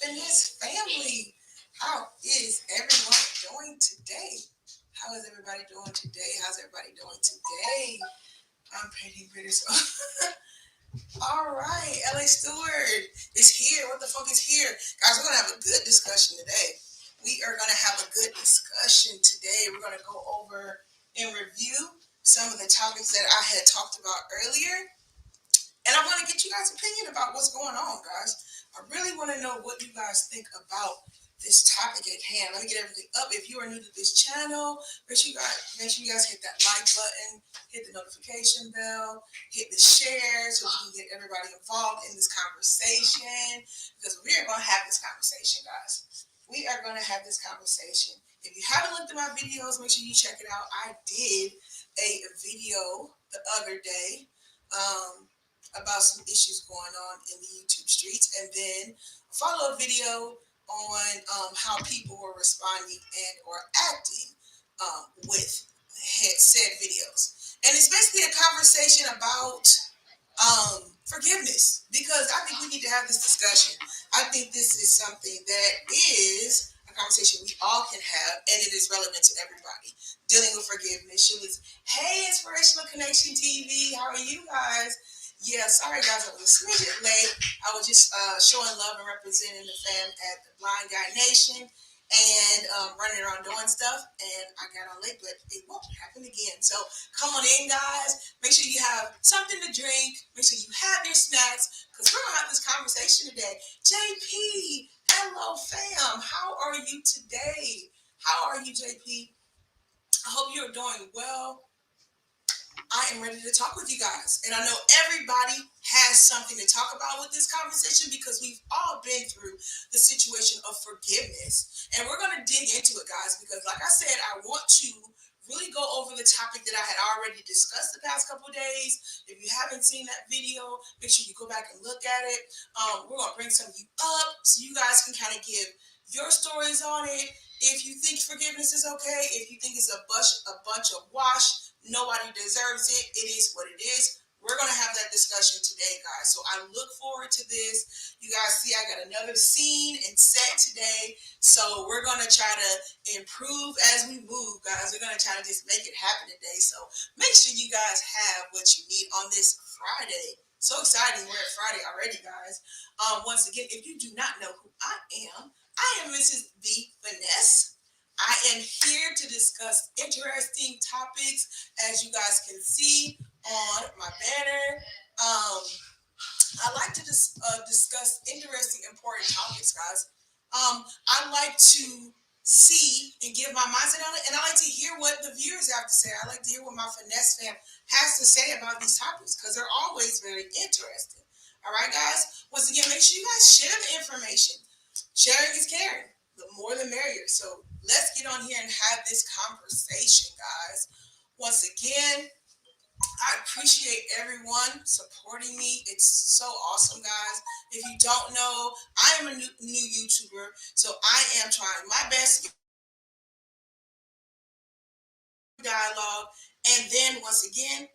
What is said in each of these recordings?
MFMbless family. How is everyone doing today? How is everybody doing today? How's everybody doing today? I'm pretty so. All right, LA Stewart is here. What the fuck is here? Guys, we're going to have a good discussion today. We are going to have a good discussion today. We're going to go over and review some of the topics that I had talked about earlier. And I want to get you guys' opinion about what's going on, guys. I really want to know what you guys think about this topic at hand. Let me get everything up. If you are new to this channel, make sure you guys hit that like button, hit the notification bell, hit the share so we can get everybody involved in this conversation. Because we are going to have this conversation, guys. We are going to have this conversation. If you haven't looked at my videos, make sure you check it out. I did a video the other day. About some issues going on in the YouTube streets, and then a follow-up video on how people were responding and or acting with said videos. And it's basically a conversation about forgiveness, because I think we need to have this discussion. I think this is something that is a conversation we all can have, and it is relevant to everybody. Dealing with forgiveness. Hey, Inspirational Connection TV, how are you guys? Yeah, sorry guys, I was a smidge late. I was just showing love and representing the fam at the Blind Guy Nation and running around doing stuff. And I got on late, but it won't happen again. So come on in, guys. Make sure you have something to drink. Make sure you have your snacks, because we're going to have this conversation today. JP, hello fam. How are you today? How are you, JP? I hope you're doing well. I am ready to talk with you guys. And I know everybody has something to talk about with this conversation, because we've all been through the situation of forgiveness. And we're going to dig into it, guys, because like I said, I want to really go over the topic that I had already discussed the past couple of days. If you haven't seen that video, make sure you go back and look at it. We're going to bring some of you up so you guys can kind of give your stories on it. If you think forgiveness is okay, if you think it's a bunch of wash, nobody deserves it, it is what it is. We're going to have that discussion today, guys. So I look forward to this. You guys see I got another scene and set today. So we're going to try to improve as we move, guys. We're going to try to just make it happen today. So make sure you guys have what you need on this Friday. So exciting. We're at Friday already, guys. Once again, if you do not know who I am Mrs. B. Vanessa. I am here to discuss interesting topics, as you guys can see on my banner. I like to discuss interesting, important topics, guys. I like to see and give my mindset on it, and I like to hear what the viewers have to say. I like to hear what my finesse fam has to say about these topics, because they're always very interesting. All right, guys? Once again, make sure you guys share the information. Sharing is caring. The more the merrier. So let's get on here and have this conversation, guys. Once again, I appreciate everyone supporting me. It's so awesome, guys. If you don't know, I am a new YouTuber, so I am trying my best to get dialogue. And then once again,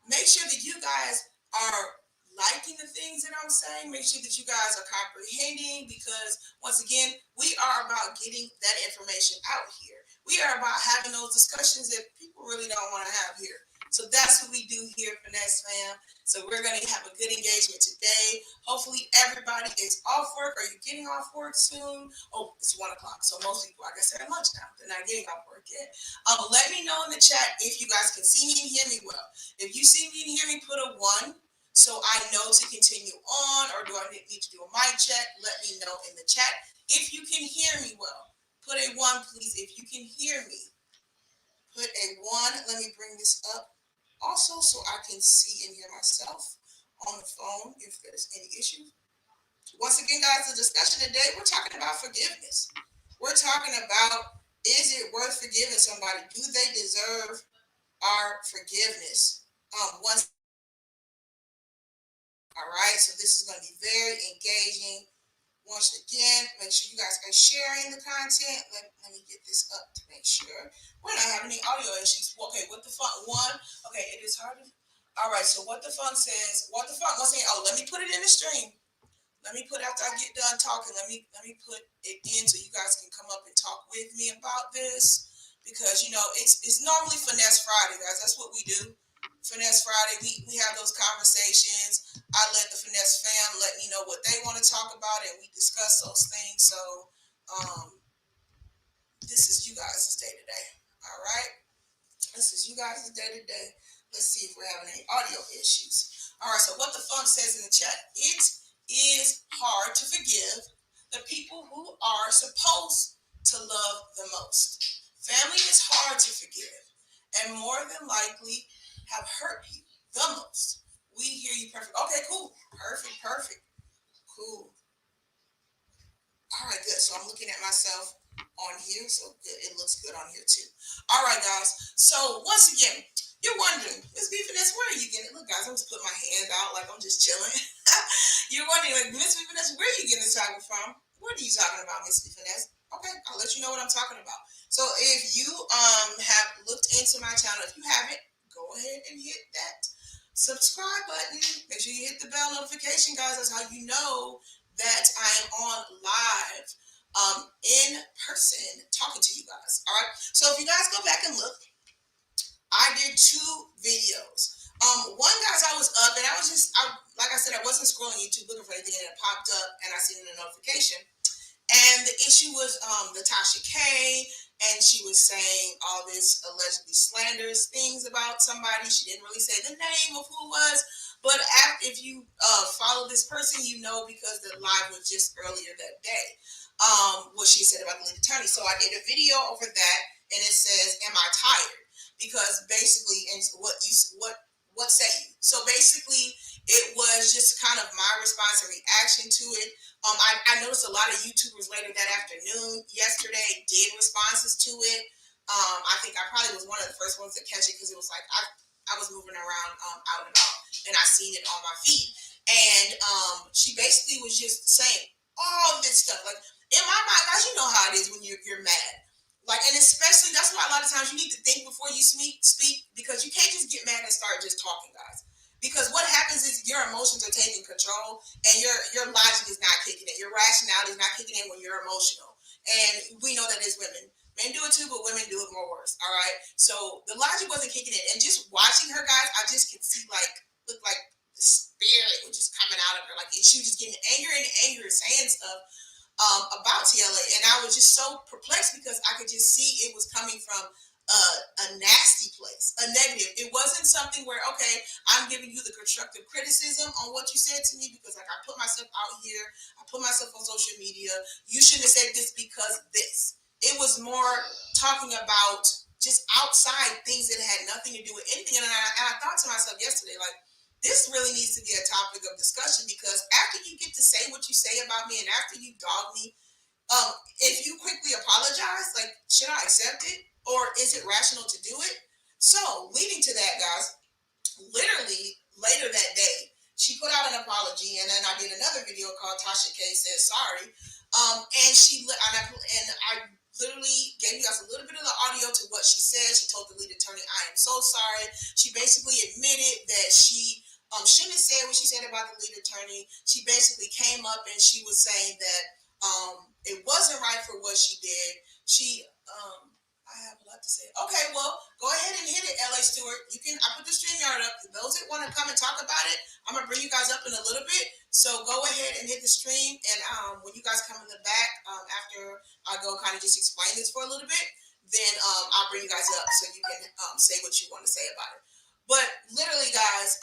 make sure that you guys are liking the things that I'm saying. Make sure that you guys are comprehending, because once again, we are about getting that information out here. We are about having those discussions that people really don't want to have here. So that's what we do here, Finesse Fam. So we're going to have a good engagement today. Hopefully everybody is off work. Are you getting off work soon? Oh, it's 1 o'clock. So most people, I guess, are at lunch now. They're not getting off work yet. Let me know in the chat if you guys can see me and hear me well. If you see me and hear me, put a 1. So I know to continue on, or do I need to do a mic check? Let me know in the chat if you can hear me well. Put a 1, please, if you can hear me. Put a 1. Let me bring this up also so I can see and hear myself on the phone if there's any issues. Once again, guys, the discussion today, we're talking about forgiveness. We're talking about, is it worth forgiving somebody? Do they deserve our forgiveness? All right, so this is going to be very engaging. Once again, make sure you guys are sharing the content. Let me get this up to make sure we're not having any audio issues. Okay, what the funk? 1. Okay, it is hard to. All right, so what the funk says. What the funk? Once again, let me put it in the stream. Let me put after I get done talking. Let me put it in so you guys can come up and talk with me about this because it's normally Finesse Friday, guys. That's what we do. Finesse Friday. We have those conversations. I let the Finesse fam let me know what they want to talk about, and we discuss those things. So this is you guys' day today. All right. This is you guys' day to day. Let's see if we're having any audio issues. All right, so what the funk says in the chat, it is hard to forgive the people who are supposed to love the most. Family is hard to forgive and more than likely have hurt you the most. We hear you perfect. Okay, cool. Perfect. Cool. All right, good. So I'm looking at myself on here. So good. It looks good on here too. All right, guys. So once again, you're wondering, Miss B Finesse, where are you getting it? Look, guys, I'm just putting my hand out like I'm just chilling. You're wondering, like, Miss B Finesse, where are you getting this topic from? What are you talking about, Miss B Finesse? Okay, I'll let you know what I'm talking about. So if you have looked into my channel, if you haven't, go ahead and hit that subscribe button. Make sure you hit the bell notification, guys. That's how you know that I am on live in person talking to you guys. All right. So if you guys go back and look, I did 2 videos. One, guys, I was up and like I said, I wasn't scrolling YouTube looking for anything, and it popped up and I seen a notification. And the issue was Natasha K, and she was saying all this allegedly slanderous things about somebody. She didn't really say the name of who it was, but if you follow this person, you know because the live was just earlier that day. What she said about the lead attorney. So I did a video over that, and it says, "Am I tired?" Because basically, and what say you? So basically, it was just kind of my response and reaction to it. I noticed a lot of YouTubers later that afternoon, yesterday, did responses to it. I think I probably was one of the first ones to catch it because it was like I was moving around out and about, and I seen it on my feed. And she basically was just saying all this stuff. Like in my mind, guys, you know how it is when you're mad. Like, and especially that's why a lot of times you need to think before you speak because you can't just get mad and start just talking, guys. Because what happens is your emotions are taking control and your logic is not kicking in. Your rationality is not kicking in when you're emotional. And we know that as women. Men do it too, but women do it more worse. All right. So the logic wasn't kicking in. And just watching her, guys, I just could see look like the spirit was just coming out of her. Like she was just getting angrier, saying stuff about TLA. And I was just so perplexed because I could just see it was coming from a nasty place, a negative. It wasn't something where, okay, I'm giving you the constructive criticism on what you said to me because, like, I put myself out here, I put myself on social media. You shouldn't have said this because this. It was more talking about just outside things that had nothing to do with anything. And I thought to myself yesterday, like, this really needs to be a topic of discussion because after you get to say what you say about me and after you dog me, if you quickly apologize, like, should I accept it? Or is it rational to do it? So, leading to that, guys, literally later that day, she put out an apology, and then I did another video called Tasha K Says Sorry. And I literally gave you guys a little bit of the audio to what she said. She told the lead attorney, "I am so sorry." She basically admitted that she shouldn't have said what she said about the lead attorney. She basically came up and she was saying that it wasn't right for what she did. I have a lot to say. Okay, well, go ahead and hit it, LA Stewart. I put the StreamYard up. Those that want to come and talk about it, I'm gonna bring you guys up in a little bit. So go ahead and hit the stream. And when you guys come in the back, after I go kind of just explain this for a little bit, then I'll bring you guys up so you can say what you want to say about it. But literally, guys,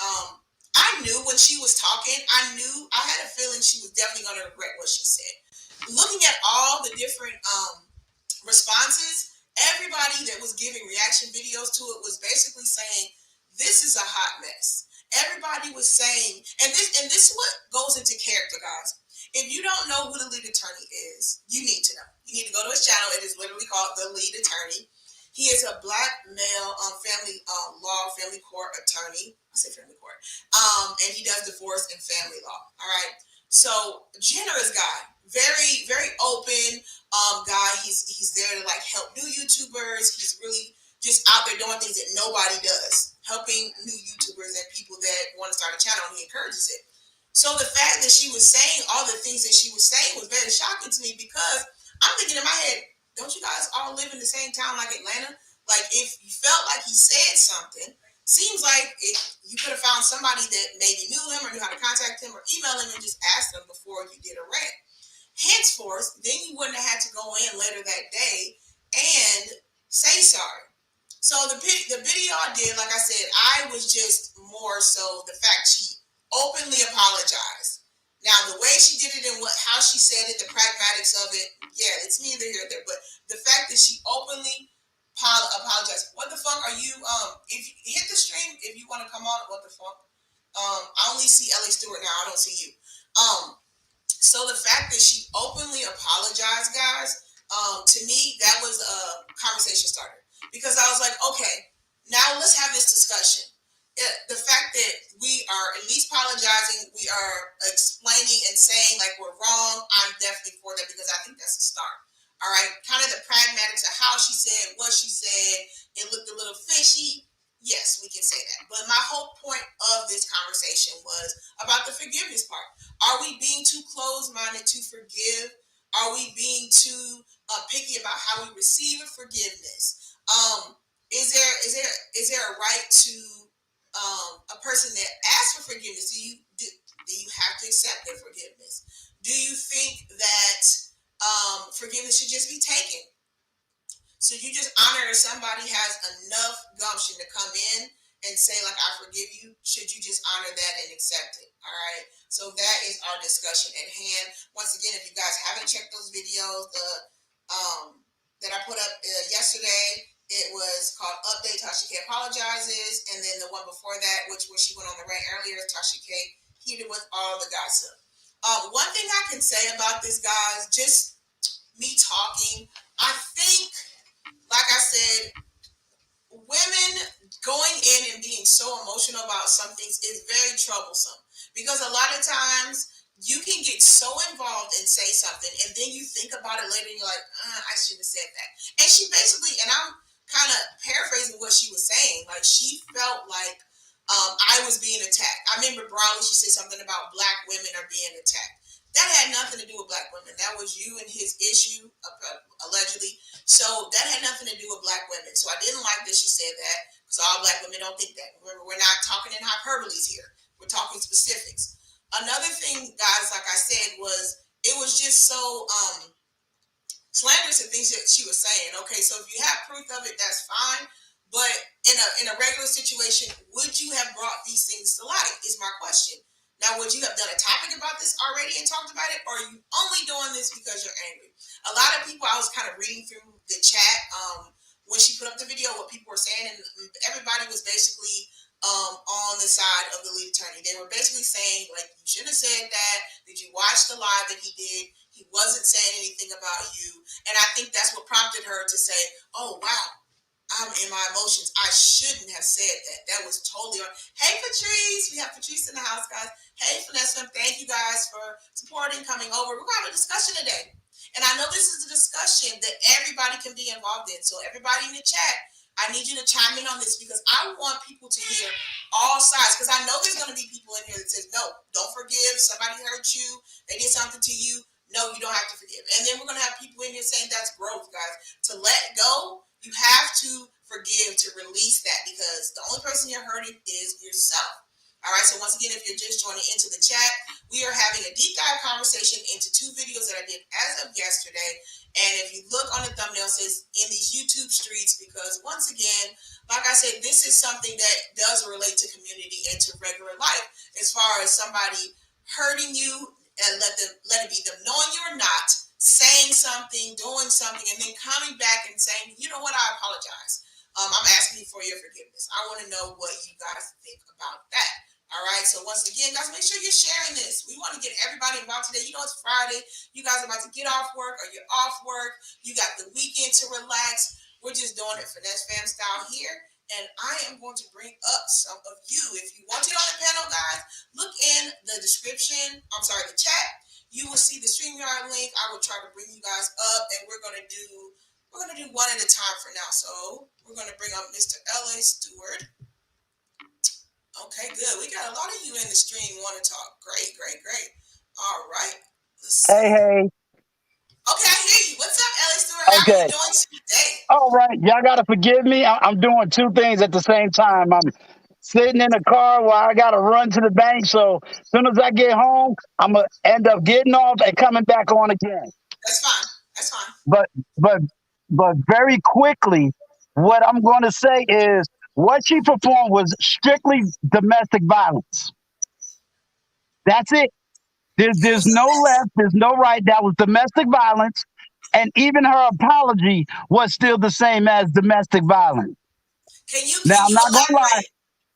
I knew when she was talking, I had a feeling she was definitely gonna regret what she said. Looking at all the different responses, everybody that was giving reaction videos to it was basically saying this is a hot mess. Everybody was saying, and this is what goes into character, guys. If you don't know who the lead attorney is, you need to know. You need to go to his channel. It is literally called The Lead Attorney. He is a black male family law, family court attorney. I say family court. And he does divorce and family law. All right. So generous guy, very, very open guy. He's there to like help new YouTubers. He's really just out there doing things that nobody does, helping new YouTubers and people that want to start a channel, and he encourages it. So the fact that she was saying all the things that she was saying was very shocking to me because I'm thinking in my head, don't you guys all live in the same town like Atlanta? Like if you felt like he said something, seems like you could have found somebody that maybe knew him or knew how to contact him or email him and just asked them before you did a rant. Henceforth, then you wouldn't have had to go in later that day and say sorry. So the video I did, like I said, I was just more so the fact she openly apologized. Now the way she did it and how she said it, the pragmatics of it, yeah, it's neither here nor there. But the fact that she openly apologized. What the fuck are you? If you hit the stream, if you want to come on, what the fuck? I only see Ellie Stewart now. I don't see you. So the fact that she openly apologized, guys, to me, that was a conversation starter. Because I was like, okay, now let's have this discussion. The fact that we are at least apologizing, we are explaining and saying like we're wrong, I'm definitely for that because I think that's a start. All right, kind of the pragmatics of how she said what she said, it looked a little fishy. Yes, we can say that. But my whole point of this conversation was about the forgiveness part. Are we being too closed-minded to forgive? Are we being too picky about how we receive a forgiveness? Is there a right to a person that asks for forgiveness? Do you have to accept their forgiveness? Do you think that forgiveness should just be taken? So you just honor if somebody has enough gumption to come in and say, like, I forgive you, should you just honor that and accept it? All right. So that is our discussion at hand. Once again, if you guys haven't checked those videos, that I put up yesterday, it was called Update Tasha K Apologizes. And then the one before that, which was she went on the rant earlier, Tasha K heated with all the gossip. One thing I can say about this, guys, just me talking, I think, like I said, women going in and being so emotional about some things is very troublesome because a lot of times you can get so involved and say something and then you think about it later and you're like, I shouldn't have said that. And she basically, and I'm kind of paraphrasing what she was saying, like she felt like I was being attacked. I remember broadly she said something about black women are being attacked. That had nothing to do with black women. That was you and his issue, allegedly. So that had nothing to do with black women. So I didn't like that she said that because all black women don't think that. Remember, we're not talking in hyperboles here. We're talking specifics. Another thing, guys, like I said, was it was just so slanderous the things that she was saying. Okay, so if you have proof of it, that's fine. But in a regular situation, would you have brought these things to light? Is my question. Now, would you have done a topic about this already and talked about it, or are you only doing this because you're angry? A lot of people, I was kind of reading through the chat when she put up the video, what people were saying, and everybody was basically on the side of the lead attorney. They were basically saying, like, you shouldn't have said that. Did you watch the live that he did? He wasn't saying anything about you. And I think that's what prompted her to say, oh, wow, I'm in my emotions. I shouldn't have said that. That was totally wrong. Hey, Patrice. We have Patrice in the house, guys. Hey, Vanessa. Thank you guys for supporting, coming over. We're going to have a discussion today. And I know this is a discussion that everybody can be involved in. So everybody in the chat, I need you to chime in on this because I want people to hear all sides. Because I know there's going to be people in here that says, no, don't forgive. Somebody hurt you. They did something to you. No, you don't have to forgive. And then we're going to have people in here saying that's growth, guys. To let go, you have to forgive, to release that, because the only person you're hurting is yourself. All right, so once again, if you're just joining into the chat, we are having a deep dive conversation into two videos that I did as of yesterday. And if you look on the thumbnail, it says in these YouTube streets, because once again, like I said, this is something that does relate to community and to regular life. As far as somebody hurting you, and let it be them knowing you're not, saying something, doing something, and then coming back and saying, you know what, I apologize. I'm asking you for your forgiveness. I want to know what you guys think about that. All right. So once again, guys, make sure you're sharing this. We want to get everybody involved today. You know, it's Friday. You guys are about to get off work, or you're off work. You got the weekend to relax. We're just doing it Finesse Fam style here. And I am going to bring up some of you. If you want to get on the panel, guys, look in the description. I'm sorry, the chat. You will see the StreamYard link. I will try to bring you guys up, and we're gonna do one at a time for now. So we're gonna bring up Mr. L.A. Stewart. Okay, good. We got a lot of you in the stream want to talk. Great, great, great. All right. Let's Hey, see. hey. Okay, I hear you. What's up, Ellie Stewart? How are you Okay. doing today? All right. Y'all got to forgive me. I'm doing two things at the same time. I'm sitting in the car while I got to run to the bank. So as soon as I get home, I'm going to end up getting off and coming back on again. That's fine. That's fine. But, but, but very quickly, what I'm going to say is what she performed was strictly domestic violence. That's it. It There's was a no mess. left, there's no right. That was domestic violence. And even her apology was still the same as domestic violence. Now, Can I'm you not going to lie. elaborate?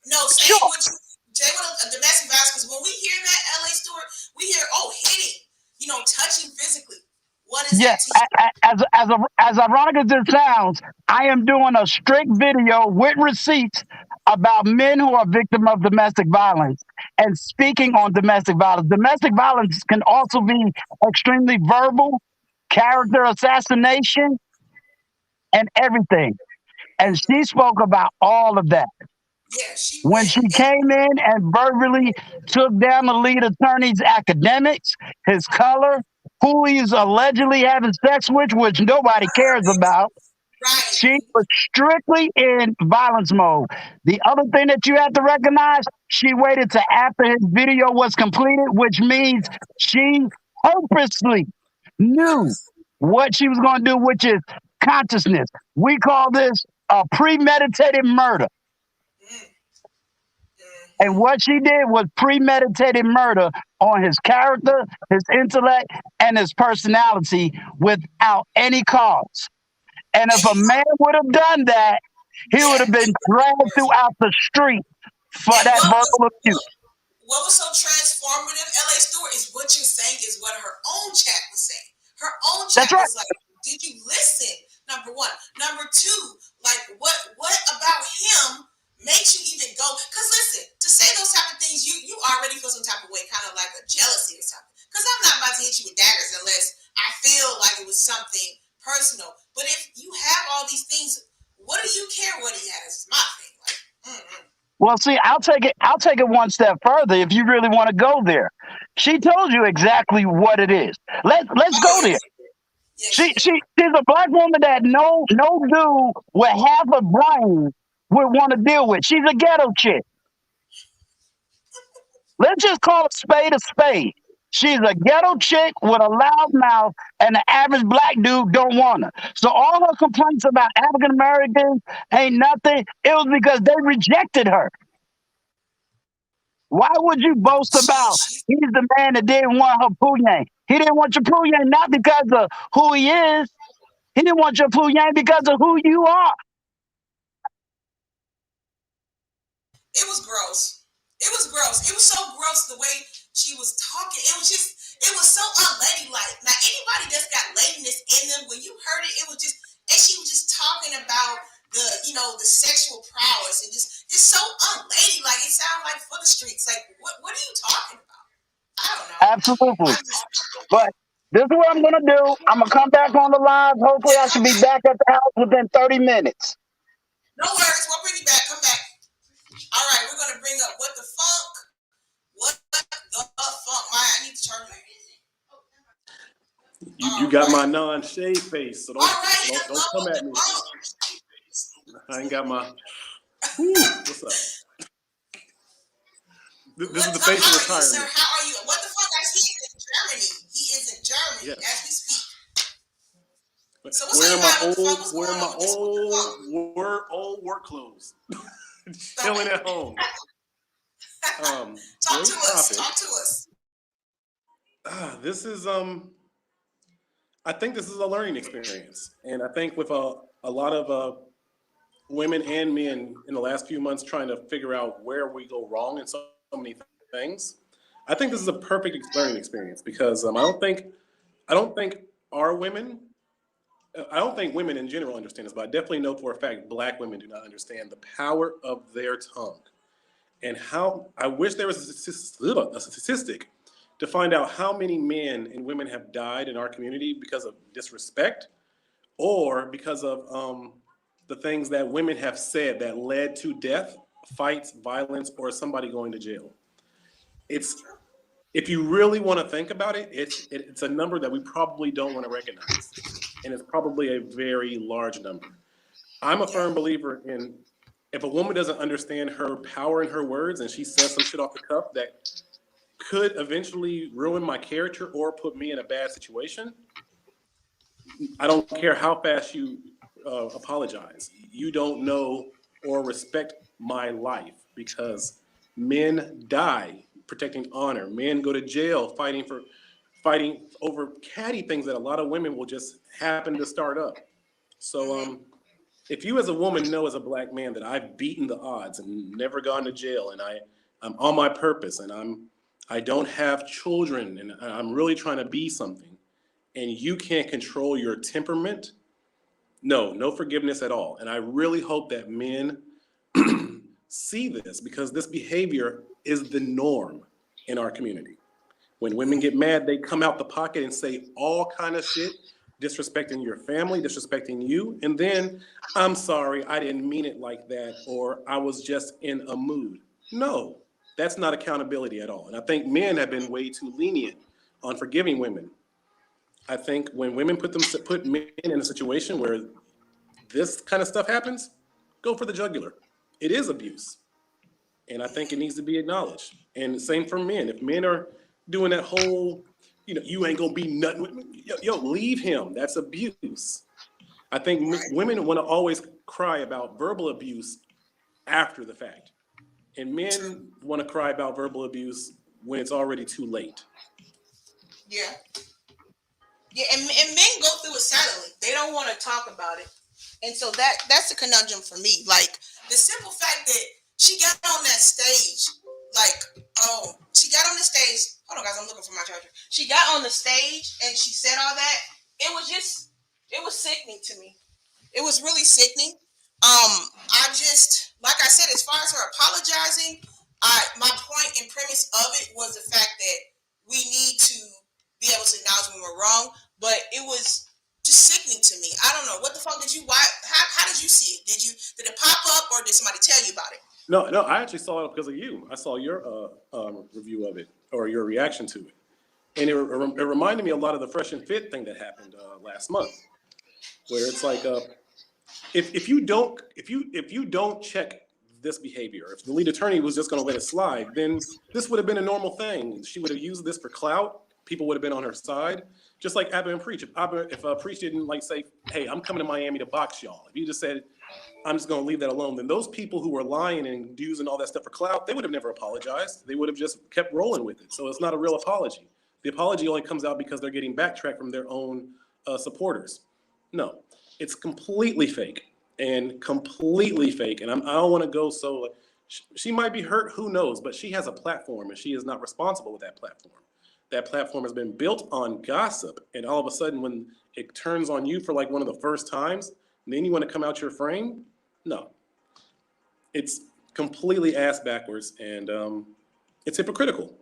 No, say Sure. what you say what a domestic violence, because when we hear that, LA Stewart, we hear, oh, hitting, touching physically. What is Yeah. that to you? As ironic as it sounds, I am doing a strict video with receipts about men who are victim of domestic violence and speaking on domestic violence. Domestic violence can also be extremely verbal, character assassination, and everything. And she spoke about all of that. Yeah, she When went she in. came in and verbally took down the lead attorney's academics, his color, who he's allegedly having sex with, which nobody cares about, Right. she was strictly in violence mode. The other thing that you have to recognize, she waited to after his video was completed, which means she purposely knew Purpose. what she was going to do, which is consciousness. We call this a premeditated murder. Mm, And mm-hmm. what she did was premeditated murder on his character, his intellect, and his personality without any cause. And if And a man would have done that, he would have yeah, been dragged throughout the street for and that verbal abuse. what was so transformative, LA Stewart, is what you're saying is what her own chat was saying. Her own That's chat right. was like, did you listen? Number one. Number two, like what about him makes you even go? Because listen, to say those type of things, you already feel some type of way, kind of like a jealousy or something. Because I'm not about to hit you with daggers unless I feel like it was something personal. But if you have all these things, what do you care what he has? Is my thing. Like, Well, see, I'll take it one step further if you really want to go there. She told you exactly what it is. Let's oh go there. yes, yes she did. She's a black woman that no dude with half a brain would want to deal with. She's a ghetto chick. Let's just call a spade a spade. She's a ghetto chick with a loud mouth, and the average black dude don't want her. So all her complaints about African Americans ain't nothing. It was because they rejected her. Why would you boast about She he's the man that didn't want her Pooyang? He didn't want your Pooyang not because of who he is. He didn't want your Pooyang because of who you are. It was gross. It was gross. It was so gross the way she was talking. It was so unladylike. Now, anybody that's got ladiness in them, when you heard it, it was just, and she was just talking about the sexual prowess and just so unladylike. It sounded like for the streets. Like, what are you talking about? I don't know. Absolutely. I'm just, But this is what I'm going to do. I'm going to come back on the live. Hopefully, yeah, I come should be back. back at the house within 30 minutes. No worries. We'll bring you back. Come back. All right, we're going to bring up what the funk. What the funk? I need to charge my. You All got my right. non-shade face, so All don't right. don't Hello, don't come the at me. funk. I ain't got my. Whew, what's up? This is the How facial are you, sir? retirement. How are you? What the fuck? He is in Germany. He is in Germany as we Yes. speak. So what's on your mind? What the fuck? What's going Wearing on my with this? What the fuck? old work clothes, So, chilling at home. talk Great to us. topic. Talk to us. This is I think this is a learning experience, and I think with a lot of women and men in the last few months trying to figure out where we go wrong in so many things. I think this is a perfect learning experience because I don't think our women, I don't think women in general understand this, but I definitely know for a fact black women do not understand the power of their tongue and how I wish there was a statistic to find out how many men and women have died in our community because of disrespect or because of the things that women have said that led to death fights, violence, or somebody going to jail. It's, if you really want to think about it, it's a number that we probably don't want to recognize. And it's probably a very large number. I'm a firm believer in, if a woman doesn't understand her power in her words and she says some shit off the cuff that could eventually ruin my character or put me in a bad situation, I don't care how fast you apologize. You don't know or respect my life, because men die protecting honor. Men go to jail fighting over catty things that a lot of women will just happen to start up. So if you as a woman know as a black man that I've beaten the odds and never gone to jail, and I'm on my purpose, and I don't have children, and I'm really trying to be something, and you can't control your temperament, no forgiveness at all. And I really hope that men see this, because this behavior is the norm in our community. When women get mad, they come out the pocket and say all kind of shit, disrespecting your family, disrespecting you, and then, I'm sorry, I didn't mean it like that, or I was just in a mood. No, that's not accountability at all. And I think men have been way too lenient on forgiving women. I think when women put men in a situation where this kind of stuff happens, go for the jugular. It is abuse. And I think it needs to be acknowledged. And the same for men. If men are doing that whole, you ain't gonna be nothing with me, yo, leave him. That's abuse. I think women want to always cry about verbal abuse after the fact. And men want to cry about verbal abuse when it's already too late. Yeah. Yeah, and men go through it silently. They don't want to talk about it. And so that's the conundrum for me. Like, the simple fact that she got on that stage, she got on the stage. Hold on, guys, I'm looking for my charger. She got on the stage and she said all that. It was sickening to me. It was really sickening. Like I said, as far as her apologizing, my point and premise of it was the fact that we need to be able to acknowledge when we're wrong. But it was just sickening to me. I don't know. What the fuck did you? How did you see it? Did it pop up, or did somebody tell you about it? No, I actually saw it because of you. I saw your review of it, or your reaction to it, and it reminded me a lot of the Fresh and Fit thing that happened last month, where it's like, if you don't check this behavior, if the lead attorney was just going to let it slide, then this would have been a normal thing. She would have used this for clout. People would have been on her side, just like Abba and Preach. If Preach didn't say, "Hey, I'm coming to Miami to box y'all," if you just said, "I'm just going to leave that alone," then those people who were lying and using all that stuff for clout, they would have never apologized. They would have just kept rolling with it. So it's not a real apology. The apology only comes out because they're getting backtracked from their own supporters. No, it's completely fake. And I don't want to go so. She might be hurt, who knows? But she has a platform, and she is not responsible with that platform. That platform has been built on gossip, and all of a sudden, when it turns on you for like one of the first times, and then you want to come out your frame? No. It's completely ass backwards, and it's hypocritical.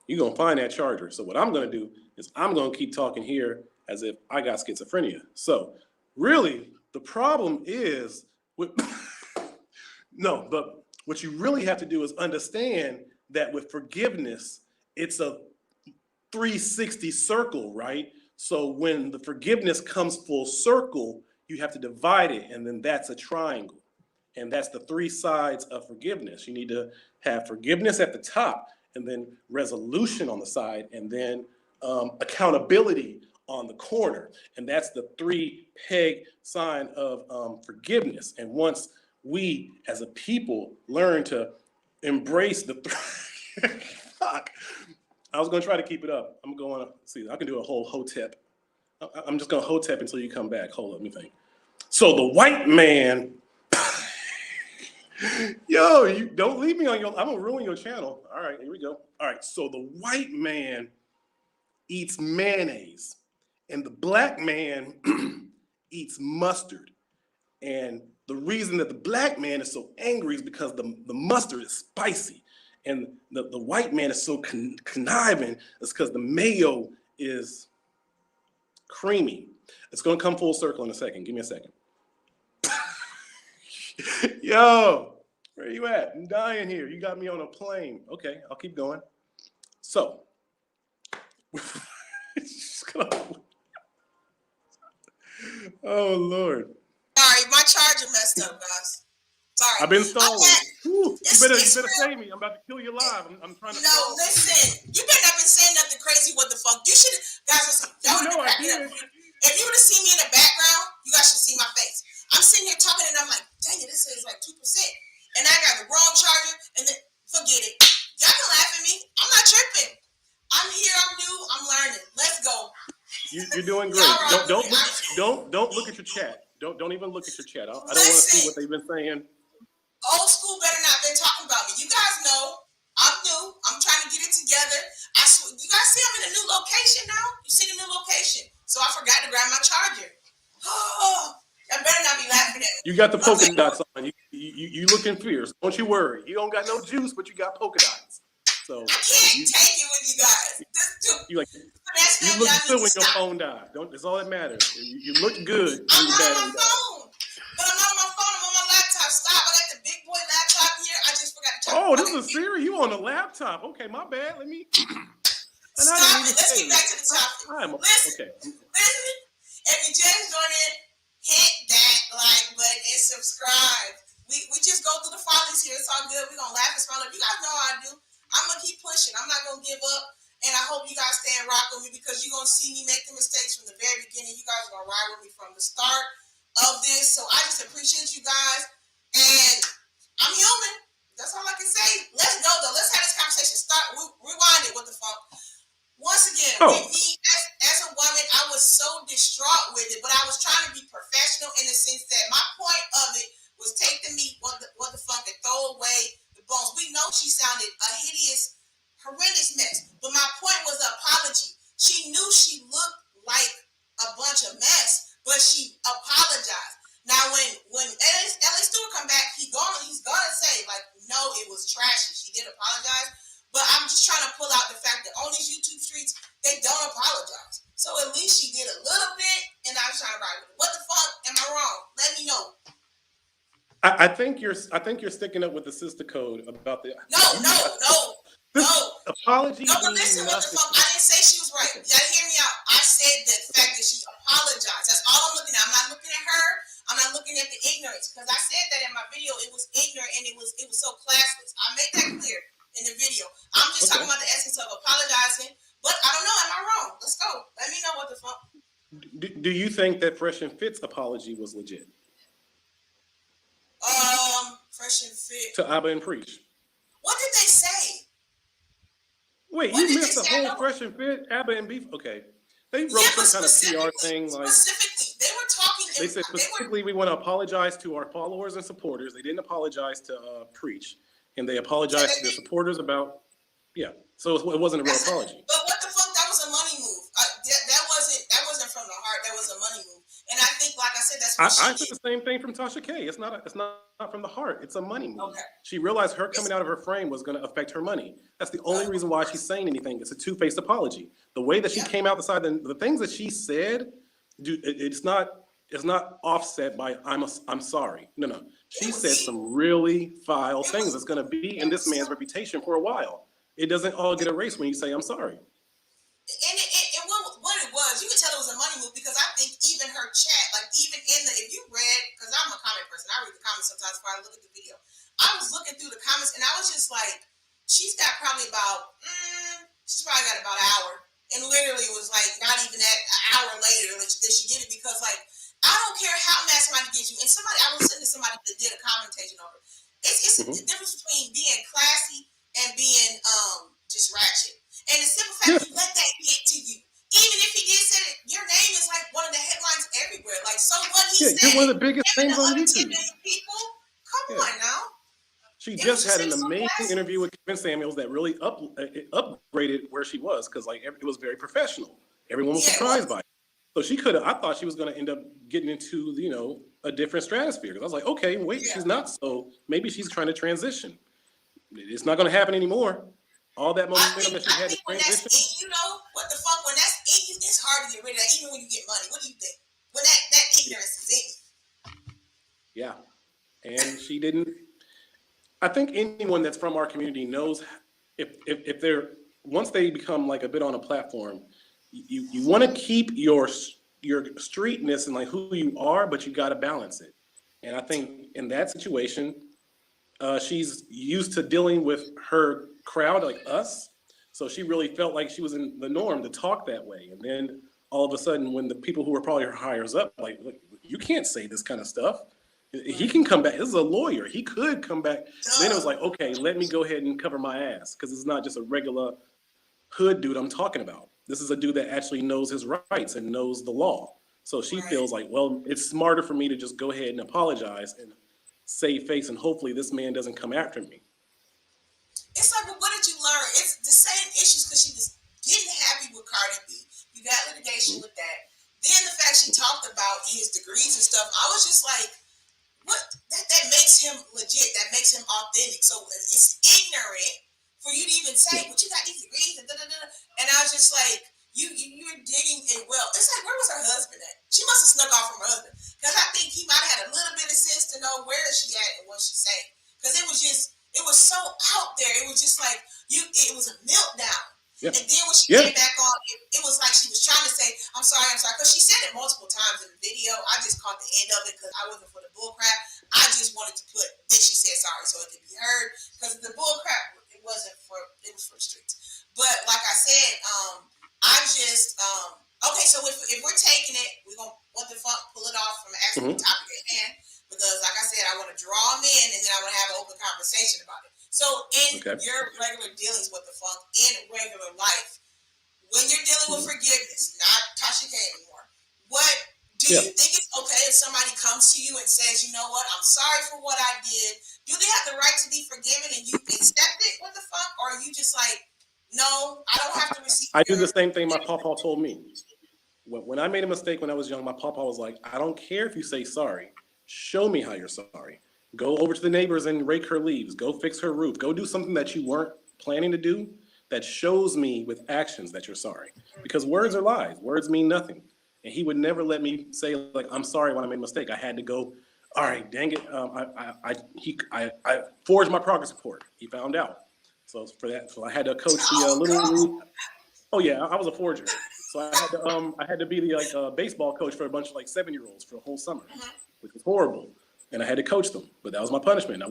You're going to find that charger. So what I'm going to do is I'm going to keep talking here as if I got schizophrenia. So really, the problem is with no, but what you really have to do is understand that with forgiveness, it's a 360 circle, right? So when the forgiveness comes full circle, you have to divide it, and then that's a triangle. And that's the three sides of forgiveness. You need to have forgiveness at the top, and then resolution on the side, and then accountability on the corner. And that's the 3-peg sign of forgiveness. And once we as a people learn to embrace the fuck, I was going to try to keep it up. I'm going to see. I can do a whole hotep. I'm just going to hotep until you come back. Hold up, let me think. So the white man, yo, you don't leave me on your. I'm gonna ruin your channel. All right, here we go. All right, so the white man eats mayonnaise, and the black man eats mustard. And the reason that the black man is so angry is because the mustard is spicy. And the white man is so conniving is because the mayo is creamy. It's going to come full circle in a second. Give me a second. Yo, where you at? I'm dying here. You got me on a plane. Okay, I'll keep going. So, oh Lord. Sorry, my charger messed up, guys. Sorry. I've been stalling. You better real. save me. I'm about to kill you live. I'm trying to. No, listen. You better not been saying nothing crazy. What the fuck? You should, guys. Listen, y'all would have cracked it up. If you would have seen me in the background, you guys should see my face. I'm sitting here talking, and I'm like, dang it, this is like 2%, and I got the wrong charger, and then forget it. Y'all can laugh at me. I'm not tripping. I'm here. I'm new. I'm learning. Let's go. You're doing great. Don't look at your chat. Don't even look at your chat. I don't want to see what they've been saying. Old school better not been talking about me. You guys know I'm new. I'm trying to get it together. You guys see I'm in a new location now? You see the new location. So I forgot to grab my charger. Oh, I better not be laughing at me. You got the polka dots on. You looking fierce. Don't you worry. You don't got no juice, but you got polka dots. So I can't take it with you guys. You look good when your phone died. That's all that matters. You look good when your battery died. But I'm not on my phone. I'm on my laptop. Stop. I got the big boy laptop here. I just forgot to charge. Oh, this is Siri. You on the laptop? Okay, my bad. Let me. Stop it. Let's get back to the topic. Listen. If you just joined in, hit that like button and subscribe. We just go through the follies here. It's all good. We're gonna laugh and smile. You guys know how I do. I'm gonna keep pushing. I'm not gonna give up. And I hope you guys stay and rock with me because you're gonna see me make the mistakes from the very beginning. You guys are gonna ride with me from the start of this. So I just appreciate you guys. And I'm human. That's all I can say. Let's go though. Let's have this conversation. Rewind it. What the fuck? Once again, with me as a woman, I was so distraught with it, but I was trying to be professional in the sense that my point of it was take the meat, what the fuck, and throw away the bones. We know she sounded a hideous, horrendous mess, but my point was the apology. She knew she looked like a bunch of mess, but she apologized. Now, when L.A. Stewart come back, he's gonna say like, no, it was trashy. She did apologize. But I'm just trying to pull out the fact that on these YouTube streets, they don't apologize. So at least she did a little bit, and I was trying to write with it. What the fuck? Am I wrong? Let me know. I think you're sticking up with the sister code about the. No. Apology. No, but listen, what the fuck? I didn't say she was right. Y'all hear me out. I said the fact that she apologized. That's all I'm looking at. I'm not looking at her. I'm not looking at the ignorance because I said that in my video. It was ignorant and it was so classless. I made that clear in the video. I'm just talking about the essence of apologizing. But I don't know. Am I wrong? Let's go. Let me know what the fuck. Do you think that Fresh and Fit's apology was legit? Fresh and Fit. To Abba and Preach. What did they say? Wait, you missed the whole Fresh and Fit, Abba and Beef? Okay. They wrote some kind of PR thing. Specifically, they were talking. They said specifically we want to apologize to our followers and supporters. They didn't apologize to Preach. And they apologized to their supporters about, so it wasn't a real apology. But what the fuck? That was a money move. That wasn't from the heart. That was a money move. And I think, like I said, that's what I said the same thing from Tasha K. It's not from the heart. It's a money move. Okay. She realized her coming out of her frame was going to affect her money. That's the only reason why she's saying anything. It's a two-faced apology. The way that she came out the side, the things that she said, dude, it's not offset by I'm sorry. No. She said some really foul things that's going to be in this man's reputation for a while. It doesn't all get erased when you say I'm sorry. And what it was, you could tell it was a money move because I think even her chat, like even in if you read, because I'm a comment person, I read the comments sometimes before I look at the video. I was looking through the comments and I was just like, she's probably got about an hour. And literally it was like not even an hour later that she did it because like, I don't care how mad somebody gets you. And I was listening to somebody that did a commentation over it. It's the difference between being classy and being just ratchet. And the simple fact you let that get to you. Even if he did say it, your name is like one of the headlines everywhere. Like, so what he said. You're one of the biggest names on YouTube. People, come on now. She just had an amazing interview with Kevin Samuels that really upgraded where she was because like it was very professional. Everyone was surprised by it. So she could have. I thought she was going to end up getting into a different stratosphere. Because I was like, okay, wait, she's not. So maybe she's trying to transition. It's not going to happen anymore. All that momentum that she had to transition. What the fuck? When that's in you, it's hard to get rid of that. Even when you get money, what do you think? When that ignorance is in you. Yeah. and she didn't. I think anyone that's from our community knows if they're once they become like a bit on a platform, you want to keep your streetness and like who you are, but you got to balance it. And I think in that situation, she's used to dealing with her crowd like us, so she really felt like she was in the norm to talk that way. And then all of a sudden, when the people who were probably her hires up, like, look, you can't say this kind of stuff. He can come back. This is a lawyer. He could come back. Then it was like, okay, let me go ahead and cover my ass because it's not just a regular hood dude I'm talking about. This is a dude that actually knows his rights and knows the law. So she feels like, well, it's smarter for me to just go ahead and apologize and save face, and hopefully this man doesn't come after me. It's like, well, what did you learn? It's the same issues because she was getting happy with Cardi B. You got litigation with that. Then the fact she talked about his degrees and stuff, I was just like, what? That makes him legit. That makes him authentic. So it's ignorant for you to even say, "But you got these degrees," and da da da. And I was just like, you're digging a well. It's like, where was her husband at? She must have snuck off from her husband because I think he might have had a little bit of sense to know where is she at and what she's saying. Because it was so out there. It was just like it was a meltdown. Yep. And then when she came back on, it was like she was trying to say, I'm sorry, because she said it multiple times in the video. I just caught the end of it because I wasn't for the bull crap. I just wanted to put that she said sorry so it could be heard, because the bull crap, it was for the streets. But like I said, I just, okay, so if we're taking it, we're going to, what the fuck, pull it off from the actual topic at hand, because like I said, I want to draw them in and then I want to have an open conversation about it. So in your regular dealings with the funk, in regular life, when you're dealing with forgiveness, not Tasha K anymore, what do you think it's okay if somebody comes to you and says, you know what, I'm sorry for what I did? Do they have the right to be forgiven and you accept it? What the fuck? Or are you just like, no, I don't have to receive I do the same thing my papa told me. When I made a mistake when I was young, my papa was like, I don't care if you say sorry. Show me how you're sorry. Go over to the neighbors and rake her leaves. Go fix her roof. Go do something that you weren't planning to do that shows me with actions that you're sorry. Because words are lies. Words mean nothing. And he would never let me say, like, I'm sorry when I made a mistake. I had to go, all right, dang it. I forged my progress report. He found out. So for that, I had to coach the little league. Oh yeah, I was a forger. So I had to be the baseball coach for a bunch of 7-year-olds for a whole summer, which was horrible. And I had to coach them, but that was my punishment.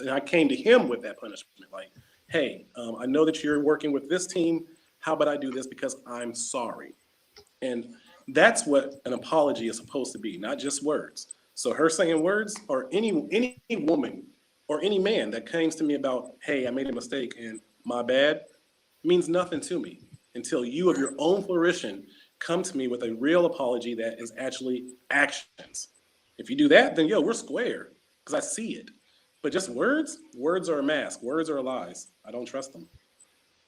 I came to him with that punishment, like, hey, I know that you're working with this team. How about I do this because I'm sorry? And that's what an apology is supposed to be, not just words. So her saying words, or any woman or any man that comes to me about, hey, I made a mistake and my bad, means nothing to me until you of your own fruition come to me with a real apology that is actually actions. If you do that, then we're square because I see it. But just words are a mask. Words are lies. I don't trust them.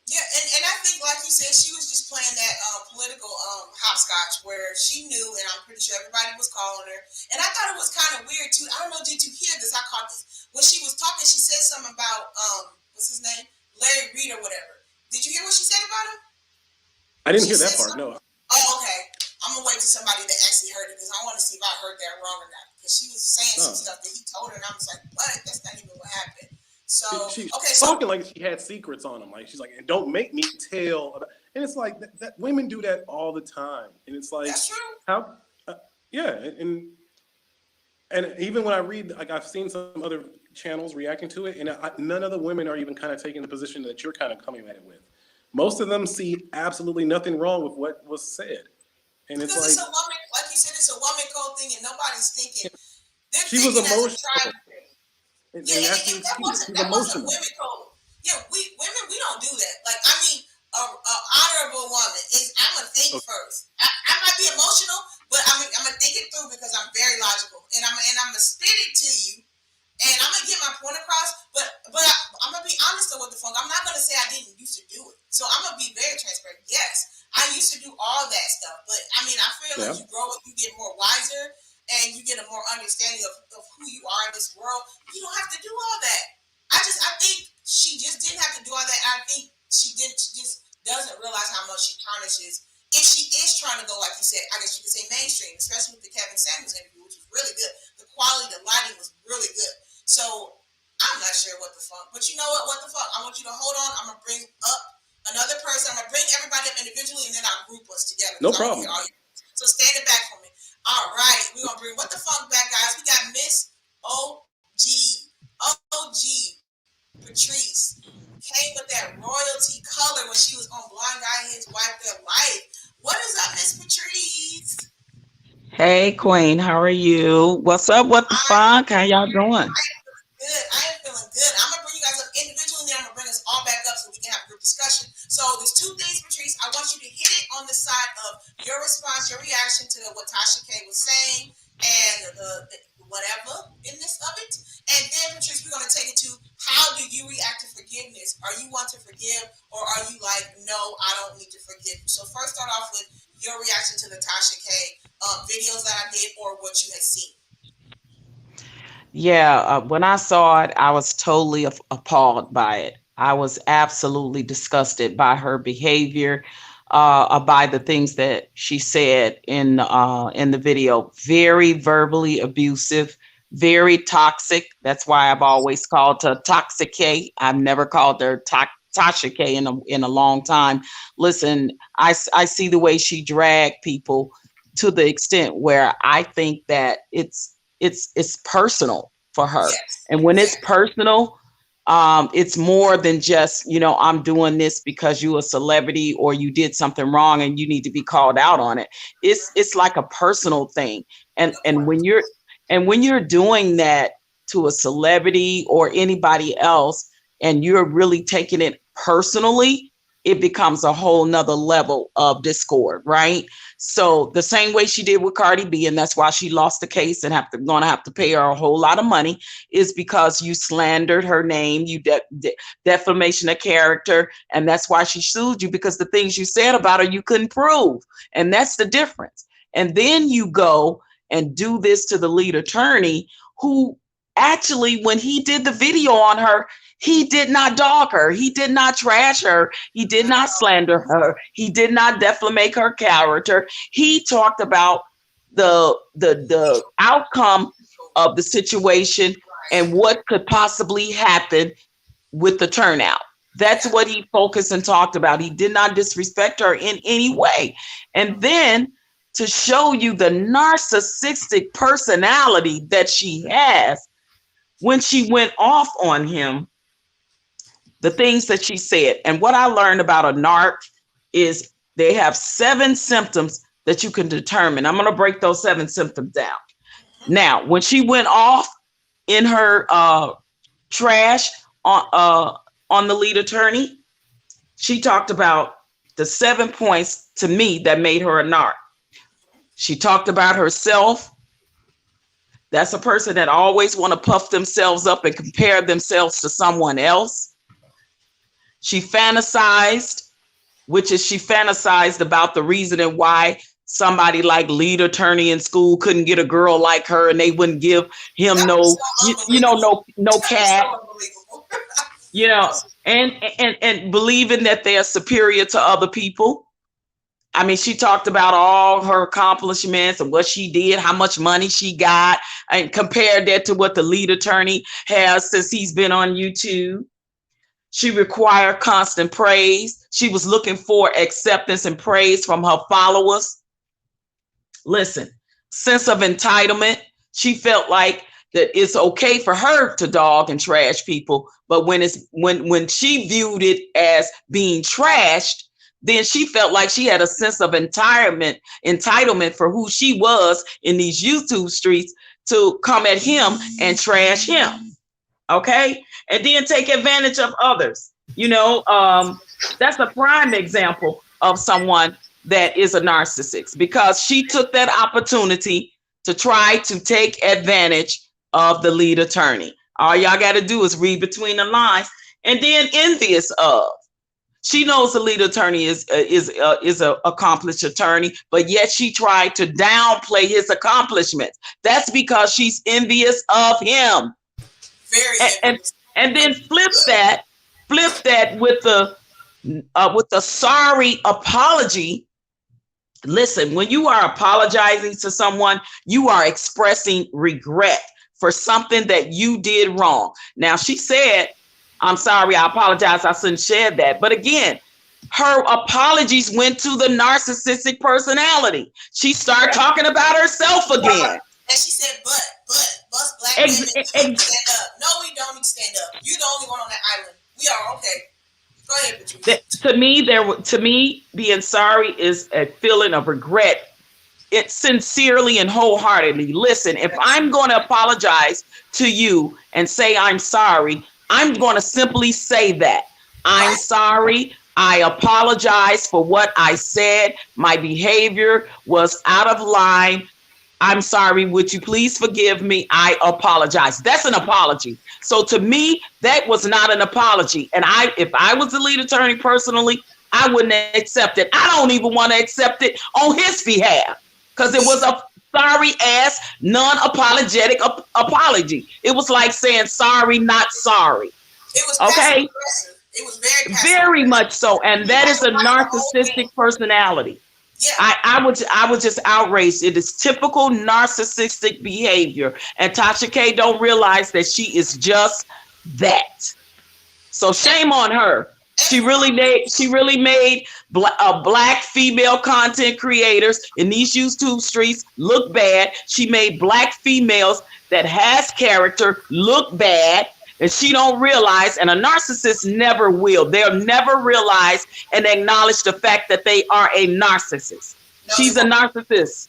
Yeah, and I think, like you said, she was just playing that political hopscotch where she knew, and I'm pretty sure everybody was calling her. And I thought it was kind of weird too. I don't know, did you hear this? I caught this. When she was talking, she said something about what's his name, Larry Reed or whatever. Did you hear what she said about him? I didn't hear that part. No. Oh, okay. I'm gonna wait for somebody that actually heard it because I want to see if I heard that wrong or not. Because she was saying some stuff that he told her, and I was like, "What? That's not even what happened." So she's talking like she had secrets on him. Like she's like, "And don't make me tell." And it's like that women do that all the time. And it's like, that's true. How? And even when I read, I've seen some other channels reacting to it, and none of the women are even kind of taking the position that you're kind of coming at it with. Most of them see absolutely nothing wrong with what was said. And it's because it's a woman, like you said, it's a woman code thing, and nobody's thinking. She was emotional. That wasn't women code. Yeah, women, we don't do that. Like, I mean, a honorable woman is, I'm gonna think first. I might be emotional, but I'm gonna think it through because I'm very logical, and I'm gonna spit it to you, and I'm gonna get my point across. But I'm gonna be honest with the funk. I'm not gonna say I didn't used to do it. So I'm gonna be very transparent. Yes, I used to do all that stuff, but I mean, I feel like you grow up, you get more wiser, and you get a more understanding of who you are in this world. You don't have to do all that. I think she just didn't have to do all that. I think she just doesn't realize how much she tarnishes. If she is trying to go, like you said, I guess you could say mainstream, especially with the Kevin Samuels interview, which was really good. The quality, the lighting was really good. So I'm not sure what the fuck, but you know what? What the fuck? I want you to hold on. I'm gonna bring up another person. I'm gonna bring everybody up individually, and then I'll group us together. No I want to problem. hear all you. So stand it back for me. All right, we're gonna bring what the fuck back, guys. We got Miss OG Patrice. Came with that royalty color when she was on Blind Guy His Wife Their Life. What is up, Miss Patrice? Hey, Queen, how are you? What's up? What the I fuck? How y'all doing? good. I am feeling good. I'm gonna bring you guys up individually, and then I'm gonna bring us all back up so we can have a group discussion. So there's two things, Patrice. I want you to hit it on the side of your response, your reaction to what Tasha K was saying, and the whatever in this of it. And then, Patrice, we're gonna take it to how do you react to forgiveness? Are you want to forgive, or are you like, no, I don't need to forgive? So first, start off with your reaction to the Tasha K videos that I did, or what you had seen. Yeah, when I saw it, I was totally appalled by it. I was absolutely disgusted by her behavior, by the things that she said in the video. Very verbally abusive, very toxic. That's why I've always called her Toxic K. I've never called her Tasha K in a long time. Listen, I see the way she dragged people to the extent where I think that it's personal for her. Yes, And when it's yes. personal, it's more than just, I'm doing this because you a celebrity or you did something wrong and you need to be called out on it. It's like a personal thing. And Good and point. when you're doing that to a celebrity or anybody else and you're really taking it personally, it becomes a whole nother level of discord, right? So the same way she did with Cardi B, and that's why she lost the case and gonna have to pay her a whole lot of money, is because you slandered her name, you defamation of character, and that's why she sued you, because the things you said about her you couldn't prove, and that's the difference. And then you go and do this to the lead attorney, who actually, when he did the video on her, he did not dog her. He did not trash her. He did not slander her. He did not defamate her character. He talked about the outcome of the situation and what could possibly happen with the turnout. That's what he focused and talked about. He did not disrespect her in any way. And then to show you the narcissistic personality that she has, when she went off on him, the things that she said. And what I learned about a narc is they have 7 symptoms that you can determine. I'm going to break those 7 symptoms down. Now, when she went off in her trash on the lead attorney, she talked about the 7 points to me that made her a narc. She talked about herself. That's a person that always want to puff themselves up and compare themselves to someone else. She fantasized, she fantasized about the reason and why somebody like lead attorney in school couldn't get a girl like her, and they wouldn't give him no cat, and believing that they're superior to other people. I mean, she talked about all her accomplishments and what she did, how much money she got, and compared that to what the lead attorney has since he's been on YouTube. She required constant praise. She was looking for acceptance and praise from her followers. Listen, sense of entitlement. She felt like that it's okay for her to dog and trash people, but when she viewed it as being trashed, then she felt like she had a sense of entitlement for who she was in these YouTube streets to come at him and trash him. Okay. And then take advantage of others. That's a prime example of someone that is a narcissist, because she took that opportunity to try to take advantage of the lead attorney. All y'all got to do is read between the lines. And then envious of. She knows the lead attorney is an accomplished attorney, but yet she tried to downplay his accomplishments. That's because she's envious of him. And then flip that with the sorry apology. Listen, when you are apologizing to someone, you are expressing regret for something that you did wrong. Now, she said, I'm sorry, I apologize, I shouldn't share that. But again, her apologies went to the narcissistic personality. She started talking about herself again. And she said, but us black women, Ex- we need to ex- stand up. No, we don't need to stand up. You're the only one on that island. We are okay. Go ahead, Patrice. to me, being sorry is a feeling of regret. It sincerely and wholeheartedly. Listen, if I'm going to apologize to you and say I'm sorry, I'm going to simply say that I'm Right. sorry. I apologize for what I said. My behavior was out of line. I'm sorry. Would you please forgive me? I apologize. That's an apology. So to me, that was not an apology. And if I was the lead attorney personally, I wouldn't accept it. I don't even want to accept it on his behalf because it was a sorry ass, non-apologetic apology. It was like saying sorry, not sorry. It was passive Okay? aggressive. It was very passive Very aggressive. much so. And You that had is to a fight the whole thing. narcissistic personality. Yeah. I was just outraged. It is typical narcissistic behavior. And Tasha K don't realize that she is just that. So shame on her. She really made black female content creators in these YouTube streets look bad. She made black females that has character look bad. And she don't realize, and a narcissist never will. They'll never realize and acknowledge the fact that they are a narcissist. No, they She's a won't. narcissist.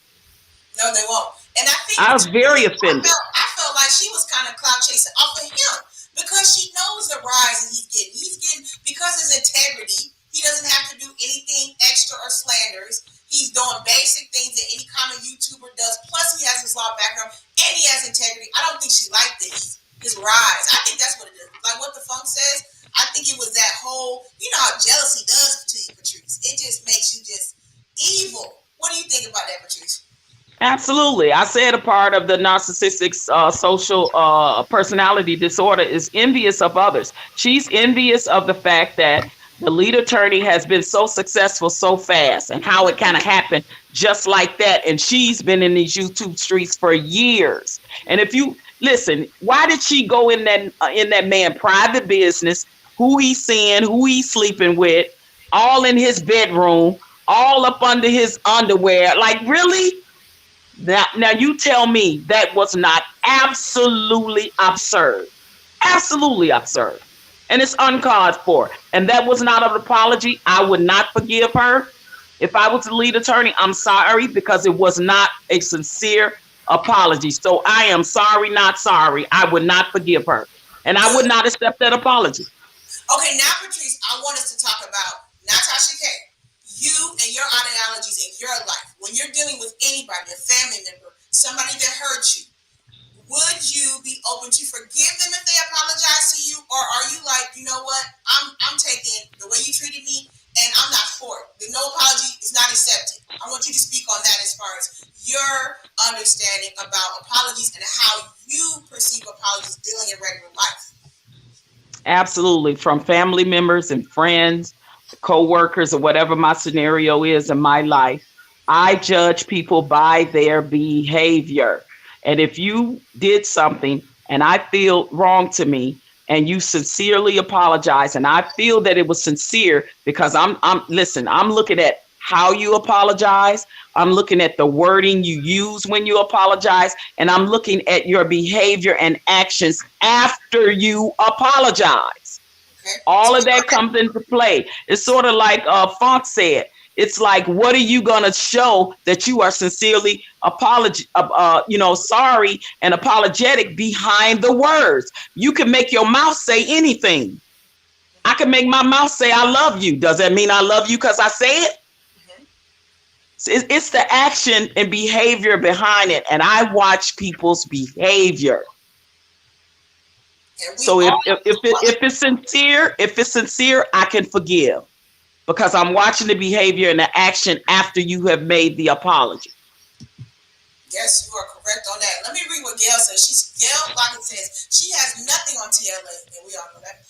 No, they won't. And I think I was very offended. I felt like she was kind of clout chasing off of him because she knows the rise that he's getting. He's getting because his integrity. He doesn't have to do anything extra or slanders. He's doing basic things that any common YouTuber does. Plus, he has his law background and he has integrity. I don't think she liked his rise. I think that's what it is. Like what the funk says. I think it was that whole. You know how jealousy does to you, Patrice. It just makes you just evil. What do you think about that, Patrice? Absolutely. I said a part of the narcissistic social personality disorder is envious of others. She's envious of the fact that the lead attorney has been so successful so fast and how it kind of happened just like that. And she's been in these YouTube streets for years. And if you listen, why did she go in that man private business, who he's seeing, who he's sleeping with, all in his bedroom, all up under his underwear? Like, really? Now you tell me that was not absolutely absurd. Absolutely absurd. And it's uncalled for. And that was not an apology. I would not forgive her. If I was the lead attorney, I'm sorry because it was not a sincere apology. So I am sorry, not sorry. I would not forgive her. And I would not accept that apology. Okay, now, Patrice, I want us to talk about Natasha K. You and your ideologies in your life. When you're dealing with anybody, a family member, somebody that hurt you, would you be open to forgive them if they apologize to you, or are you like, you know what, I'm taking the way you treated me, and I'm not for it. The no apology is not accepted. I want you to speak on that as far as your understanding about apologies and how you perceive apologies dealing in regular life. Absolutely. From family members and friends, co-workers, or whatever my scenario is in my life, I judge people by their behavior. And if you did something and I feel wrong to me and you sincerely apologize and I feel that it was sincere because I'm looking at how you apologize. I'm looking at the wording you use when you apologize, and I'm looking at your behavior and actions after you apologize. Okay? All of that comes into play. It's sort of like Font said. It's like, what are you gonna show that you are sincerely sorry and apologetic behind the words? You can make your mouth say anything. I can make my mouth say I love you. Does that mean I love you because I say it? It's the action and behavior behind it, and I watch people's behavior. So if it's sincere, I can forgive because I'm watching the behavior and the action after you have made the apology. Yes, you are correct on that. Let me read what Gail says. Gail Lockett says she has nothing on TLA, and we all know that.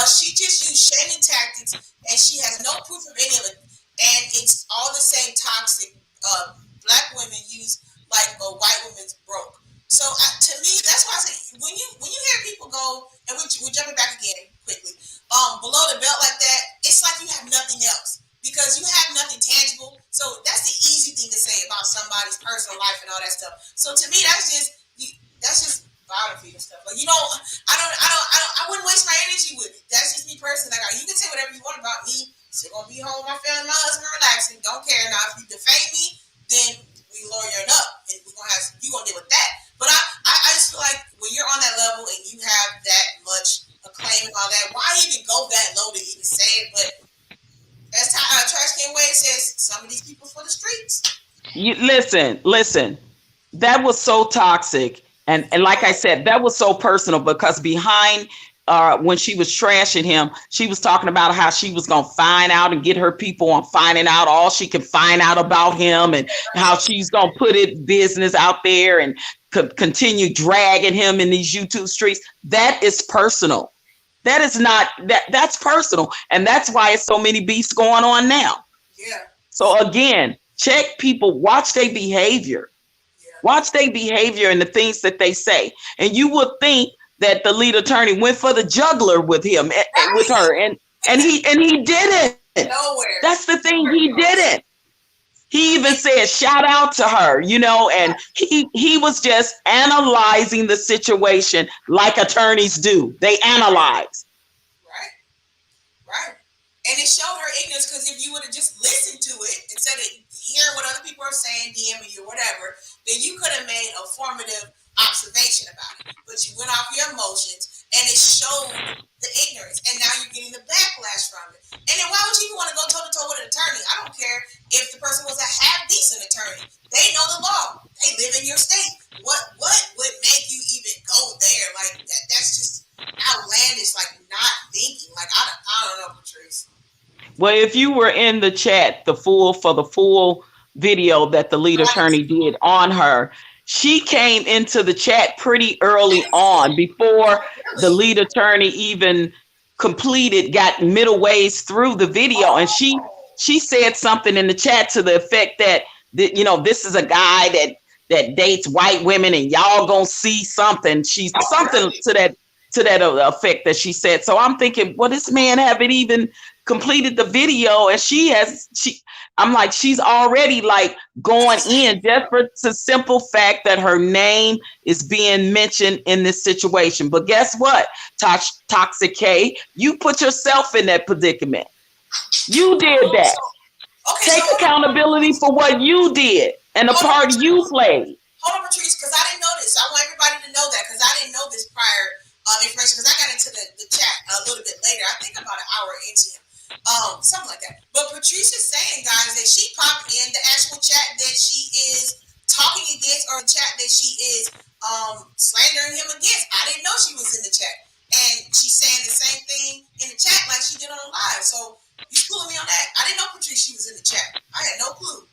She just used shaming tactics, and she has no proof of any of it. And it's all the same toxic black women use like a white woman's broke. So to me, that's why I say when you hear people go, and we're jumping back again quickly, below the belt like that, it's like you have nothing else because you have nothing tangible. So that's the easy thing to say about somebody's personal life and all that stuff. So to me, that's just biography and stuff. Like you don't, I wouldn't waste my energy with it. That's just me personally. Like you can say whatever you want about me. Still gonna be home with my family, my husband, relaxing. Don't care. Now if you defame me, then we lawyering up, and we gonna have you gonna deal with that. But I just feel like when you're on that level and you have that much acclaim and all that, why even go that low to even say it? But as Trash Can Wade says, some of these people for the streets. Listen. That was so toxic, and like I said, that was so personal because behind when she was trashing him, she was talking about how she was gonna find out and get her people on finding out all she can find out about him, and how she's gonna put it business out there and continue dragging him in these YouTube streets. That is personal. That is not that's personal, and that's why it's so many beefs going on now. Yeah. So again, check people, watch their behavior. Watch their behavior and the things that they say. And you would think that the lead attorney went for the juggler with him, with her. And he didn't. Nowhere. That's the thing. He didn't. He even said, shout out to her, and he was just analyzing the situation like attorneys do. They analyze. Right. And it showed her ignorance because if you would have just listened to it instead of hearing what other people are saying, DMing you, whatever, then you could have made a formative observation about it. But you went off your emotions and it showed the ignorance. And now you're getting the backlash from it. And then why would you even want to go toe to toe with an attorney? I don't care if the person was a half decent attorney. They know the law. They live in your state. What would make you even go there? Like that's just outlandish, like not thinking. Like I don't know, Patrice. Well, if you were in the chat, the full video that the lead attorney did on her, she came into the chat pretty early on before the lead attorney even got middle ways through the video. And she said something in the chat to the effect that, this is a guy that dates white women and y'all gonna see something. She's something to that effect that she said. So I'm thinking, well, this man haven't even completed the video, and I'm like, she's already like going in just for the simple fact that her name is being mentioned in this situation. But guess what, Toxic K, you put yourself in that predicament. You did that. Take accountability for what you did and the part you played. Hold on, Patrice, because I didn't know this. I want everybody to know that because I didn't know this prior information because I got into the chat a little bit later. I think about an hour into him. Something like that. But Patrice is saying, guys, that she popped in the actual chat that she is talking against, or the chat that she is slandering him against. I didn't know she was in the chat. And she's saying the same thing in the chat like she did on the live. So you schooling me on that? I didn't know, Patrice, she was in the chat. I had no clue.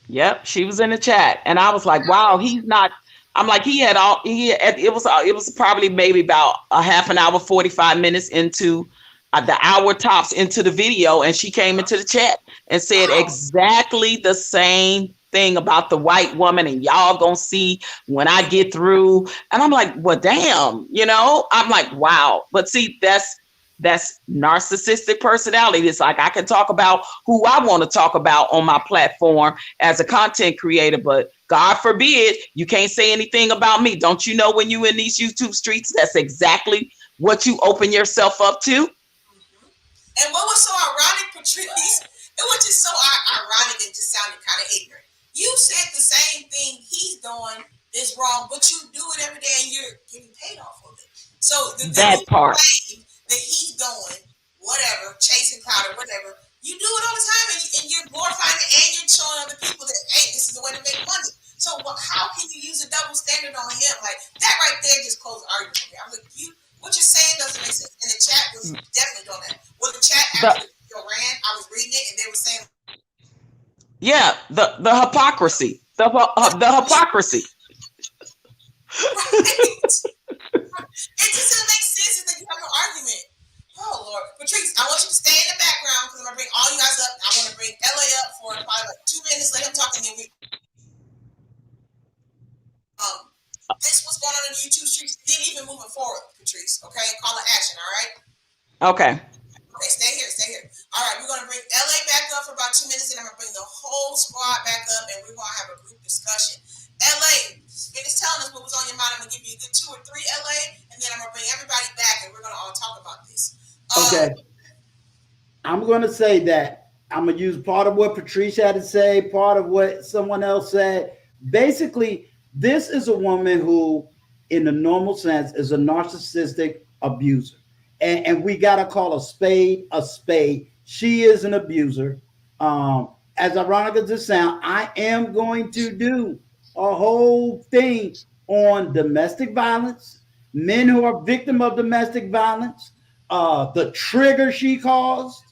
Yep, she was in the chat. And I was like, wow, he's not. I'm like, it was probably maybe about a half an hour, 45 minutes into the hour tops into the video, and she came into the chat and said exactly the same thing about the white woman, and y'all gonna see when I get through. And I'm like, well, damn, I'm like, wow. But see, that's narcissistic personality. It's like I can talk about who I want to talk about on my platform as a content creator, but God forbid you can't say anything about me. Don't you know when you in these YouTube streets, that's exactly what you open yourself up to? And what was so ironic, Patrice, it was just so ironic and just sounded kind of ignorant. You said the same thing he's doing is wrong, but you do it every day and you're getting paid off of it. So that part that he's doing, whatever, chasing cloud or whatever, you do it all the time and you're glorifying it and you're showing other people that, hey, this is the way to make money. So how can you use a double standard on him? Like that right there just closed the argument. Okay, I was like, what you're saying doesn't make sense. And the chat was definitely doing that. Well, the chat after the video ran, I was reading it and they were saying, yeah, the hypocrisy, the hypocrisy. Right. It just doesn't make sense. It's like you have no argument. Oh Lord, Patrice, I want you to stay in the background because I'm gonna bring all you guys up. I want to bring LA up for probably like 2 minutes. Let him talk and then we. the YouTube streets, then even moving forward, Patrice. Okay, call to action. All right. Okay. Okay, stay here, stay here. All right, we're gonna bring LA back up for about 2 minutes, and I'm gonna bring the whole squad back up, and we're gonna have a group discussion. LA, finish telling us what was on your mind. I'm gonna give you a good 2 or 3, LA, and then I'm gonna bring everybody back, and we're gonna all talk about this. Okay. I'm going to say that I'm going to use part of what Patrice had to say, part of what someone else said. Basically, this is a woman who, in the normal sense, is a narcissistic abuser. And we got to call a spade a spade. She is an abuser. As ironic as it sounds, I am going to do a whole thing on domestic violence, men who are victim of domestic violence, the trigger she caused,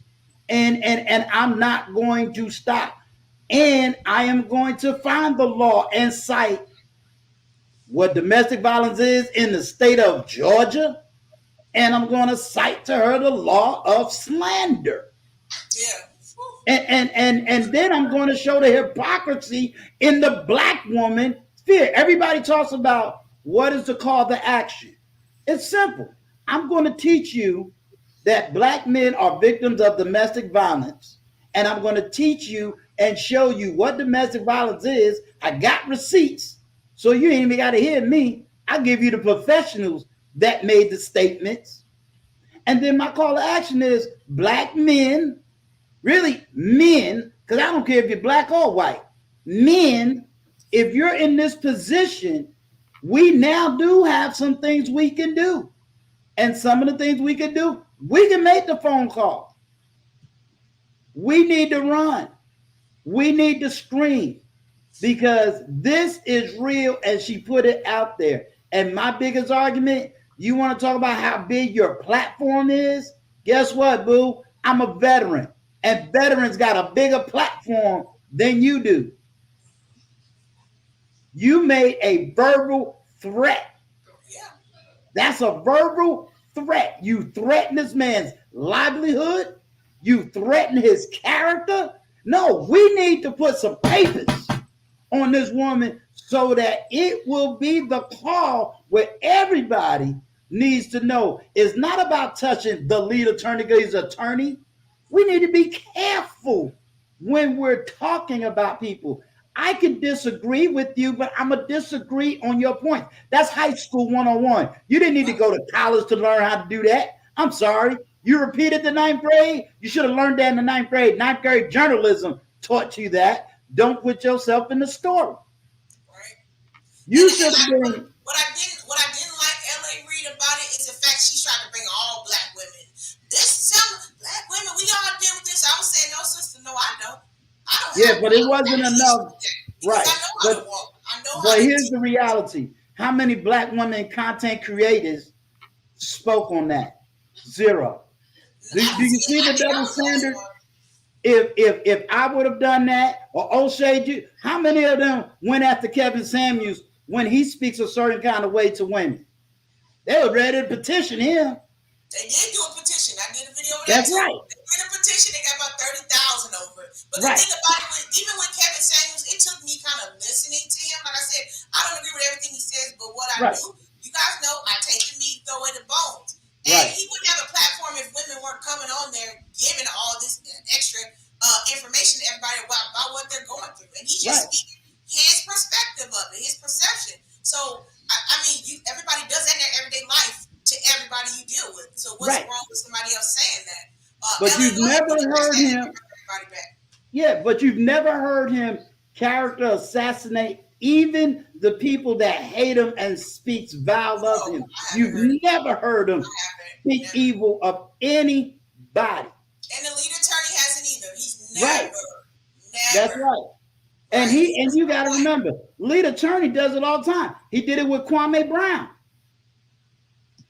and I'm not going to stop. And I am going to find the law and cite what domestic violence is in the state of Georgia, and I'm going to cite to her the law of slander. Yeah. And then I'm going to show the hypocrisy in the black woman sphere. Everybody talks about what is the call to action. It's simple. I'm going to teach you that black men are victims of domestic violence, and I'm going to teach you and show you what domestic violence is. I got receipts, so you ain't even got to hear me. I give you the professionals that made the statements. And then my call to action is black men, really men, because I don't care if you're black or white, men, if you're in this position, we now do have some things we can do. And some of the things we can do, we can make the phone call. We need to run. We need to scream, because this is real, and she put it out there. And my biggest argument, you want to talk about how big your platform is? Guess what, boo? I'm a veteran, and veterans got a bigger platform than you do. You made a verbal threat. Yeah. That's a verbal threat. You threaten this man's livelihood. You threaten his character. No, we need to put some papers on this woman so that it will be the call where everybody needs to know it's not about touching the lead attorney because he's an attorney. We need to be careful when we're talking about people. I can disagree with you, but I'm going to disagree on your point. That's high school 101. You didn't need to go to college to learn how to do that. I'm sorry. You repeated the 9th grade. You should have learned that in the 9th grade. 9th grade journalism taught you that. Don't put yourself in the story. Right. You should have been. What I didn't like LA Reid about it is the fact she's trying to bring all black women. Some black women, we all deal with this. I was saying, no, sister, no, I don't. Yeah, but it wasn't enough. Right. But here's the reality. How many black women content creators spoke on that? Zero. Do you see the double standard? If I would have done that, or O'Shea, how many of them went after Kevin Samuels when he speaks a certain kind of way to women? They were ready to petition him. They did do a petition. I did a video of that. That's too. right. They did a petition. They got about 30,000 over it. But right. The thing about it, even with Kevin Samuels, it took me kind of listening to him. Like I said, I don't agree with everything he says, but what I do, you guys know, I take the meat, throw away the bones. And he wouldn't have a platform if women weren't coming on there giving all this extra information to everybody about what they're going through. And he's just speaking his perspective of it, his perception. So, I mean, everybody does that in their everyday life to everybody you deal with. So what's wrong with somebody else saying that? But you've never heard him. Yeah, but you've never heard him character assassinate even the people that hate him and speaks vile of him. You've never heard him speak evil of anybody. And the lead attorney hasn't either. He's never. That's right. And you got to remember, lead attorney does it all the time. He did it with Kwame Brown.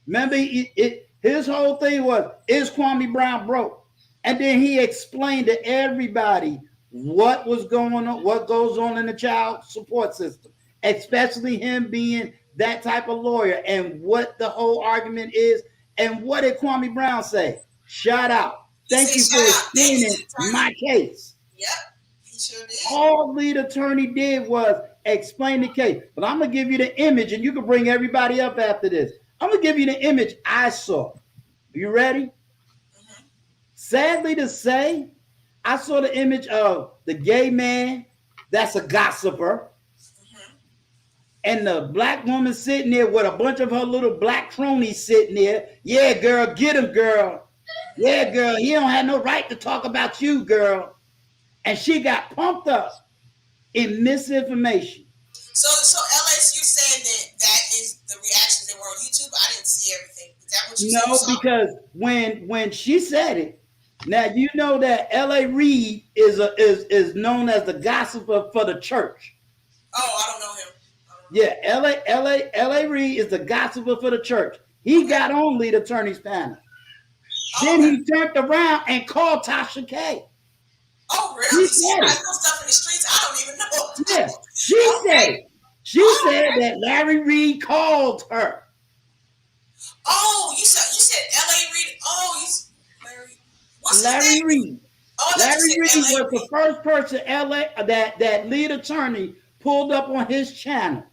Remember, his whole thing was, is Kwame Brown broke? And then he explained to everybody what was going on, what goes on in the child support system, especially him being that type of lawyer, and what the whole argument is. And what did Kwame Brown say? Shout out. Thank you for explaining my case. Yep. sure did. All lead attorney did was explain the case. But I'm gonna give you the image, and you can bring everybody up after this. I'm gonna give you the image I saw. You ready? Mm-hmm. Sadly to say, I saw the image of the gay man that's a gossiper, Mm-hmm. and the black woman sitting there with a bunch of her little black cronies sitting there. Yeah, girl, get him, girl. Yeah, girl, he don't have no right to talk about you, girl. And she got pumped up in misinformation. So LS, you're saying that is the reactions that were on YouTube. I didn't see everything. Is that what you said you No, saw? because when she said it, now you know that L.A. Reid is known as the gossiper for the church. Oh, I don't know him. Yeah, L.A. Reid is the gossiper for the church. He got on lead attorney's panel. Then he turned around and called Tasha K. Oh, really? He See, said I it. know stuff in the streets I don't even know. Yeah, she said it. She said that Larry Reid called her. Oh, you said L.A. Reid. Oh, Larry. What's his Larry name? Reid. Oh, Larry Reid was L.A. the first person that lead attorney pulled up on his channel.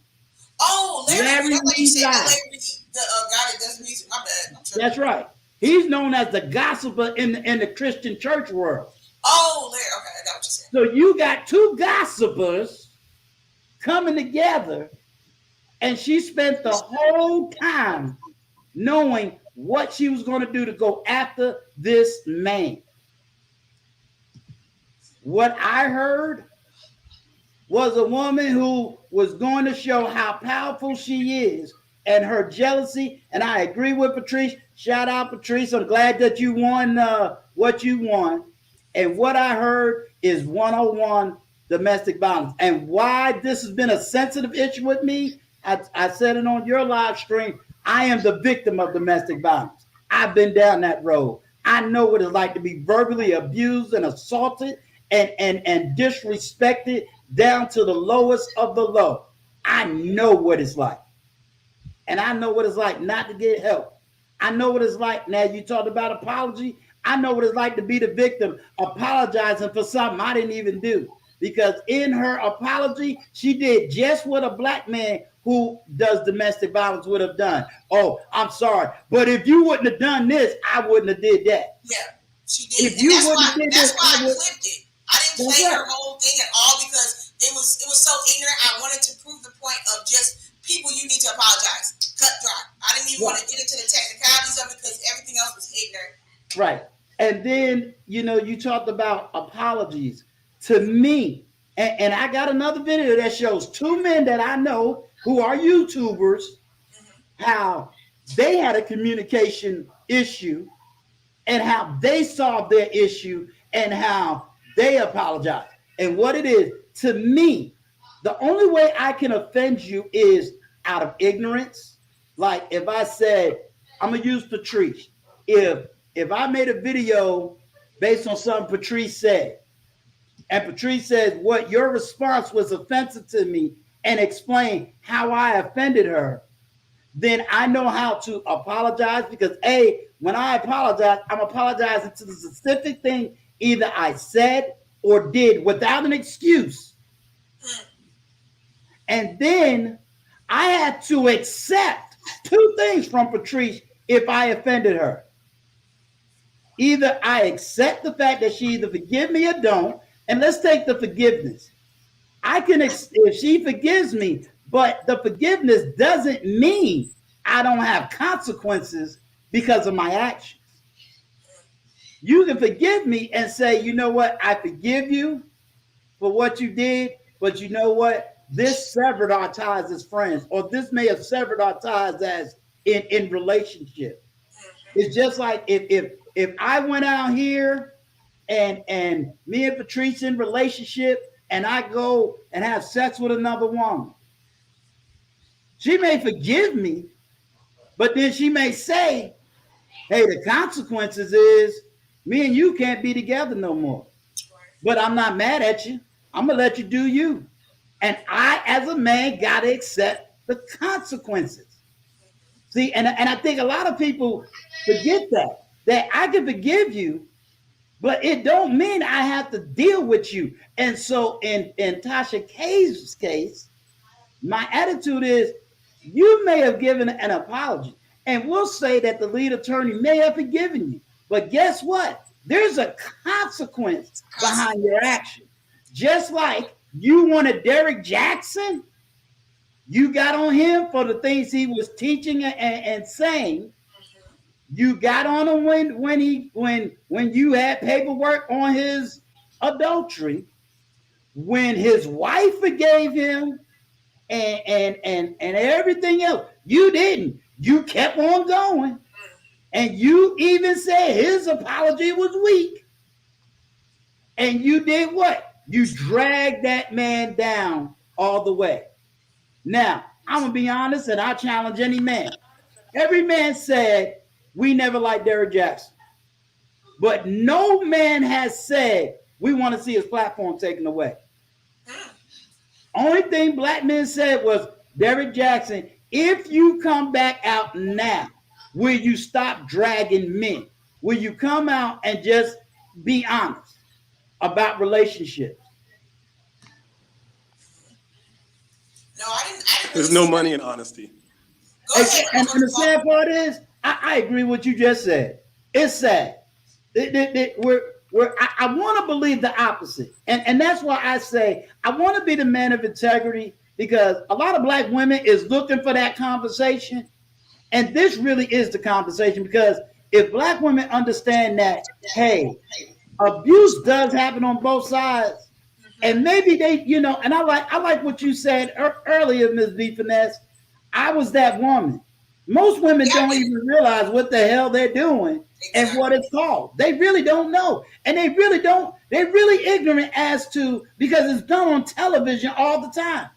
Oh, Larry Reid. I thought you Reid said Live. L.A. Reid, the guy that does music. My bad. That's right. He's known as the gossiper in the Christian church world. Oh, Larry. Okay, I got what you said. So you got two gossipers coming together, and she spent the whole time knowing what she was going to do to go after this man. What I heard was a woman who was going to show how powerful she is and her jealousy. And I agree with Patrice. Shout out, Patrice. I'm glad that you won what you won. And what I heard is 101 domestic violence. And why this has been a sensitive issue with me, I said it on your live stream. I am the victim of domestic violence. I've been down that road. I know what it's like to be verbally abused and assaulted and disrespected down to the lowest of the low. I know what it's like. And I know what it's like not to get help. I know what it's like. Now, you talked about apology. I know what it's like to be the victim, apologizing for something I didn't even do. Because in her apology, she did just what a black man who does domestic violence would have done. Oh, I'm sorry. But if you wouldn't have done this, I wouldn't have did that. Yeah, she did. If you wouldn't have did that's this, why I clipped it. I didn't play her whole thing at all because it was so ignorant. I wanted to prove the point of just people, you need to apologize. Cut dry. I didn't even want to get into the technicalities of it because everything else was ignorant. Right. And then, you talked about apologies. To me, and I got another video that shows two men that I know who are YouTubers, how they had a communication issue and how they solved their issue and how they apologized. And what it is, to me, the only way I can offend you is out of ignorance. Like if I said, I'm going to use Patrice. If I made a video based on something Patrice said, and Patrice says what your response was offensive to me and explain how I offended her, then I know how to apologize because when I apologize, I'm apologizing to the specific thing either I said or did without an excuse. And then I had to accept two things from Patrice if I offended her. Either I accept the fact that she either forgive me or don't, and let's take the forgiveness. I can, if she forgives me, but the forgiveness doesn't mean I don't have consequences because of my actions. You can forgive me and say, you know what, I forgive you for what you did, but you know what, this severed our ties as friends, or this may have severed our ties as in relationship. It's just like if I went out here and me and Patrice in relationship and I go and have sex with another woman, she may forgive me, but then she may say, hey, the consequences is me and you can't be together no more. But I'm not mad at you. I'm going to let you do you. And I, as a man, got to accept the consequences. See, and I think a lot of people forget that I can forgive you, but it don't mean I have to deal with you. And so in Tasha K's case, my attitude is you may have given an apology, and we'll say that the lead attorney may have forgiven you. But guess what? There's a consequence behind your action. Just like you wanted Derek Jackson, you got on him for the things he was teaching and saying. You got on him when you had paperwork on his adultery, when his wife forgave him, and everything else. You didn't. You kept on going. And you even said his apology was weak. And you did what? You dragged that man down all the way. Now, I'm going to be honest, and I challenge any man. Every man said, we never liked Derek Jackson. But no man has said, we want to see his platform taken away. Only thing black men said was, Derek Jackson, if you come back out now, will you stop dragging men? Will you come out and just be honest about relationships? No, I didn't There's really no see money that. in honesty. Go ahead. And the sad part is, I agree with what you just said. It's sad. I want to believe the opposite. And that's why I say I want to be the man of integrity, because a lot of black women is looking for that conversation. And this really is the conversation, because if black women understand that, hey, abuse does happen on both sides, and maybe they, and I like what you said earlier, Ms. B. Finesse. I was that woman. Most women don't even realize what the hell they're doing and what it's called. They really don't know. And they're really ignorant as to, because it's done on television all the time.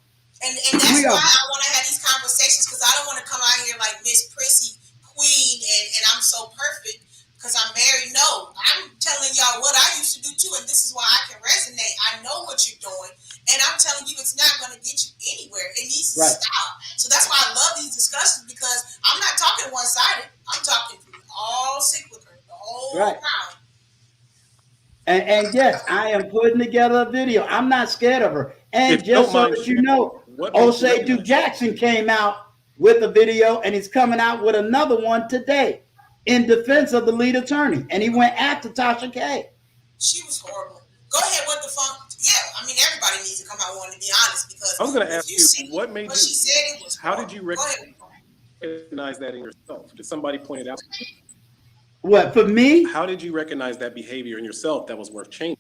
And that's why I want to have these conversations, because I don't want to come out here like Miss Prissy Queen and I'm so perfect because I'm married. No, I'm telling y'all what I used to do too, and this is why I can resonate. I know what you're doing, and I'm telling you it's not going to get you anywhere. It needs to stop. So that's why I love these discussions, because I'm not talking one-sided. I'm talking all sick with her the whole time. And yes, I am putting together a video. I'm not scared of her. And If just so mind that you know, Osei Duke Jackson came out with a video, and he's coming out with another one today in defense of the lead attorney. And he went after Tasha K. She was horrible. Go ahead, what the fuck? Yeah, I mean, everybody needs to come out wanting to be honest, because I was going to ask you, what made what she said, it was how horrible. did you recognize that in yourself? Did somebody point it out? What, for me? How did you recognize that behavior in yourself that was worth changing?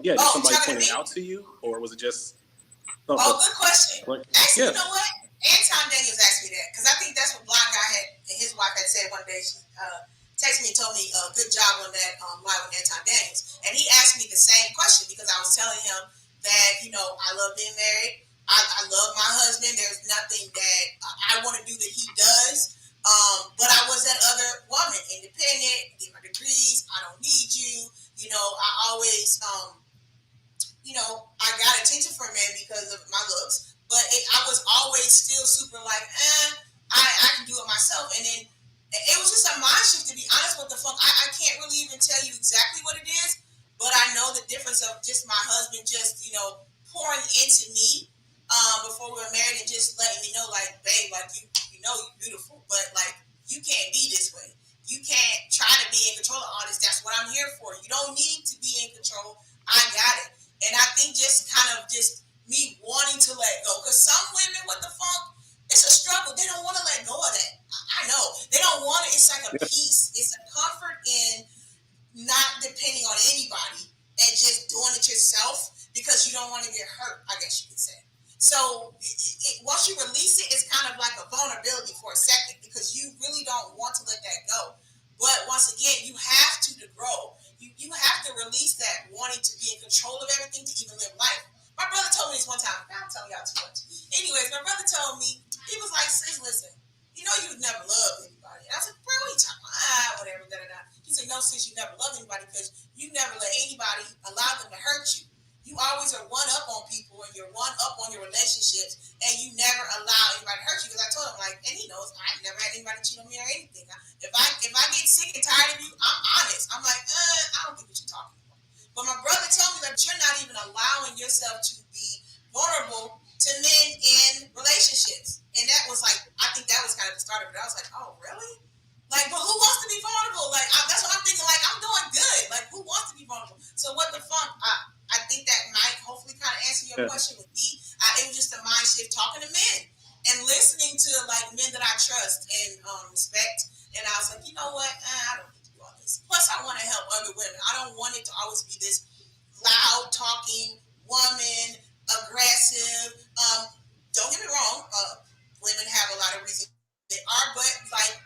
Yeah, did somebody point it out to you, or was it just? Good question. Actually, you know what? Anton Daniels asked me that, because I think that's what Blind Guy had and his wife had said one day. She texted me and told me, good job on that live with Anton Daniels. And he asked me the same question, because I was telling him that, I love being married. I love my husband. There's nothing that I want to do that he does. But I was that other woman, independent, get my degrees. I don't need you. I always, I got attention from men because of my looks, but I was always still super like, I can do it myself. And then it was just a mind shift, to be honest. What the fuck? I can't really even tell you exactly what it is, but I know the difference of just my husband just, pouring into me before we were married, and just letting me know, like, babe, like, you're beautiful, but like, you can't be this way. You can't try to be in control of all this. That's what I'm here for. You don't need to be in control. I got it. And I think just kind of just me wanting to let go. Because some women, what the fuck? It's a struggle. They don't want to let go of that. I know. They don't want it. It's like a peace. It's a comfort in not depending on anybody and just doing it yourself, because you don't want to get hurt, I guess you could say. So once you release it, it's kind of like a vulnerability for a second, because you really don't want to let that go. But once again, you have to grow. You have to release that wanting to be in control of everything to even live life. My brother told me this one time. I'm telling y'all too much. Anyways, my brother told me, he was like, sis, listen, you would never love anybody. And I was like, bro, what are you talking about? Whatever, da-da-da. He said, no, sis, you never loved anybody, because you never let anybody allow them to hurt you. You always are one up on people, and you're one up on your relationships, and you never allow anybody to hurt you. Because I told him, like, and he knows I never had anybody cheat on me or anything. If I get sick and tired of you, I'm honest. I'm like, I don't think we should talk anymore. But my brother told me that you're not even allowing yourself to be vulnerable to men in relationships. And that was like, I think that was kind of the start of it. I was like, oh, really? Like, but who wants to be vulnerable? Like, that's what I'm thinking. Like, I'm doing good. Like, who wants to be vulnerable? So what the fuck? I think that might hopefully kind of answer your question with me. It was just a mind shift talking to men and listening to, like, men that I trust and respect. And I was like, you know what? I don't need to do all this. Plus, I want to help other women. I don't want it to always be this loud talking woman, aggressive. Don't get me wrong. Women have a lot of reasons they are, but like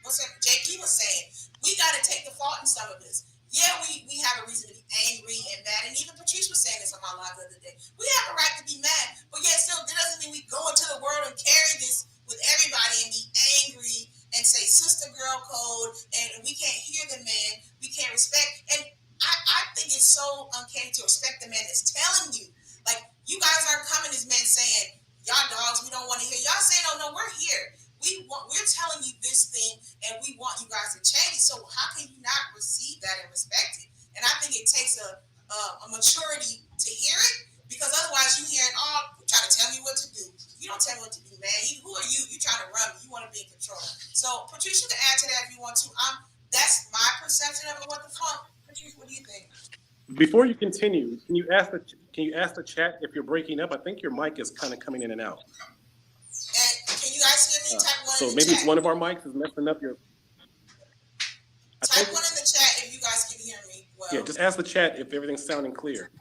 what's that JP was saying, we got to take the fault in some of this. Yeah, we have a reason to be angry and mad, and even Patrice was saying this on my live the other day. We have a right to be mad, but yet still, that doesn't mean we go into the world and carry this with everybody and be angry and say sister girl code, and we can't hear the man, we can't respect. And I think it's so uncanny to respect the man that's telling you, like, you guys aren't coming as men saying, y'all dogs, we don't want to hear. Y'all saying, oh no, we're here. We're telling you this thing, and we want you guys to change it. So how can you not receive that and respect it? And I think it takes a maturity to hear it, because otherwise you hearing, oh, you trying to tell me what to do. You don't tell me what to do, man. Who are you? You trying to run me. You want to be in control. So Patricia, to add to that if you want to, that's my perception of it. What the fuck? Patricia, what do you think? Before you continue, can you ask the chat if you're breaking up? I think your mic is kind of coming in and out. And can you guys hear me? Type one So in the maybe chat. one of our mics is messing up your. Type one in the chat if you guys can hear me well. Yeah, just ask the chat if everything's sounding clear.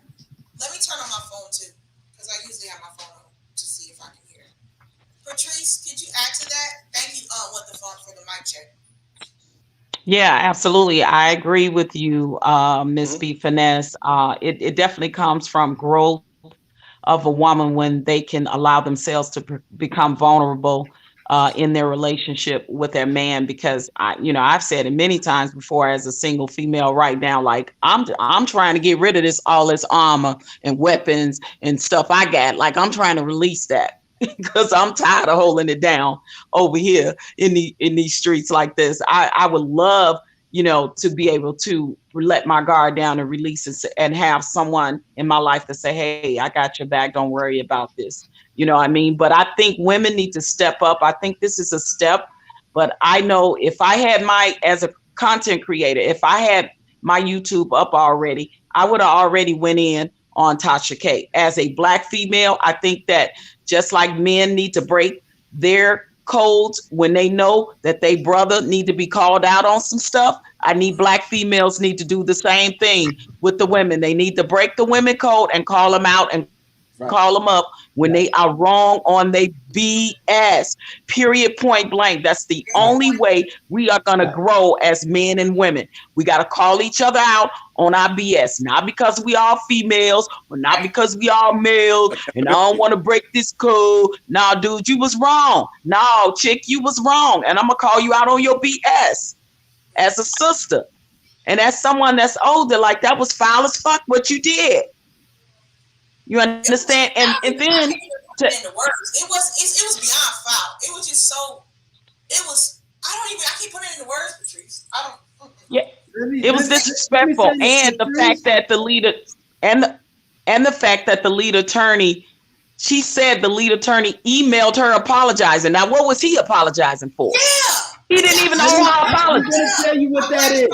Let me turn on my phone too, because I usually have my phone on to see if I can hear. Patrice, could you add to that? Thank you, what the fuck, for the mic check. Yeah, absolutely. I agree with you, Miss B Finesse. It definitely comes from growth of a woman when they can allow themselves to become vulnerable in their relationship with their man. Because I've said it many times before as a single female right now, like I'm trying to get rid of all this armor and weapons and stuff I got. Like, I'm trying to release that. Because I'm tired of holding it down over here in these streets like this. I would love, to be able to let my guard down and release it and have someone in my life to say, hey, I got your back. Don't worry about this. You know what I mean? But I think women need to step up. I think this is a step. But I know if I had as a content creator, if I had my YouTube up already, I would have already went in on Tasha K. As a Black female, I think that just like men need to break their codes when they know that they brother need to be called out on some stuff, I need Black females need to do the same thing with the women. They need to break the women code and call them out and call them up when they are wrong on their BS. Period, point blank. That's the only way we are going to grow as men and women. We got to call each other out on our BS, not because we are females or not because we are males and I don't want to break this code. No, dude, you was wrong. No, chick, you was wrong. And I'm going to call you out on your BS as a sister. And as someone that's older, like, that was foul as fuck what you did. You understand? And then it was beyond foul. It was just so. It was. I keep putting it in the words, Patrice. I don't. Yeah. It was disrespectful, and the fact that the leader and the fact that the lead attorney, she said the lead attorney emailed her apologizing. Now, what was he apologizing for? Yeah, he didn't even know her apology. I'm going to tell you what that is.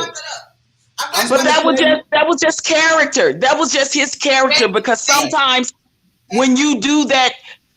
But that was just character. That was just his character. Because sometimes when you do that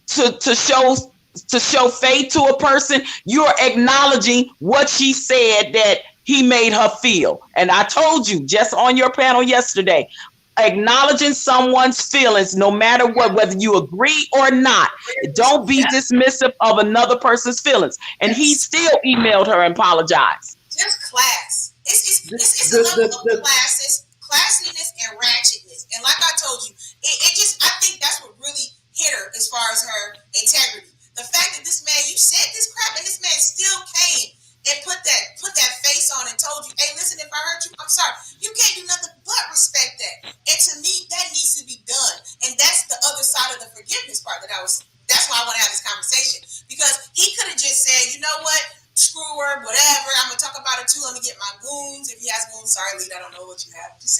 to show faith to a person, you're acknowledging what she said that he made her feel. And I told you just on your panel yesterday, acknowledging someone's feelings, no matter what, whether you agree or not, don't be dismissive of another person's feelings. And he still emailed her and apologized. Just class. It's a level of classiness and ratchetness. And like I told you, I think that's what really hit her as far as her integrity. The fact that this man, you said this crap, and this man still came and put that face on and told you, hey, listen, if I hurt you, I'm sorry. You can't do nothing but respect that. And to me, that needs to be done. And that's the other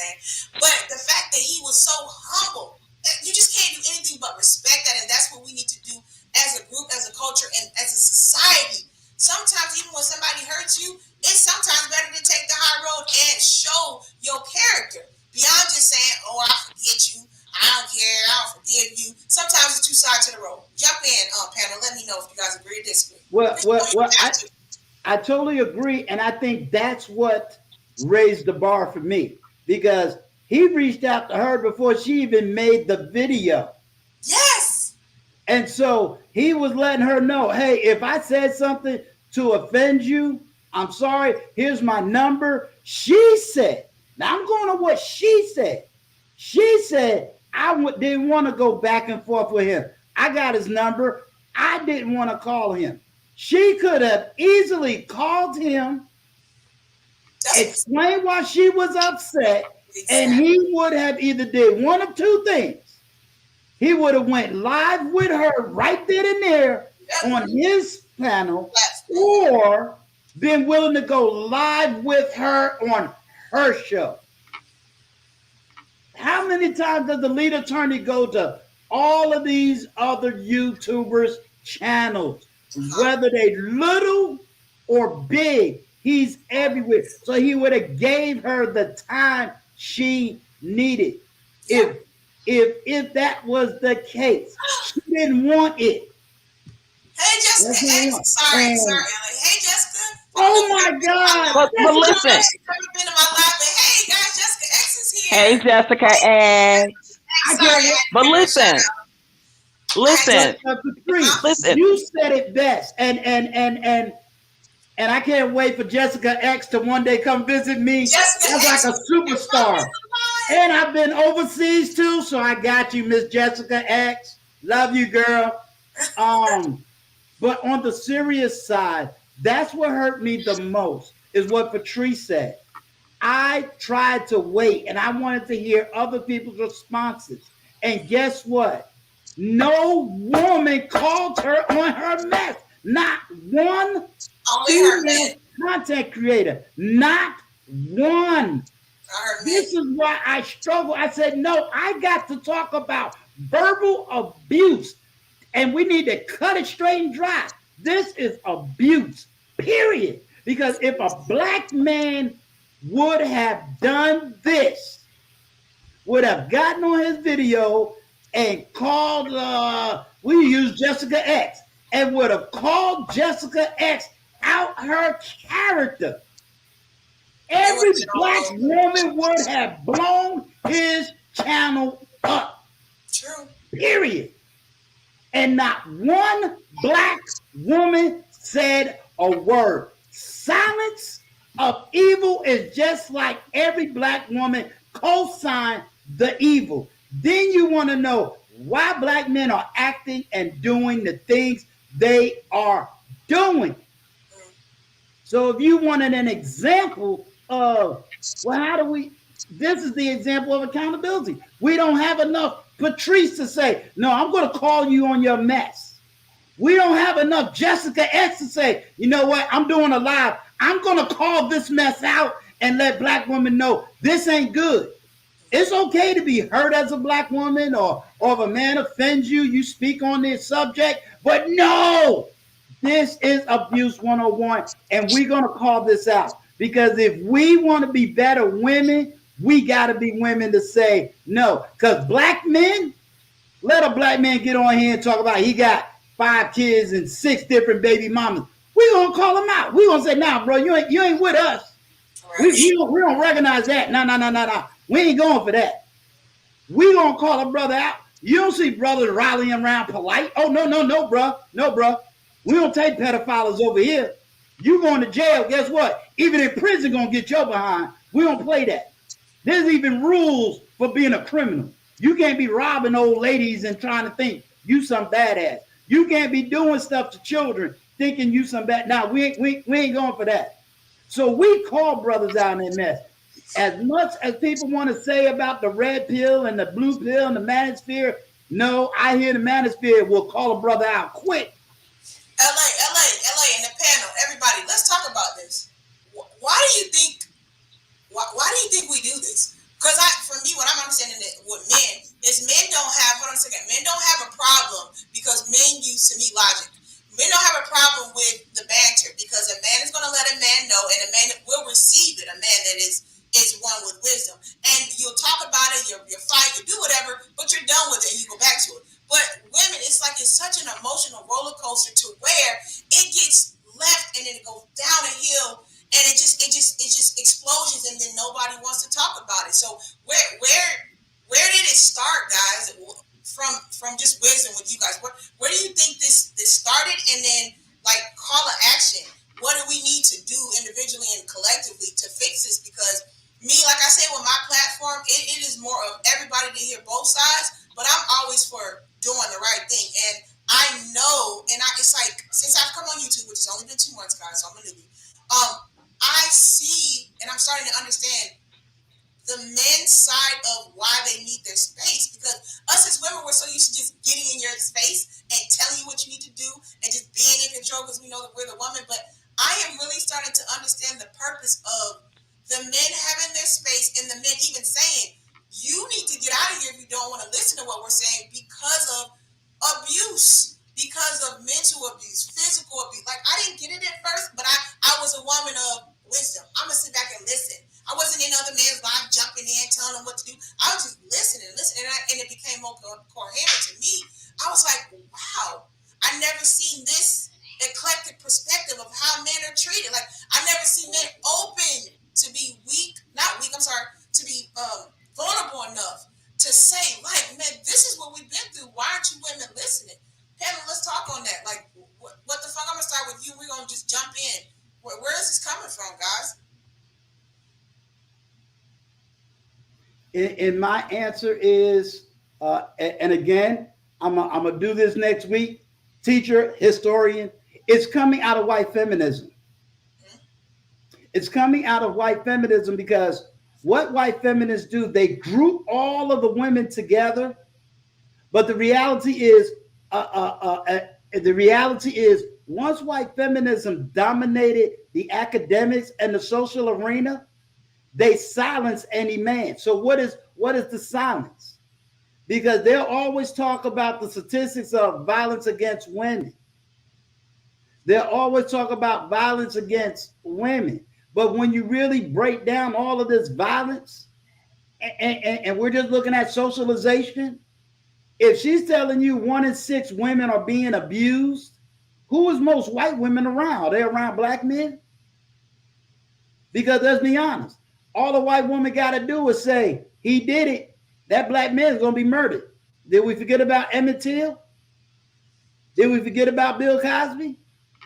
saying? But the fact that he was so humble, you just can't do anything but respect that, and that's what we need to do as a group, as a culture, and as a society. Sometimes, even when somebody hurts you, it's sometimes better to take the high road and show your character beyond just saying, "Oh, I forget you. I don't care. I don't forgive you." Sometimes it's two sides to the road. Jump in, panel. Let me know if you guys agree or disagree. I totally agree, and I think that's what raised the bar for me because he reached out to her before she even made the video. Yes. And so he was letting her know, hey, if I said something to offend you, I'm sorry. Here's my number. She said, now I'm going on what she said. She said, didn't want to go back and forth with him. I got his number. I didn't want to call him. She could have easily called him, explained why she was upset, and he would have either did one of two things. He would have went live with her right then and there on his panel, or been willing to go live with her on her show. How many times does the lead attorney go to all of these other YouTubers' channels? Whether they little or big, he's everywhere. So he would have gave her the time she needed. If that was the case, she didn't want it. Hey, Jessica. Sorry. Hey, Jessica. Oh my God. But listen. Been in my life, but hey, guys, Jessica X is here. Hey, Jessica X. But listen. Listen. You said it best, and I can't wait for Jessica X to one day come visit me. That's like a superstar. And I've been overseas too, so I got you, Miss Jessica X. Love you, girl. But on the serious side, that's what hurt me the most, is what Patrice said. I tried to wait, and I wanted to hear other people's responses. And guess what? No woman called her on her mess. Not one female content creator. Not one. This is why I struggle. I said, no, I got to talk about verbal abuse. And we need to cut it straight and dry. This is abuse, period. Because if a black man would have done this, would have gotten on his video and called, we use Jessica X, and would have called Jessica X out her character, every black woman would have blown his channel up. True. Period. And not one black woman said a word. Silence of evil is just like every black woman co-signed the evil. Then you want to know why black men are acting and doing the things they are doing. So if you wanted an example of, well, how do we, this is the example of accountability. We don't have enough Patrice to say, no, I'm going to call you on your mess. We don't have enough Jessica X to say, you know what, I'm doing a live. I'm going to call this mess out and let black women know this ain't good. It's okay to be hurt as a black woman, or if a man offends you, you speak on this subject. But no, this is Abuse 101, and we're going to call this out. Because if we want to be better women, we got to be women to say no. Because black men, let a black man get on here and talk about he got 5 kids and 6 different baby mamas. We're going to call him out. We're going to say, nah, bro, you ain't with us. We don't recognize that. No. We ain't going for that. We going to call a brother out. You don't see brothers rallying around polite. Oh, no, bro. No, bro. We don't take pedophiles over here. You going to jail, guess what? Even in prison going to get your behind. We don't play that. There's even rules for being a criminal. You can't be robbing old ladies and trying to think you some badass. You can't be doing stuff to children thinking you some bad. Now, we ain't going for that. So we call brothers out in that mess. As much as people want to say about the red pill and the blue pill and the manosphere, no, I hear the manosphere will call a brother out quick. LA, in the panel, everybody, let's talk about this. Why do you think we do this? Because for me, what I'm understanding that with men is men don't have, hold on a second, men don't have a problem because men use to meet logic. Men don't have a problem with the banter because a man is going to let a man know, and a man will receive it. A man that is one with wisdom, and you'll talk about it, you'll fight, you do whatever, but you're done with it and you go back to it. But women, it's like it's such an emotional roller coaster to where it gets left and then it goes down a hill and it just explosions and then nobody wants to talk about it. So where did it start, guys? From just wisdom with you guys. Where do you think this started, and then like call to action? What do we need to do individually and collectively to fix this? Because me, like I said, with my platform, it is more of everybody to hear both sides, but I'm always for doing the right thing. And I know, and it's like since I've come on YouTube, which has only been 2 months, guys, so I'm a newbie. I see, and I'm starting to understand the men's side of why they need their space, because us as women, we're so used to just getting in your space and telling you what you need to do and just being in control because we know that we're the woman. But I am really starting to understand the purpose of the men having their space and the men even saying, you need to get out of here if you don't want to listen to what we're saying because of abuse, because of mental abuse, physical abuse. Like, I didn't get it at first, but I was a woman of wisdom. I'm going to sit back and listen. I wasn't in other men's life jumping in, telling them what to do. I was just listening, and it became more coherent to me. I was like, wow, I never seen this eclectic perspective of how men are treated. Like, I never seen men open to be to be vulnerable enough to say, like, man, this is what we've been through. Why aren't you women listening? Pamela, let's talk on that. Like, what the fuck? I'm going to start with you. We're going to just jump in. Where is this coming from, guys? And my answer is, and again, I'm gonna do this next week. Teacher, historian, it's coming out of white feminism. It's coming out of white feminism because what white feminists do, they group all of the women together, but the reality is, once white feminism dominated the academics and the social arena, they silence any man. So what is the silence? Because they'll always talk about the statistics of violence against women. They'll always talk about violence against women. But when you really break down all of this violence, and we're just looking at socialization, if she's telling you 1 in 6 women are being abused, who is most white women around? Are they around black men? Because let's be honest, all the white woman got to do is say, he did it. That black man is going to be murdered. Did we forget about Emmett Till? Did we forget about Bill Cosby?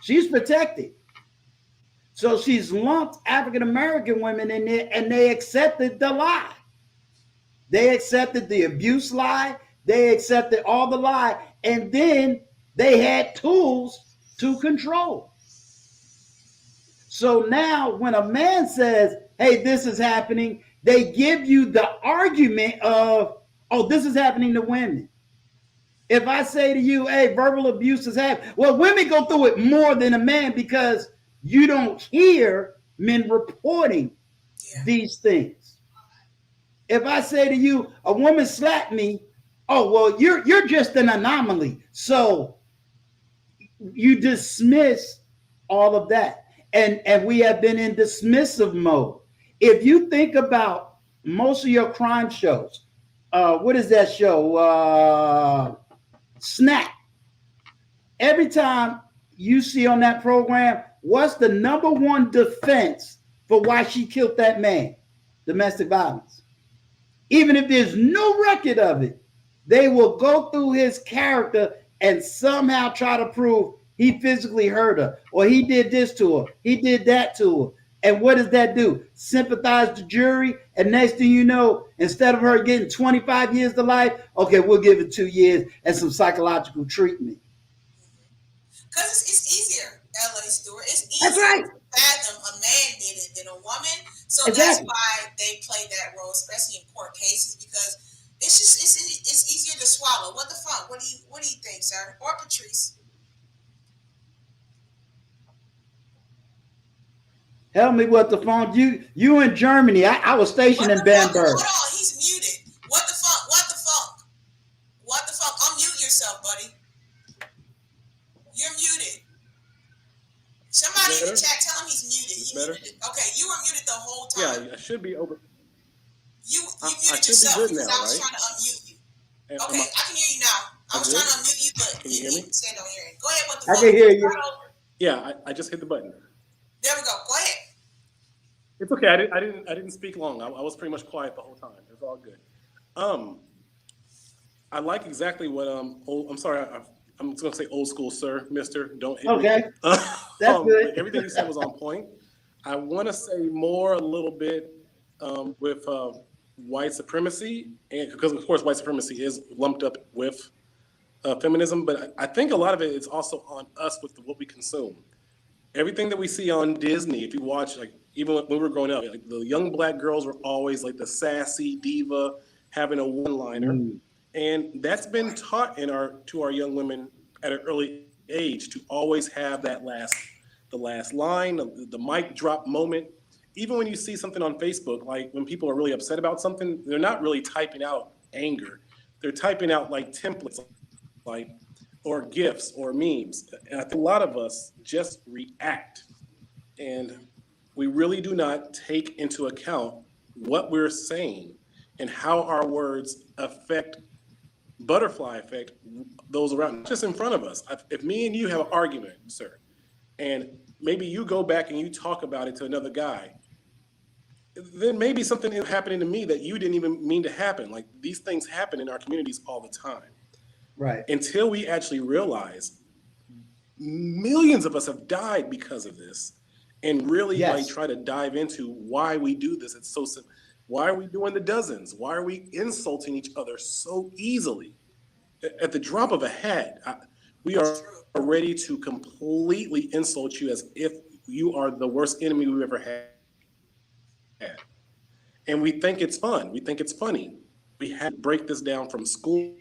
She's protected. So she's lumped African-American women in there, and they accepted the lie. They accepted the abuse lie. They accepted all the lie. And then they had tools to control. So now when a man says, hey, this is happening, they give you the argument of, oh, this is happening to women. If I say to you, hey, verbal abuse is happening, well, women go through it more than a man because you don't hear men reporting these things. If I say to you, a woman slapped me, oh, well, you're just an anomaly. So you dismiss all of that. And we have been in dismissive mode. If you think about most of your crime shows, what is that show? Snap. Every time you see on that program, what's the number one defense for why she killed that man? Domestic violence. Even if there's no record of it, they will go through his character and somehow try to prove he physically hurt her, or he did this to her, he did that to her. And what does that do? Sympathize the jury, and next thing you know, instead of her getting 25 years to life, okay, we'll give her 2 years and some psychological treatment. Because it's easier, L.A. Stewart. It's easier That's right. to fathom a man did it than a woman. So Exactly. That's why they play that role, especially in court cases, because it's easier to swallow. What the fuck? What do you think, sir? Or Patrice? Help me with the phone. You in Germany. I was stationed in Bamberg. Hold on. Unmute yourself, buddy. You're muted. Somebody in the chat, tell him he's muted. He muted. Okay, you were muted the whole time. Yeah, I should be over. You muted yourself because now, I was right? trying to unmute you. Okay, I can hear you now. I was trying to unmute you, but can you hear me? Said don't hear it. Go ahead. What the I can hear you. Yeah, I just hit the button. There we go. Go ahead. It's okay. I didn't speak long. I was pretty much quiet the whole time. It's all good. I like exactly what I'm sorry. I'm just gonna say old school, sir, Mister. Don't hit Okay. me. That's good. Everything you said was on point. I want to say more a little bit with white supremacy, and because of course white supremacy is lumped up with feminism, but I think a lot of it is also on us with what we consume. Everything that we see on Disney, if you watch, like even when we were growing up, like the young black girls were always like the sassy diva having a one-liner, and that's been taught to our young women at an early age to always have the last line, the mic drop moment. Even when you see something on Facebook, like when people are really upset about something, they're not really typing out anger. They're typing out like templates, or GIFs or memes. And I think a lot of us just react. And we really do not take into account what we're saying and how our words butterfly affect those around, not just in front of us. If me and you have an argument, sir, and maybe you go back and you talk about it to another guy, then maybe something is happening to me that you didn't even mean to happen. Like these things happen in our communities all the time. Right. Until we actually realize millions of us have died because of this, and really try to dive into why we do this. It's so simple. Why are we doing the dozens? Why are we insulting each other so easily? At the drop of a hat, we are ready to completely insult you as if you are the worst enemy we've ever had. And we think it's fun. We think it's funny. We have to break this down from school,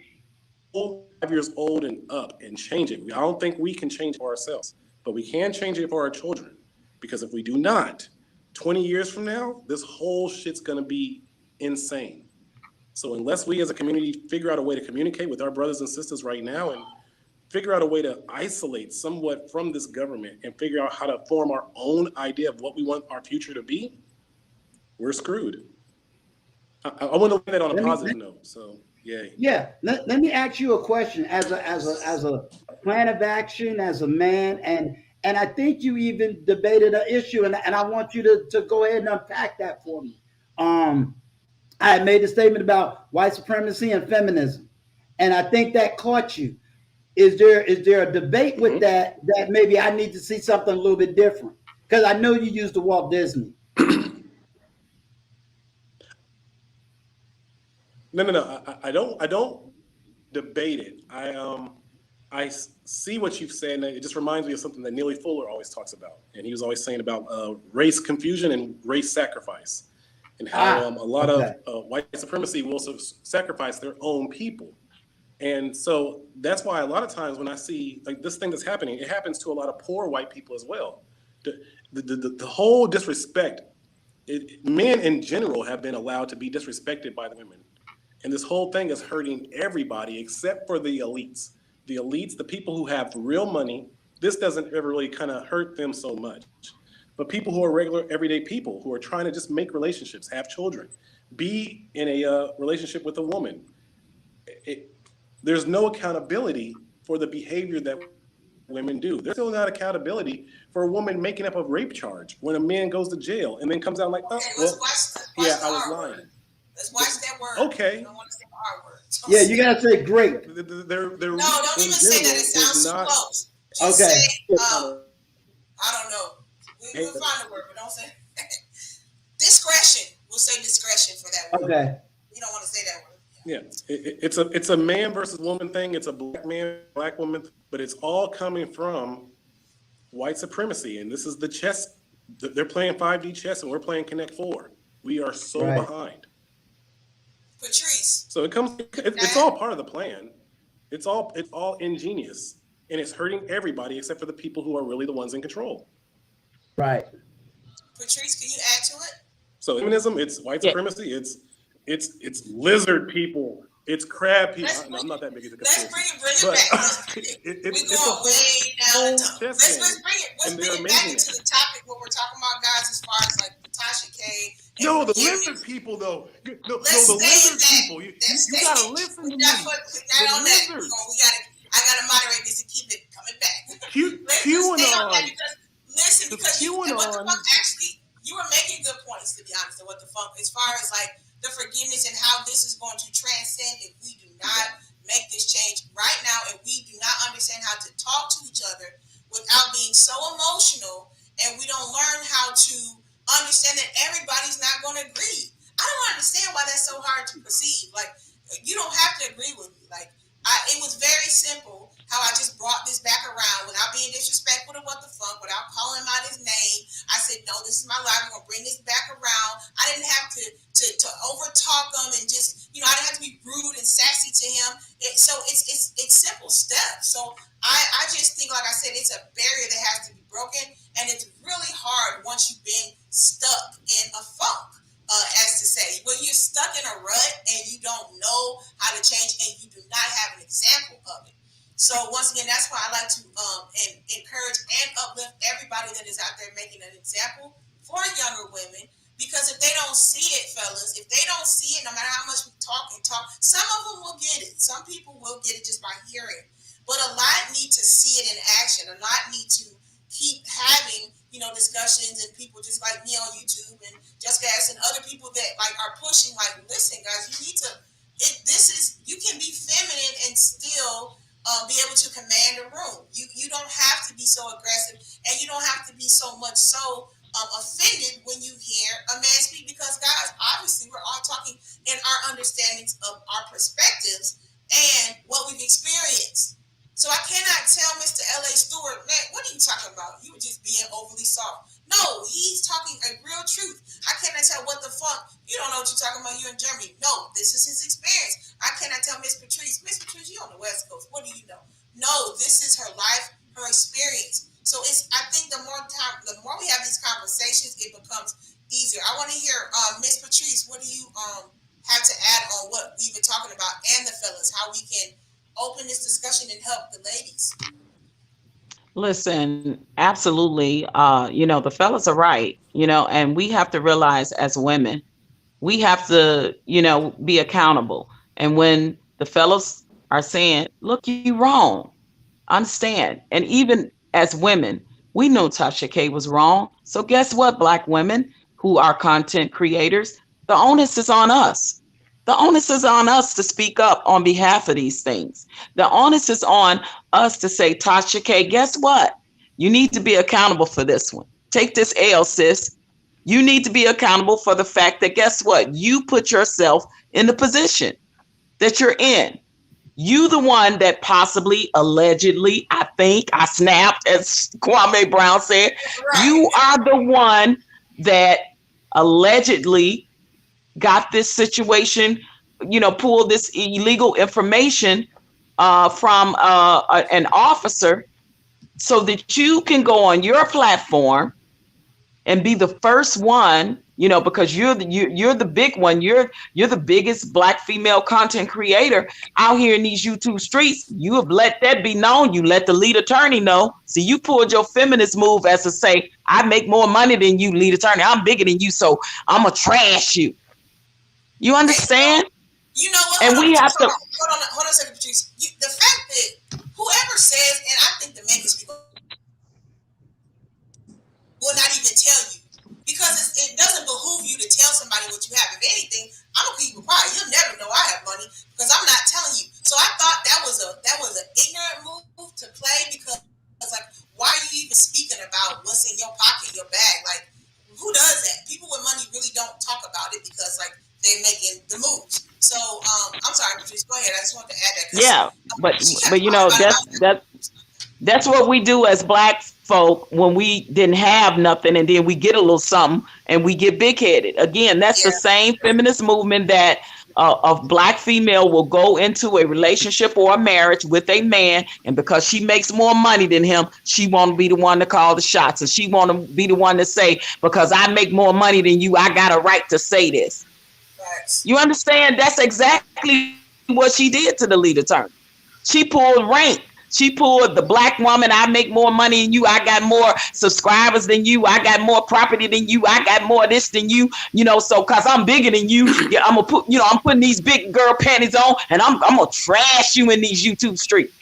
5 years old and up, and change it. I don't think we can change it for ourselves, but we can change it for our children. Because if we do not, 20 years from now, this whole shit's gonna be insane. So unless we as a community figure out a way to communicate with our brothers and sisters right now and figure out a way to isolate somewhat from this government and figure out how to form our own idea of what we want our future to be, we're screwed. I want to leave that on a positive note. So yay. Yeah. Let me ask you a question as a plan of action, as a man, and I think you even debated an issue, and I want you to go ahead and unpack that for me. I had made a statement about white supremacy and feminism, and I think that caught you. Is there a debate with that maybe I need to see something a little bit different? Because I know you used the Walt Disney. No. I don't debate it. I see what you've said, and it just reminds me of something that Neely Fuller always talks about. And he was always saying about race confusion and race sacrifice, and how a lot of white supremacy will sacrifice their own people. And so that's why a lot of times when I see like this thing that's happening, it happens to a lot of poor white people as well. The whole disrespect, men in general have been allowed to be disrespected by the women. And this whole thing is hurting everybody except for the elites. The elites, the people who have real money, this doesn't ever really kind of hurt them so much. But people who are regular, everyday people who are trying to just make relationships, have children, be in a relationship with a woman, there's no accountability for the behavior that women do. There's still not accountability for a woman making up a rape charge when a man goes to jail and then comes out like, oh, well, yeah, I was lying. Let's watch that word. Okay. You don't want to say the R word. Yeah, you gotta say great. No, don't even say that. It sounds too close. Just okay. Say, I don't know. We'll find the word, but don't say discretion. We'll say discretion for that word. Okay. You don't want to say that word. Yeah, it's a man versus woman thing. It's a black man, black woman, but it's all coming from white supremacy. And this is the chess. They're playing 5D chess, and we're playing Connect 4. We are so behind. Patrice. So it's all part of the plan. It's all ingenious, and it's hurting everybody except for the people who are really the ones in control. Right. Patrice, can you add to it? So feminism, it's white supremacy, it's lizard people It's crab people. Let's No, I'm not that big as a let's conspiracy, bring it but back. Let's bring it. it's We're a going way down the whole tunnel. chess Let's game, bring it. Let's and bring they're it back amazing into at the it. topic what we're talking about, guys. As far as like Tasha K and No, the forgiveness. lizard people though. No, Let's the stay in lizard that. people. You Let's stay gotta in. listen We're to not me. putting The that on that. lizards. I gotta moderate this and keep it coming back. Let's stay on that QAnon. because listen, because you and what the QAnon. fuck actually you were making good points, to be honest, and what the fuck as far as like the forgiveness and how this is going to transcend if we do not make this change right now and we do not understand how to talk to each other without being so emotional, and we don't learn how to understand that everybody's not going to agree. I don't understand why that's so hard to perceive. Like, you don't have to agree with me. Like, it was very simple how I just brought this back around without being disrespectful to what the fuck, without calling him out his name. I said, no, this is my life. We're gonna bring this back around. I didn't have to over talk him and just, I didn't have to be rude and sassy to him. So it's simple steps. So I just think, like I said, it's a barrier that has to be broken, and it's really hard once you've been stuck in a funk. As to say, when you're stuck in a rut and you don't know how to change and you do not have an example of it. So once again, that's why I like to encourage and uplift everybody that is out there making an example for younger women. Because if they don't see it, fellas, if they don't see it, no matter how much we talk and talk, some of them will get it. Some people will get it just by hearing. But a lot need to see it in action. A lot need to keep having, discussions, and people just like me on YouTube and Jessica S and other people that like are pushing, like, listen, guys, you need to, you can be feminine and still be able to command a room. You don't have to be so aggressive, and you don't have to be so much so offended when you hear a man speak, because guys, obviously we're all talking in our understandings of our perspectives and what we've experienced. So I cannot tell Mr. L.A. Stewart, man, what are you talking about? You were just being overly soft. No, he's talking a real truth. I cannot tell what the fuck. You don't know what you're talking about. You're in Germany. No, this is his experience. I cannot tell Miss Patrice, you on the West Coast. What do you know? No, this is her life, her experience. So I think the more we have these conversations, it becomes easier. I want to hear Miss Patrice, what do you have to add on what we've been talking about, and the fellas, how we can open this discussion and help the ladies? Listen, absolutely. The fellas are right, and we have to realize as women, we have to, be accountable. And when the fellas are saying, look, you wrong, understand. And even as women, we know Tasha K was wrong. So guess what, Black women who are content creators, the onus is on us. The onus is on us to speak up on behalf of these things. The onus is on us to say, Tasha K, guess what? You need to be accountable for this one. Take this L, sis. You need to be accountable for the fact that, guess what? You put yourself in the position that you're in. You the one that possibly, allegedly, I think, I snapped, as Kwame Brown said. Right. You are the one that allegedly got this situation, pulled this illegal information from an officer so that you can go on your platform and be the first one, because you're the big one. You're the biggest Black female content creator out here in these YouTube streets. You have let that be known. You let the lead attorney know. So you pulled your feminist move as to say, I make more money than you, lead attorney. I'm bigger than you, so I'm going to trash you. You understand? You know what? And we have to. Hold on a second, Patrice. The fact that whoever says, and I think the men can speak, will not even tell you, because it doesn't behoove you to tell somebody what you have. If anything, I'm gonna keep it quiet. You'll never know I have money because I'm not telling you. So I thought that was an ignorant move to play, because like, why are you even speaking about what's in your pocket, your bag? Like, who does that? People with money really don't talk about it because like they're making the moves. So I'm sorry, Patrice, go ahead. I just want to add that. Yeah, but that's what we do as Black folk when we didn't have nothing, and then we get a little something and we get big-headed. Again, that's the same feminist movement that a Black female will go into a relationship or a marriage with a man, and because she makes more money than him, she want to be the one to call the shots, and she want to be the one to say, because I make more money than you, I got a right to say this. You understand? That's exactly what she did to the lead attorney. She pulled rank. She pulled the black woman. I make more money than you. I got more subscribers than you. I got more property than you. I got more this than you. So cause I'm bigger than you. Yeah, I'm gonna put. I'm putting these big girl panties on, and I'm gonna trash you in these YouTube streets.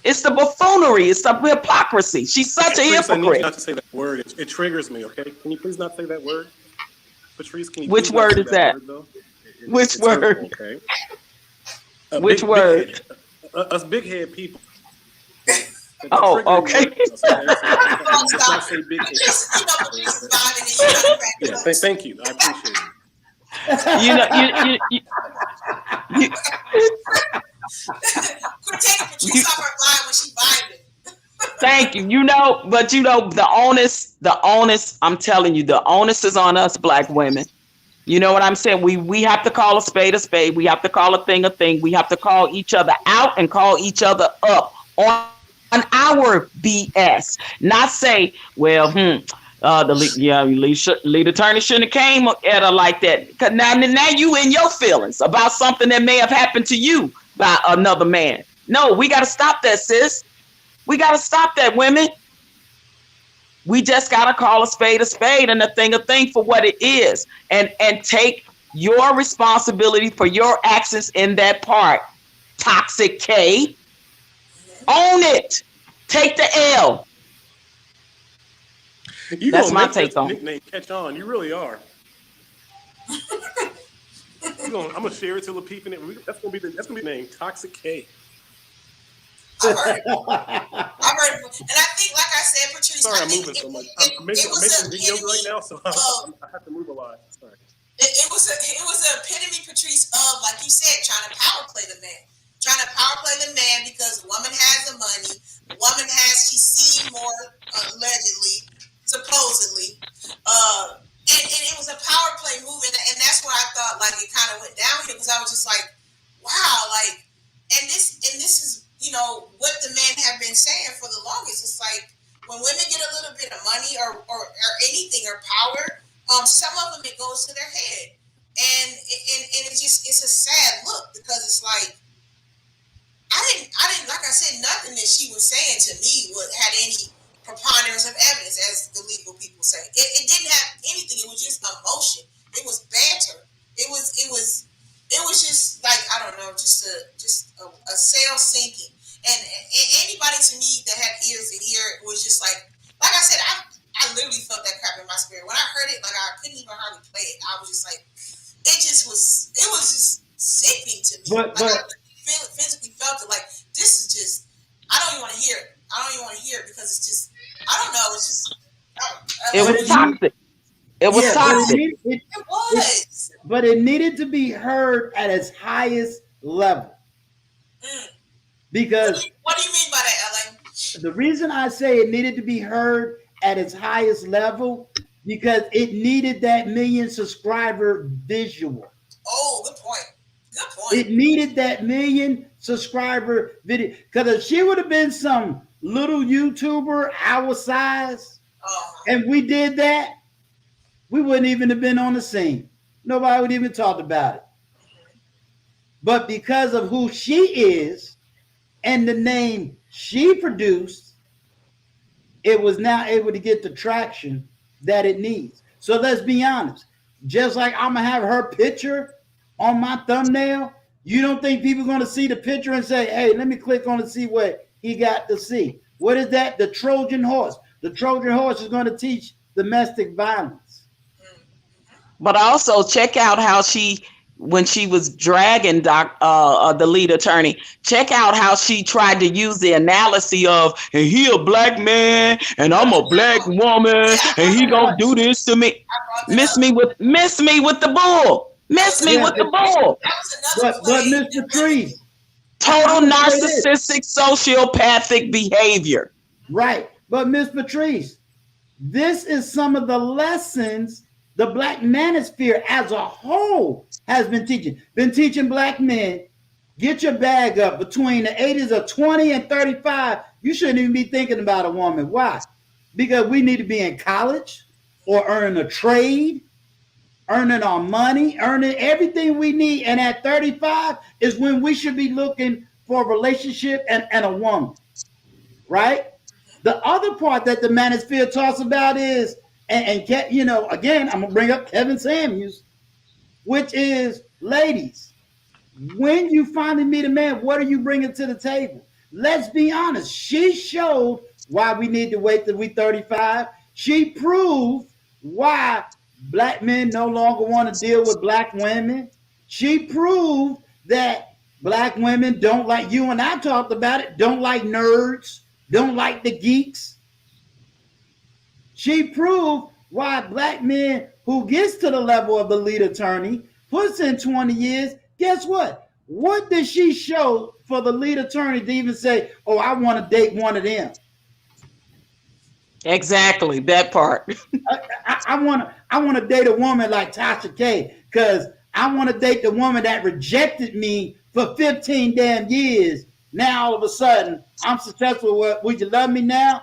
It's the buffoonery. It's the hypocrisy. She's such a Patrice, I need you hypocrite. not to say that word. It triggers me. Okay, can you please not say that word, Patrice? Can you? Which please not word say is that? word, though? Which It's word? hurtful, okay. Which word? Us big head people. Oh, okay. Let's not say big head. Yeah, thank you. I appreciate it. You Quit taking Patrice off her line when she vibing. Thank you. But the onus, I'm telling you, the onus is on us black women. You know what I'm saying? We have to call a spade a spade. We have to call a thing a thing. We have to call each other out and call each other up on our BS. Not say, well, the lead attorney shouldn't have came at her like that. Cause now you in your feelings about something that may have happened to you by another man. No, we got to stop that, sis. We got to stop that, women. We just got to call a spade and a thing for what it is, and take your responsibility for your actions in that part. Toxic K, own it. Take the L. That's my take on it. Nickname catch on. You really are. I'm gonna share it to Lapeep, and that's gonna be the name. Toxic K. I've heard it. And I think, like I said, Patrice, sorry, I'm moving so much. I'm making videos right now, so I have to move a lot. Sorry. It was an epitome, Patrice, of, like you said, trying to power play the man. Trying to power play the man because the woman has the money. The woman she's seen more, allegedly, supposedly. And it was a power play move, and that's where I thought, like, it kind of went down here, because I was just like, wow, like, and this is, what the men have been saying for the longest. It's like, when women get a little bit of money or anything, or power, some of them, it goes to their head. And it's a sad look, because it's like, I didn't, like I said, nothing that she was saying to me had any preponderance of evidence, as the legal people say. It didn't have anything. It was just emotion. It was banter. It was just like, I don't know, just a sail sinking. And anybody to me that had ears to hear it was just like I said, I literally felt that crap in my spirit. When I heard it, like, I couldn't even hardly play it. I was just like, it was just sickening to me. But I physically felt it. Like, this is just, I don't even want to hear it. I don't even want to hear it, because it's just, I don't know. It's just, it was toxic. It was toxic. It was. But it needed to be heard at its highest level. Because what do you mean by that, LA? The reason I say it needed to be heard at its highest level, because it needed that 1 million subscriber visual. Oh, good point. Good point. It needed that 1 million subscriber video. Because if she would have been some little YouTuber our size, and we did that, we wouldn't even have been on the scene. Nobody would even talk about it. But because of who she is and the name she produced, it was now able to get the traction that it needs. So let's be honest. Just like I'm going to have her picture on my thumbnail, you don't think people are going to see the picture and say, hey, let me click on and see what he got to see. What is that? The Trojan horse. The Trojan horse is going to teach domestic violence. But also check out how when she was dragging the lead attorney, check out how she tried to use the analysis of, and he a black man and I'm a black woman and he gonna do this to me. Miss me with the bull. Miss me with the bull. But Miss Patrice, total narcissistic sociopathic behavior. Right. But Miss Patrice, this is some of the lessons the black manosphere as a whole has been teaching black men. Get your bag up. Between the ages of 20 and 35, you shouldn't even be thinking about a woman. Why? Because we need to be in college or earn a trade earning our money, earning everything we need. And at 35 is when we should be looking for a relationship and a woman, right? The other part that the manosphere talks about is, you know, again, I'm gonna bring up Kevin Samuels, which is, ladies, when you finally meet a man, what are you bringing to the table? Let's be honest. She showed why we need to wait till we 35. She proved why black men no longer want to deal with black women. She proved that black women don't like, you and I talked about it, don't like nerds, don't like the geeks. She proved why black men who gets to the level of the lead attorney puts in 20 years. Guess what? What did she show for the lead attorney to even say, oh, I want to date one of them? Exactly, that part. I want to date a woman like Tasha K, because I want to date the woman that rejected me for 15 damn years. Now all of a sudden I'm successful. Would you love me now?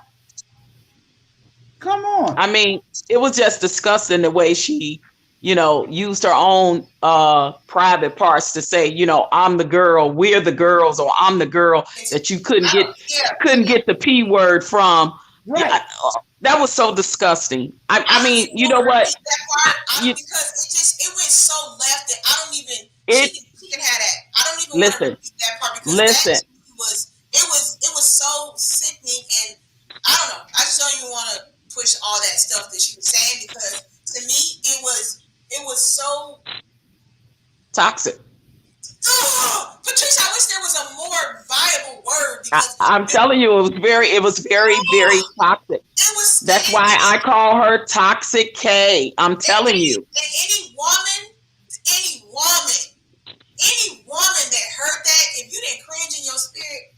Come on. I mean, it was just disgusting the way she, you know, used her own private parts to say, you know, I'm the girl, we're the girls, or I'm the girl that you couldn't get the P word from. Right. Yeah, that was so disgusting. I mean, you know what? Because it went so left that I don't even. She can have that. I don't even want to repeat that part because it was so sickening, and I don't know. I just don't even want to push all that stuff that she was saying, because to me it was so toxic. Patricia, I wish there was a more viable word, because I'm telling you, it was very, very toxic. That's why I call her Toxic K. I'm telling you. Any woman that heard that, if you didn't cringe in your spirit,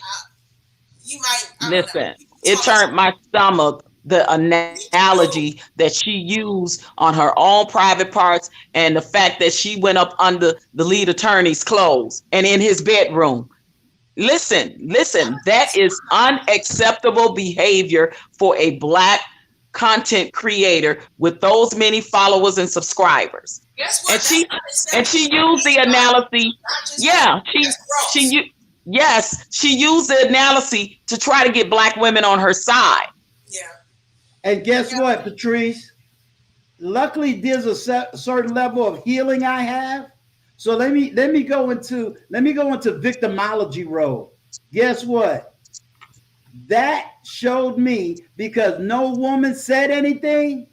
you might. Listen, it turned my stomach. The analogy that she used on her own private parts, and the fact that she went up under the lead attorney's clothes and in his bedroom. Listen, that is unacceptable behavior for a black content creator with those many followers and subscribers. Guess what? And she used the analogy. Yeah, she used the analogy to try to get black women on her side. Yeah. And guess what, Patrice? Luckily, there's a certain level of healing I have. So let me go into victimology role. Guess what? That showed me, because no woman said anything,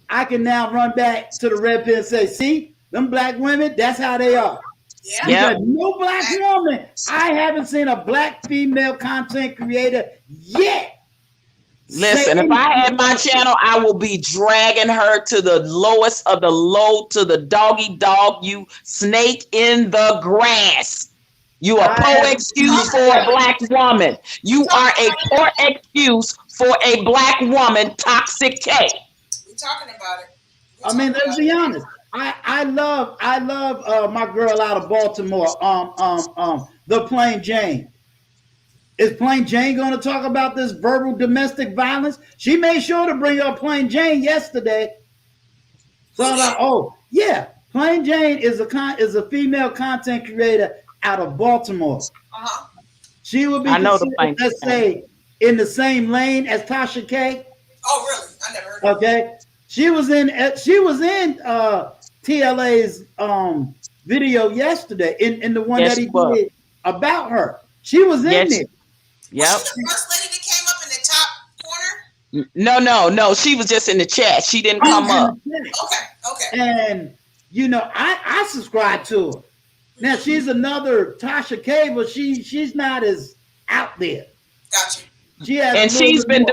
I can now run back to the red pen and say, see, them black women, that's how they are. Yeah. Because no black woman, I haven't seen a black female content creator yet. Listen, if I had my channel, I will be dragging her to the lowest of the low, to the doggy dog, you snake in the grass. You are poor excuse for a black woman. You are a poor excuse for a black woman, Toxic K. We're talking about it. I mean, let's be honest. I love my girl out of Baltimore, the Plain Jane. Is Plain Jane going to talk about this verbal domestic violence? She made sure to bring up Plain Jane yesterday. So I'm like, oh yeah, Plain Jane is a female content creator out of Baltimore. Uh-huh. She will be considered, let's say, in the same lane as Tasha K. Oh really? I never heard of Okay. She was in TLA's video yesterday, in the one that he did about her. She was in there. Yep. Was she the first lady that came up in the top corner? No. She was just in the chat. She didn't come up. Okay. And you know, I subscribe to her. Now she's another Tasha K, but she's not as out there. Gotcha. She's been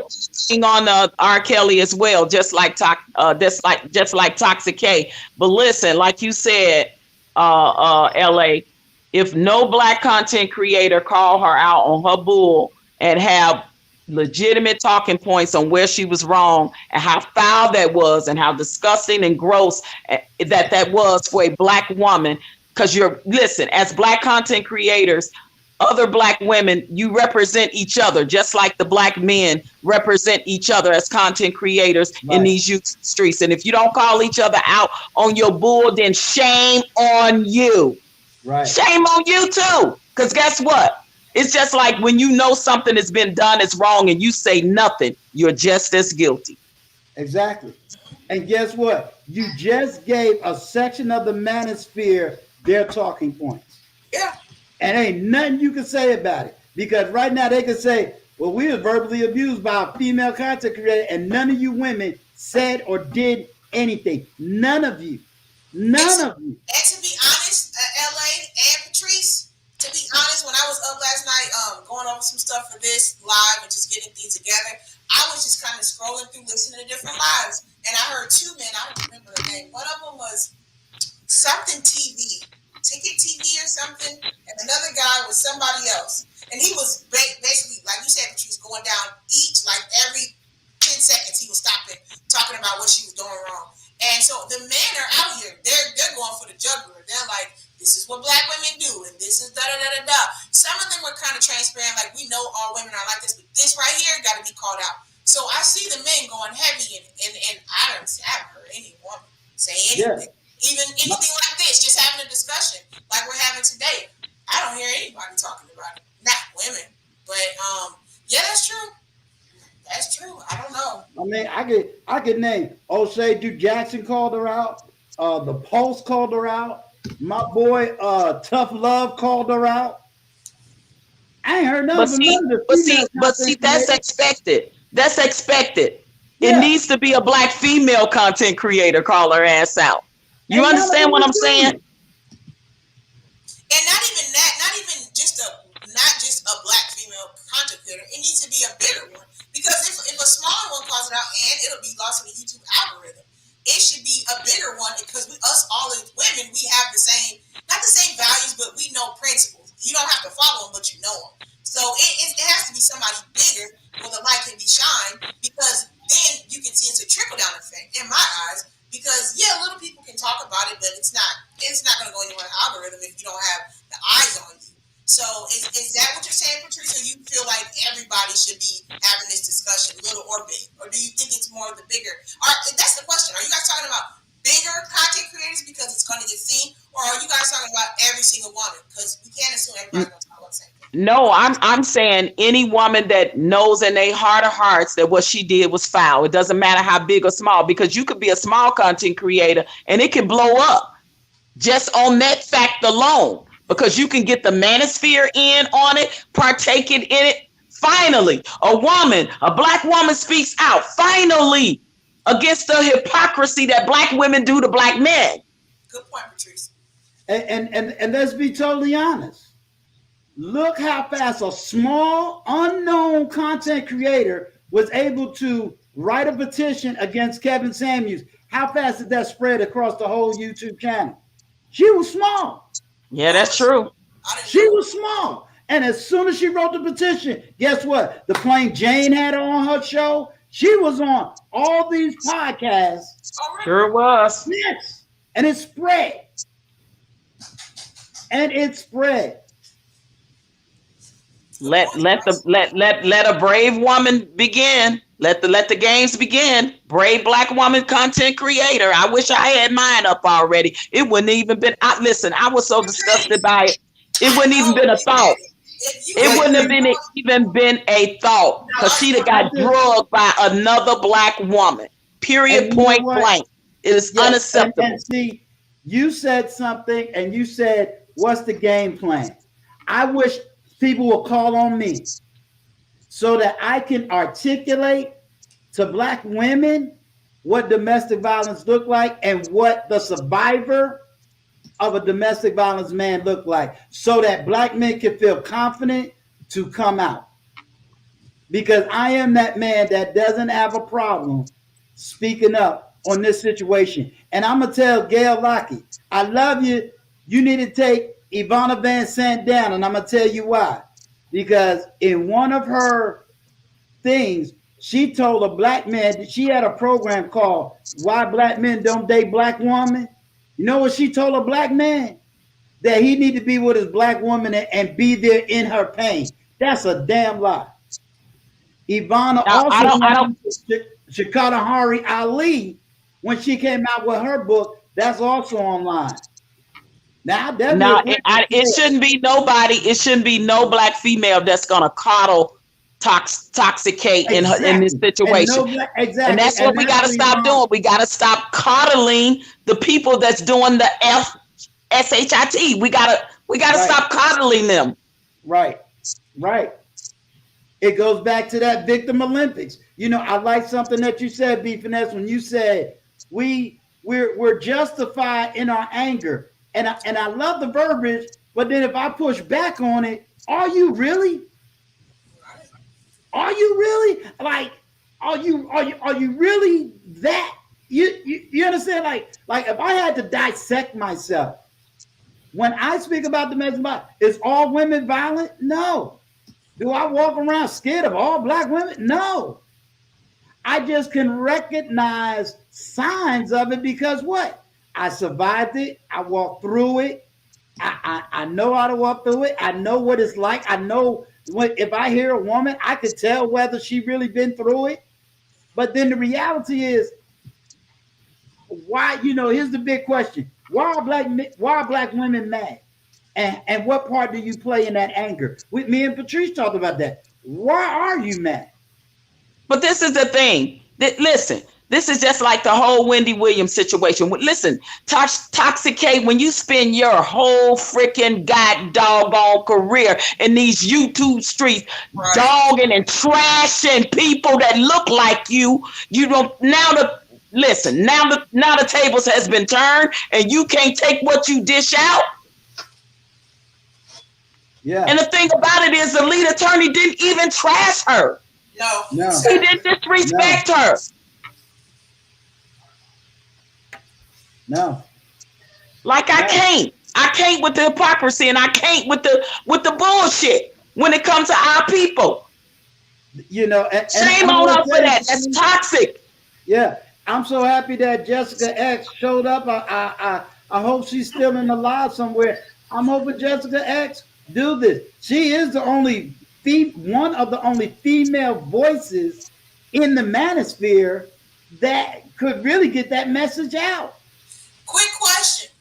doing on R. Kelly as well, just like Toxic K. But listen, like you said, LA, if no black content creator call her out on her bull and have legitimate talking points on where she was wrong and how foul that was and how disgusting and gross that was for a black woman, because listen, as black content creators, other black women, you represent each other, just like the black men represent each other as content creators in Right. these youth streets. And if you don't call each other out on your bull, then shame on you. Right. Shame on you too. Because guess what? It's just like when you know something has been done is wrong and you say nothing, you're just as guilty. Exactly. And guess what? You just gave a section of the manosphere their talking points. Yeah. And ain't nothing you can say about it. Because right now they can say, well, we were verbally abused by a female content creator, and none of you women said or did anything. None of you. None of you. And to be honest, LA and Patrice, to be honest, when I was up last night, going over some stuff for this live and just getting things together, I was just kind of scrolling through, listening to different lives, and I heard two men. I don't remember the name. One of them was something TV, Ticket TV or something, and another guy was somebody else, and he was basically, like you said, Patrice, going down each, like every 10 seconds he was stopping, talking about what she was doing wrong. And so the men are out here, they're going for the jugular. They're like, this is what black women do, and this is da da da da da. Some of them were kind of transparent, like, we know all women are like this, but this right here got to be called out. So I see the men going heavy, and I haven't heard any woman say anything. Yeah. Even anything like this, just having a discussion like we're having today. I don't hear anybody talking about it. Not women, but yeah, that's true. That's true. I don't know. I mean, I could name O'Shea Duke Jackson called her out. The Pulse called her out. My boy Tough Love called her out. I ain't heard nothing. But see, that's expected. That's expected. Yeah. It needs to be a black female content creator call her ass out. You understand what I'm saying? And not even that, not just a black female content creator. It needs to be a bigger one. Because if a smaller one calls it out, and it'll be lost in the YouTube algorithm, it should be a bigger one, because us all as women, we have not the same values, but we know principles. You don't have to follow them, but you know them. So it has to be somebody bigger where the light can be shined, because then you can see it's a trickle down effect in my eyes. Because yeah, little people can talk about it, but it's not going to go anywhere in the algorithm if you don't have the eyes on you. So is that what you're saying, Patrice? Or you feel like everybody should be having this discussion, little or big? Or do you think it's more of the bigger? That's the question. Are you guys talking about bigger content creators because it's going to get seen? Or are you guys talking about every single woman? Because we can't assume everybody's going to talk about the same thing. No, I'm saying any woman that knows in their heart of hearts that what she did was foul. It doesn't matter how big or small, because you could be a small content creator and it can blow up just on that fact alone, because you can get the manosphere in on it, partaking in it. Finally, a black woman speaks out, finally, against the hypocrisy that black women do to black men. Good point, Patrice. And let's be totally honest. Look how fast a small, unknown content creator was able to write a petition against Kevin Samuels. How fast did that spread across the whole YouTube channel? She was small. Yeah, that's true. She was small. And as soon as she wrote the petition, guess what? The Plain Jane had her on her show. She was on all these podcasts. Sure was. Yes. And it spread. Let a brave woman begin. Let the games begin. Brave black woman content creator. I wish I had mine up already. It wouldn't even been. Listen, I was so disgusted by it. It wouldn't even been a thought. It wouldn't have even been a thought, because she'd have got drugged by another black woman. Period. Point blank. It is unacceptable. And see, you said something, and you said, "What's the game plan?" I wish people will call on me so that I can articulate to black women what domestic violence look like and what the survivor of a domestic violence man look like, so that black men can feel confident to come out. Because I am that man that doesn't have a problem speaking up on this situation. And I'm going to tell Gail Lockie, I love you. You need to take Ivana Van Sant down, and I'm going to tell you why. Because in one of her things, she told a black man that she had a program called Why Black Men Don't Date Black Women. You know what she told a black man? that he need to be with his black woman and be there in her pain. That's a damn lie. Ivana Now, also I don't, Shakata Hari Ali, when she came out with her book, that's also online. Now, I definitely now agree it with shouldn't be nobody. It shouldn't be no black female that's gonna coddle Toxic K in this exactly. And situation. no, And exactly. that's And what we that's got to what stop Ivana, doing. We got to stop coddling the people that's doing the FSHIT. We gotta right, stop coddling them. right, right. It goes back to that victim Olympics. You know, I like something that you said, B Finesse, when you said we're justified in our anger. And I love the verbiage, but then if I push back on it, are you really? Are you really? Like, are you really that? You understand? Like if I had to dissect myself, when I speak about domestic violence, is all women violent? No. Do I walk around scared of all black women? No. I just can recognize signs of it because what? I survived it. I walked through it. I know how to walk through it. I know what it's like. I know what, if I hear a woman, I could tell whether she really been through it. But then the reality is, why? Here's the big question: why are black women mad? And what part do you play in that anger? Me and Patrice talked about that. Why are you mad? But this is the thing. Listen, this is just like the whole Wendy Williams situation. Listen, Toxic K, when you spend your whole freaking doggone career in these YouTube streets, Right. dogging and trashing people that look like you don't listen. Now the tables has been turned, and you can't take what you dish out. Yeah. And the thing about it is, the lead attorney didn't even trash her. No. He didn't disrespect her. No. Like I can't with the hypocrisy, and I can't with the bullshit when it comes to our people. And Shame on us for that. That's toxic. Yeah, I'm so happy that Jessica X showed up. I hope she's still in the live somewhere. I'm hoping Jessica X do this. She is one of the only female voices in the manosphere that could really get that message out. Quick question,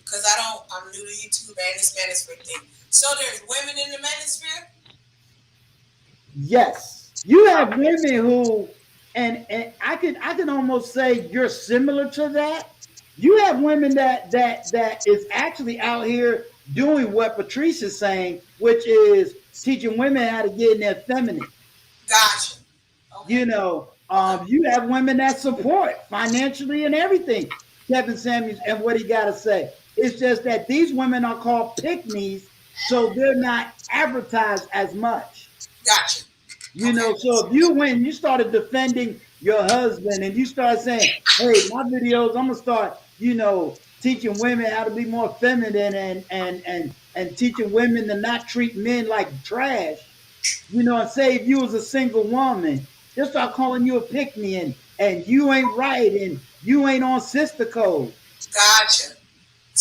because I'm new to YouTube and this manosphere thing. So there's women in the manosphere? Yes, you have women who, and I can almost say you're similar to that. You have women that is actually out here doing what Patrice is saying, which is teaching women how to get in their feminine. Gotcha. Okay. You have women that support financially and everything. Kevin Samuels and what he got to say. It's just that these women are called pick-me's, so they're not advertised as much. Gotcha. So if you went and you started defending your husband and you start saying, hey, my videos, I'm going to start, teaching women how to be more feminine and teaching women to not treat men like trash, and say if you was a single woman, they'll start calling you a pick-me and you ain't right and you ain't on sister code. Gotcha.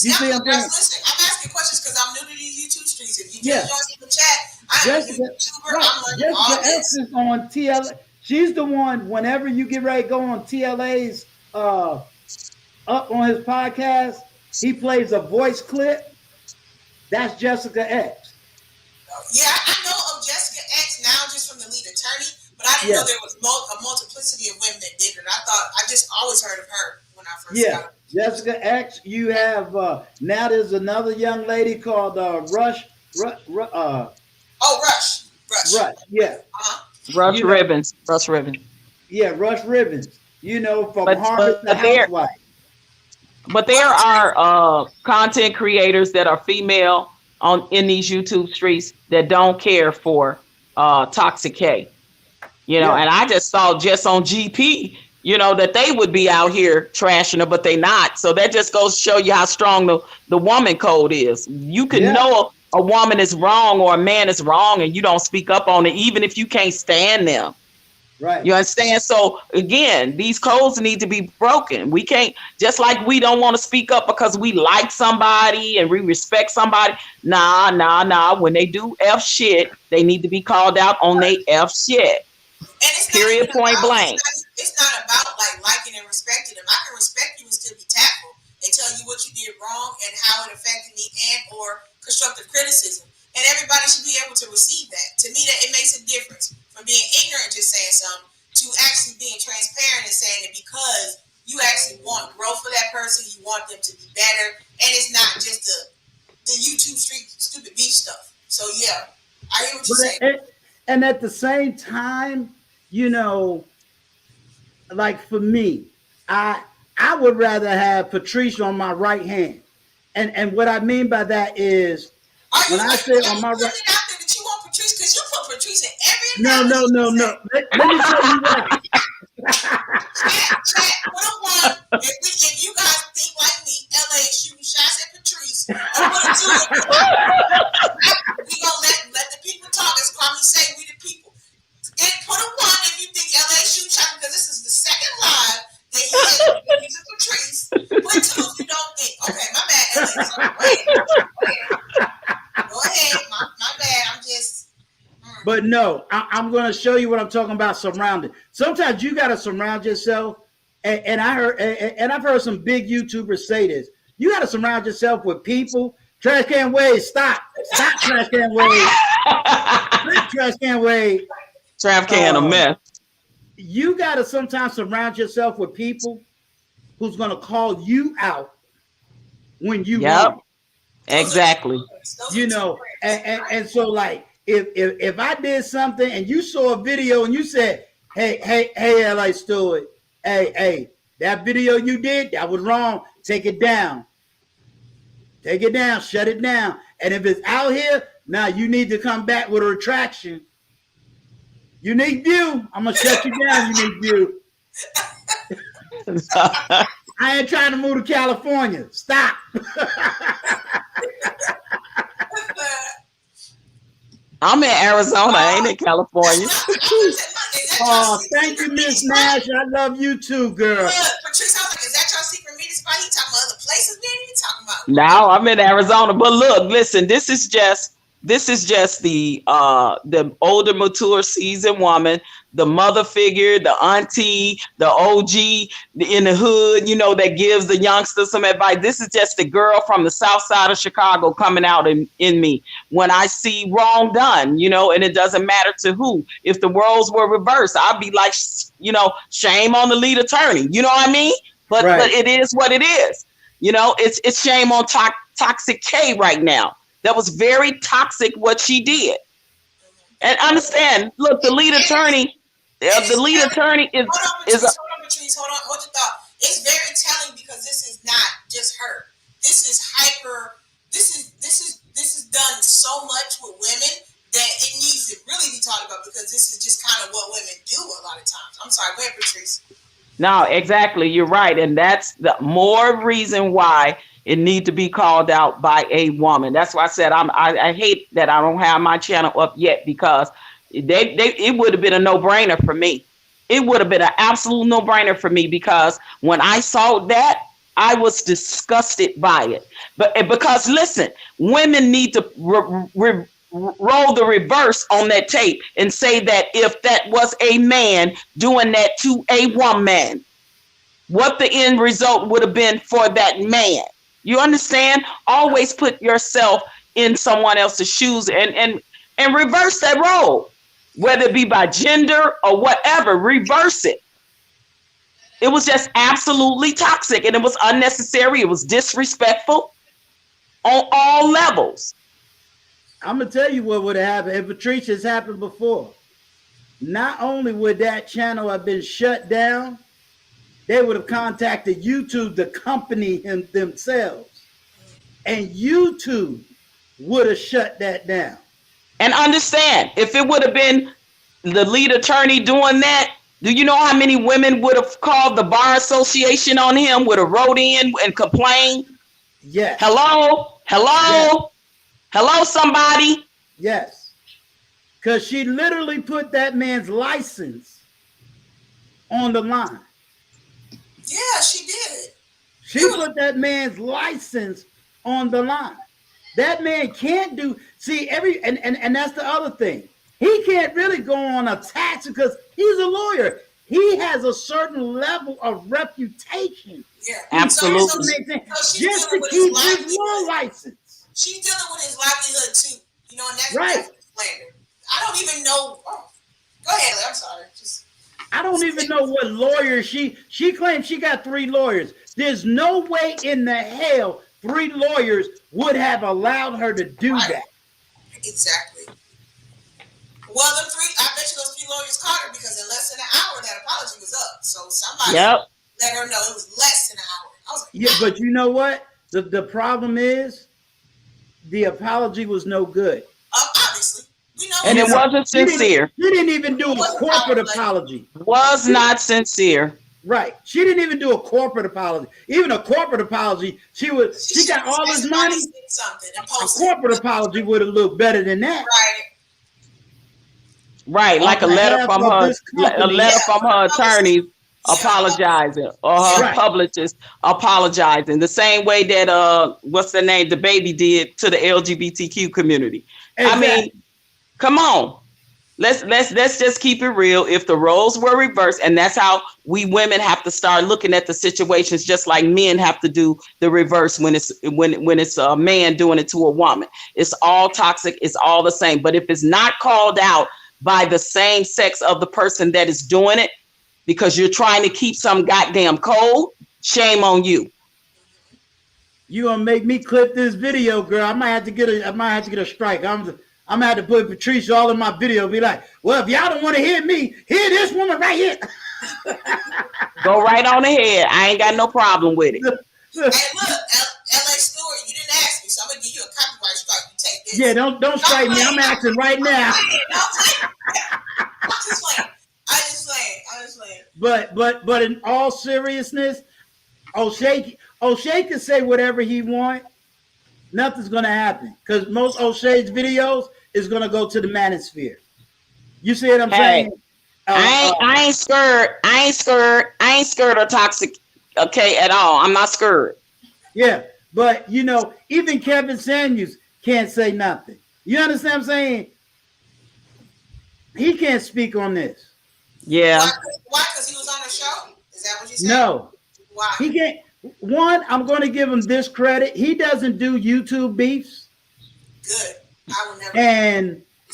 You see what I'm saying? Listen, I'm asking questions because I'm new to these YouTube streets. If you Yeah. just join the chat, I'm a YouTuber. I'm learning all Jessica X this. is on TLA. She's the one, whenever you get ready to go on TLA's up on his podcast, he plays a voice clip. That's Jessica X. Yeah, I know of Jessica X now just from the lead attorney, but I didn't know there was a multiplicity of women that did it. I just always heard of her when I first got her. Jessica X. You have now there's another young lady called Rush. Rush. Yeah. Rush Ribbons. Yeah, Rush Ribbons. From Harvard to Housewife. But there are content creators that are female in these YouTube streets that don't care for Toxic K. And I just saw just on GP, that they would be out here trashing her, but they not. So that just goes to show you how strong the woman code is. You can know a woman is wrong or a man is wrong and you don't speak up on it, even if you can't stand them. Right. You understand? So again, these codes need to be broken. We can't, just like we don't want to speak up because we like somebody and we respect somebody. Nah. When they do F shit, they need to be called out on they F shit. And it's not Period. even Point about blank. it's not about like liking and respecting them. I can respect you and still be tactful and tell you what you did wrong and how it affected me and or constructive criticism. And everybody should be able to receive that. To me, that it makes a difference from being ignorant, just saying something, to actually being transparent and saying it because you actually want growth for that person. You want them to be better, and it's not just the YouTube street stupid beef stuff. So yeah, I hear what you're saying. And at the same time, you know, like for me, I would rather have Patrice on my right hand. And what I mean by that is Are you, when I are say you, on my putting right, it out there that you want Patrice? Because you put Patrice in every no, no, analogy no, you say. no. Let me tell you why. Chat, put a one. If you guys think like me, LA is shooting shots at Patrice. And put a two. We gonna let the people talk. As Kwame say, we the people. And put a one if you think LA is shooting shots because this is the second live that he is using Patrice. Put two if you don't think. Okay, my bad, LA. So go ahead. My bad. I'm just. But no, I'm going to show you what I'm talking about. Surrounded. Sometimes you got to surround yourself, and I've heard some big YouTubers say this. You got to surround yourself with people. Trash can Wade, stop, trash can Wade, stop, trash can Wade. Trash can a mess. You got to sometimes surround yourself with people who's going to call you out when you wrong. Exactly. You know, and so like. If I did something and you saw a video and you said, hey, LA Stewart, hey, that video you did, that was wrong. Take it down. Shut it down. And if it's out here, now you need to come back with a retraction. You need view. I'm gonna shut you down. You need view. I ain't trying to move to California. Stop. I'm in Arizona, I ain't in California. Oh, thank you, Miss Nash. I love you too, girl. Look, Patrice, I was like, is that your secret meeting spot? He talking about other places we ain't even talking about. Now I'm in Arizona, but look, listen, this is just the older, mature, seasoned woman, the mother figure, the auntie, the OG in the hood, you know, that gives the youngsters some advice. This is just the girl from the south side of Chicago coming out in me when I see wrong done, you know, and it doesn't matter to who. If the roles were reversed, I'd be like, you know, shame on the lead attorney. You know what I mean? But it is what it is. You know, it's shame on Toxic K right now. That was very toxic what she did. And understand, look, the lead attorney is Hold on, Patrice, hold on, hold your thought. It's very telling because this is not just her. This is this is done so much with women that it needs to really be talked about because this is just kind of what women do a lot of times. I'm sorry, go ahead, Patrice. No, exactly. You're right. And that's the more reason why it need to be called out by a woman. That's why I said I hate that I don't have my channel up yet because it would have been a no-brainer for me. It would have been an absolute no-brainer for me because when I saw that, I was disgusted by it. But because listen, women need to roll the reverse on that tape and say that if that was a man doing that to a woman, what the end result would have been for that man. You understand? Always put yourself in someone else's shoes and reverse that role, whether it be by gender or whatever, reverse it. It was just absolutely toxic and it was unnecessary. It was disrespectful on all levels. I'm going to tell you what would have happened. If Patrice has happened before, not only would that channel have been shut down, they would have contacted YouTube, the company themselves, and YouTube would have shut that down. And understand, if it would have been the lead attorney doing that, do you know how many women would have called the bar association on him, would have wrote in and complained? Yes. Hello? Yes. Hello, somebody? Yes. Because she literally put that man's license on the line. Yeah, she did. She put that man's license on the line. That man can't do and that's the other thing. He can't really go on a tax because he's a lawyer. He has a certain level of reputation. Yeah, absolutely. Just to keep his law license. She's dealing with his livelihood too. You know, and that's right. Slander. I don't even know. Oh, go ahead. I'm sorry. I don't even know what lawyer she claims she got 3 lawyers. There's no way in the hell 3 lawyers would have allowed her to do that. Exactly. Well, I bet you those 3 lawyers caught her because in less than an hour that apology was up. So somebody let her know it was less than an hour. I was like, yeah, but you know what? The problem is the apology was no good. Obviously. We know and it wasn't sincere. She didn't even do a corporate apology. Was not sincere. Right. She didn't even do a corporate apology. Even a corporate apology, she got all this money. A corporate apology would have looked better than that. Right, like a letter from her attorneys apologizing, or her publicist apologizing. The same way that what's the name, the baby did to the LGBTQ community. Exactly. I mean, come on. Let's just keep it real. If the roles were reversed, and that's how we women have to start looking at the situations, just like men have to do the reverse when it's a man doing it to a woman. It's all toxic. It's all the same. But if it's not called out by the same sex of the person that is doing it, because you're trying to keep some goddamn code, shame on you. You gonna make me clip this video, girl? I might have to get a strike. I'm gonna have to put Patricia all in my video. Be like, well, if y'all don't want to hear me, hear this woman right here. Go right on ahead. I ain't got no problem with it. Hey, look, LA Story, you didn't ask me, so I'm gonna give you a copyright strike. You take this. Yeah, don't strike me. I'm acting right now. I'm just playing. But in all seriousness, O'Shea can say whatever he wants. Nothing's gonna happen because most O'Shea's videos is gonna go to the manosphere. You see what I'm saying? I ain't scared. I ain't scared of toxic, at all. I'm not scared. Yeah, but you know, even Kevin Samuels can't say nothing. You understand what I'm saying? He can't speak on this. Yeah. Why? Because he was on the show? Is that what you said? No. Why? He can't. One, I'm going to give him this credit. He doesn't do YouTube beefs. Good. I will never.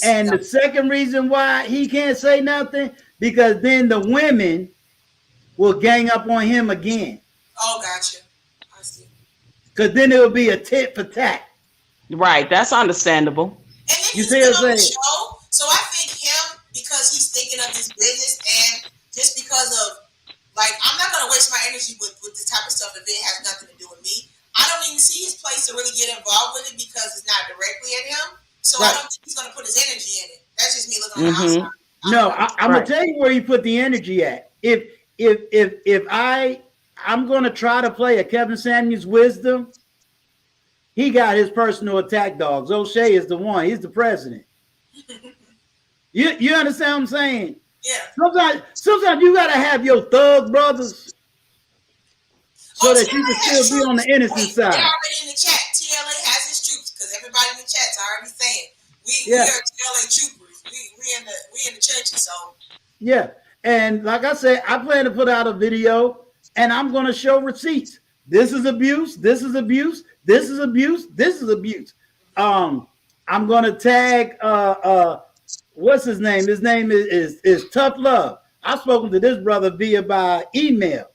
And the second reason why he can't say nothing, because then the women will gang up on him again. Oh, gotcha. I see. Because then it will be a tit for tat. Right. That's understandable. And then you see what I'm saying? Show, so I think him, because he's thinking of his business, and just because of, like, I'm not going to waste my energy with this type of stuff if it has nothing to do with me. I don't even see his place to really get involved with it because it's not directly at him. So I don't think he's going to put his energy in it. That's just me looking on the outside. No, I'm going to tell you where he put the energy at. If I'm going to try to play a Kevin Samuels wisdom, he got his personal attack dogs. O'Shea is the one. He's the president. You understand what I'm saying? Yeah. Sometimes you gotta have your thug brothers so that you can still be on the innocent side. They're already in the chat. TLA has his troops because everybody in the chat's already saying we are TLA troopers. We in the churches. So yeah, and like I said, I plan to put out a video and I'm gonna show receipts. This is abuse. This is abuse. This is abuse. This is abuse. I'm gonna tag what's his name? His name is Tough Love. I've spoken to this brother by email.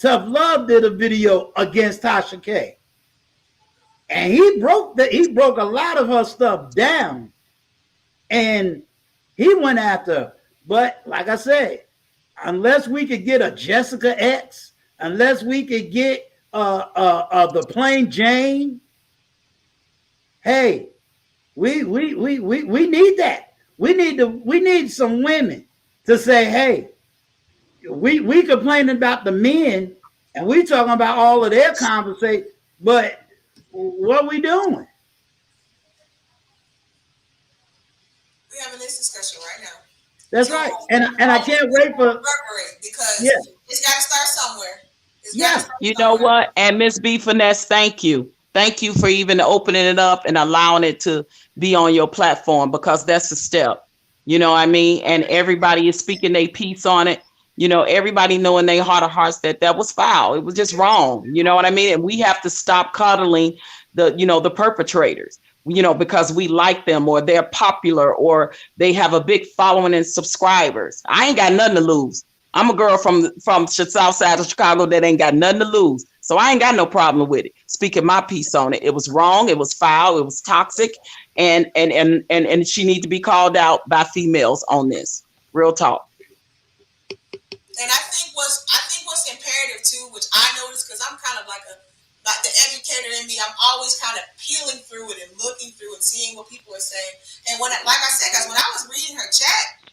Tough Love did a video against Tasha K. And he broke a lot of her stuff down. And he went after her. But like I said, unless we could get a Jessica X, unless we could get the Plain Jane, hey, we need that. We need some women to say, hey, we complaining about the men and we talking about all of their conversation, but what we doing? We're having this discussion right now. That's to right. And I can't wait for reverberate yeah, because it's got to start somewhere. It's got to yeah. start You know somewhere. what? And Miss B Finesse, thank you. Thank you for even opening it up and allowing it to be on your platform because that's a step. You know what I mean? And everybody is speaking their piece on it. You know, everybody know in their heart of hearts that that was foul. It was just wrong. You know what I mean? And we have to stop coddling the perpetrators, because we like them or they're popular or they have a big following and subscribers. I ain't got nothing to lose. I'm a girl from South Side of Chicago that ain't got nothing to lose. So I ain't got no problem with it. Speaking my piece on it. It was wrong, it was foul, it was toxic, and she need to be called out by females on this. Real talk. And I think what's imperative too, which I noticed because I'm kind of like the educator in me. I'm always kind of peeling through it and looking through and seeing what people are saying. And like I said, guys, when I was reading her chat,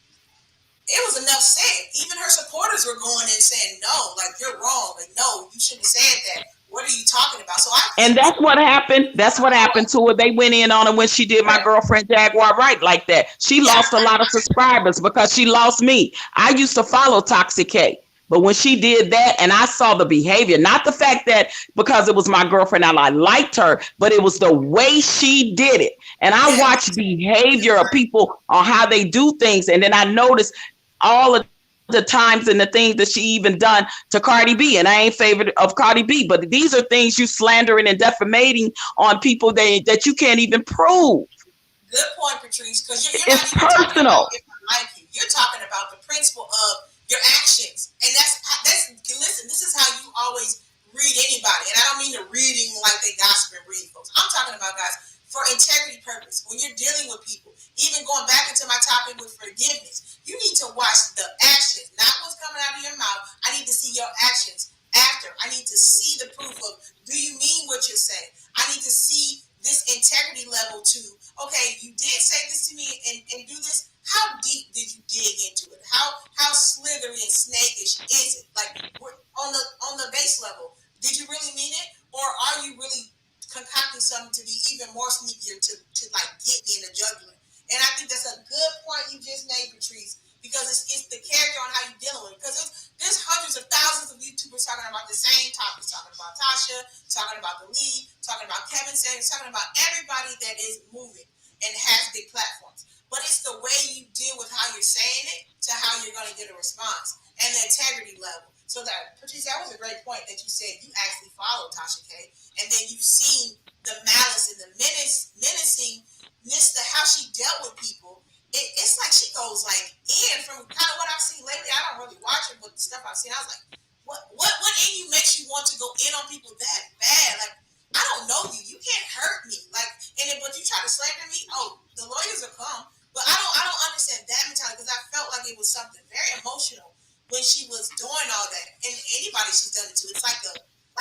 it was enough said. Even her supporters were going in saying, "No, like you're wrong. Like no, you shouldn't have said that. What are you talking about?" So I And think that's what happened. That's what happened to her. They went in on her when she did my girlfriend Jaguar right like that. She yeah, lost a lot of subscribers because she lost me. I used to follow Toxic K. But when she did that and I saw the behavior, not the fact that because it was my girlfriend and I liked her, but it was the way she did it. And I yeah, watched behavior of people on how they do things. And then I noticed all of the times and the things that she even done to Cardi B. And I ain't favorite of Cardi B, but these are things you slandering and defamating on people that you can't even prove. good point, Patrice. Because you're not It's even talking about personal. if I like you. You're talking about the principle of your actions, and that's listen. This is how you always read anybody, and I don't mean the reading like they gossip and read folks. I'm talking about guys for integrity purpose. When you're dealing with people, even going back into my topic with forgiveness, you need to watch the actions, not what's coming out of your mouth. I need to see your actions after. I need to see the proof of do you mean what you're saying? I need to see this integrity level too. Okay, you did say this to me and do this. How deep did you dig into it? How slithery and snakish is it? Like on the base level, did you really mean it, or are you really concocting something to be even more sneakier to like get me in the jugular? And I think that's a good point you just made, Patrice, because it's the character on how you're dealing with it. Because there's hundreds of thousands of YouTubers talking about the same topics, talking about Tasha, talking about the lead, talking about Kevin Samuels, talking about everybody that is moving and has big platforms. But it's the way you deal with how you're saying it to how you're going to get a response and the integrity level. So that, Patrice, that was a great point that you said you actually followed Tasha K, and then you've seen the malice and the menacingness to how she dealt with people. It's like she goes like in from kind of what I've seen lately. I don't really watch it, but the stuff I've seen, I was like, what in you makes you want to go in on people that bad? Like I don't know you. You can't hurt me. Like but you try to slander me. Oh, the lawyers will come. But I don't understand that mentality because I felt like it was something very emotional when she was doing all that. And anybody she's done it to, it's like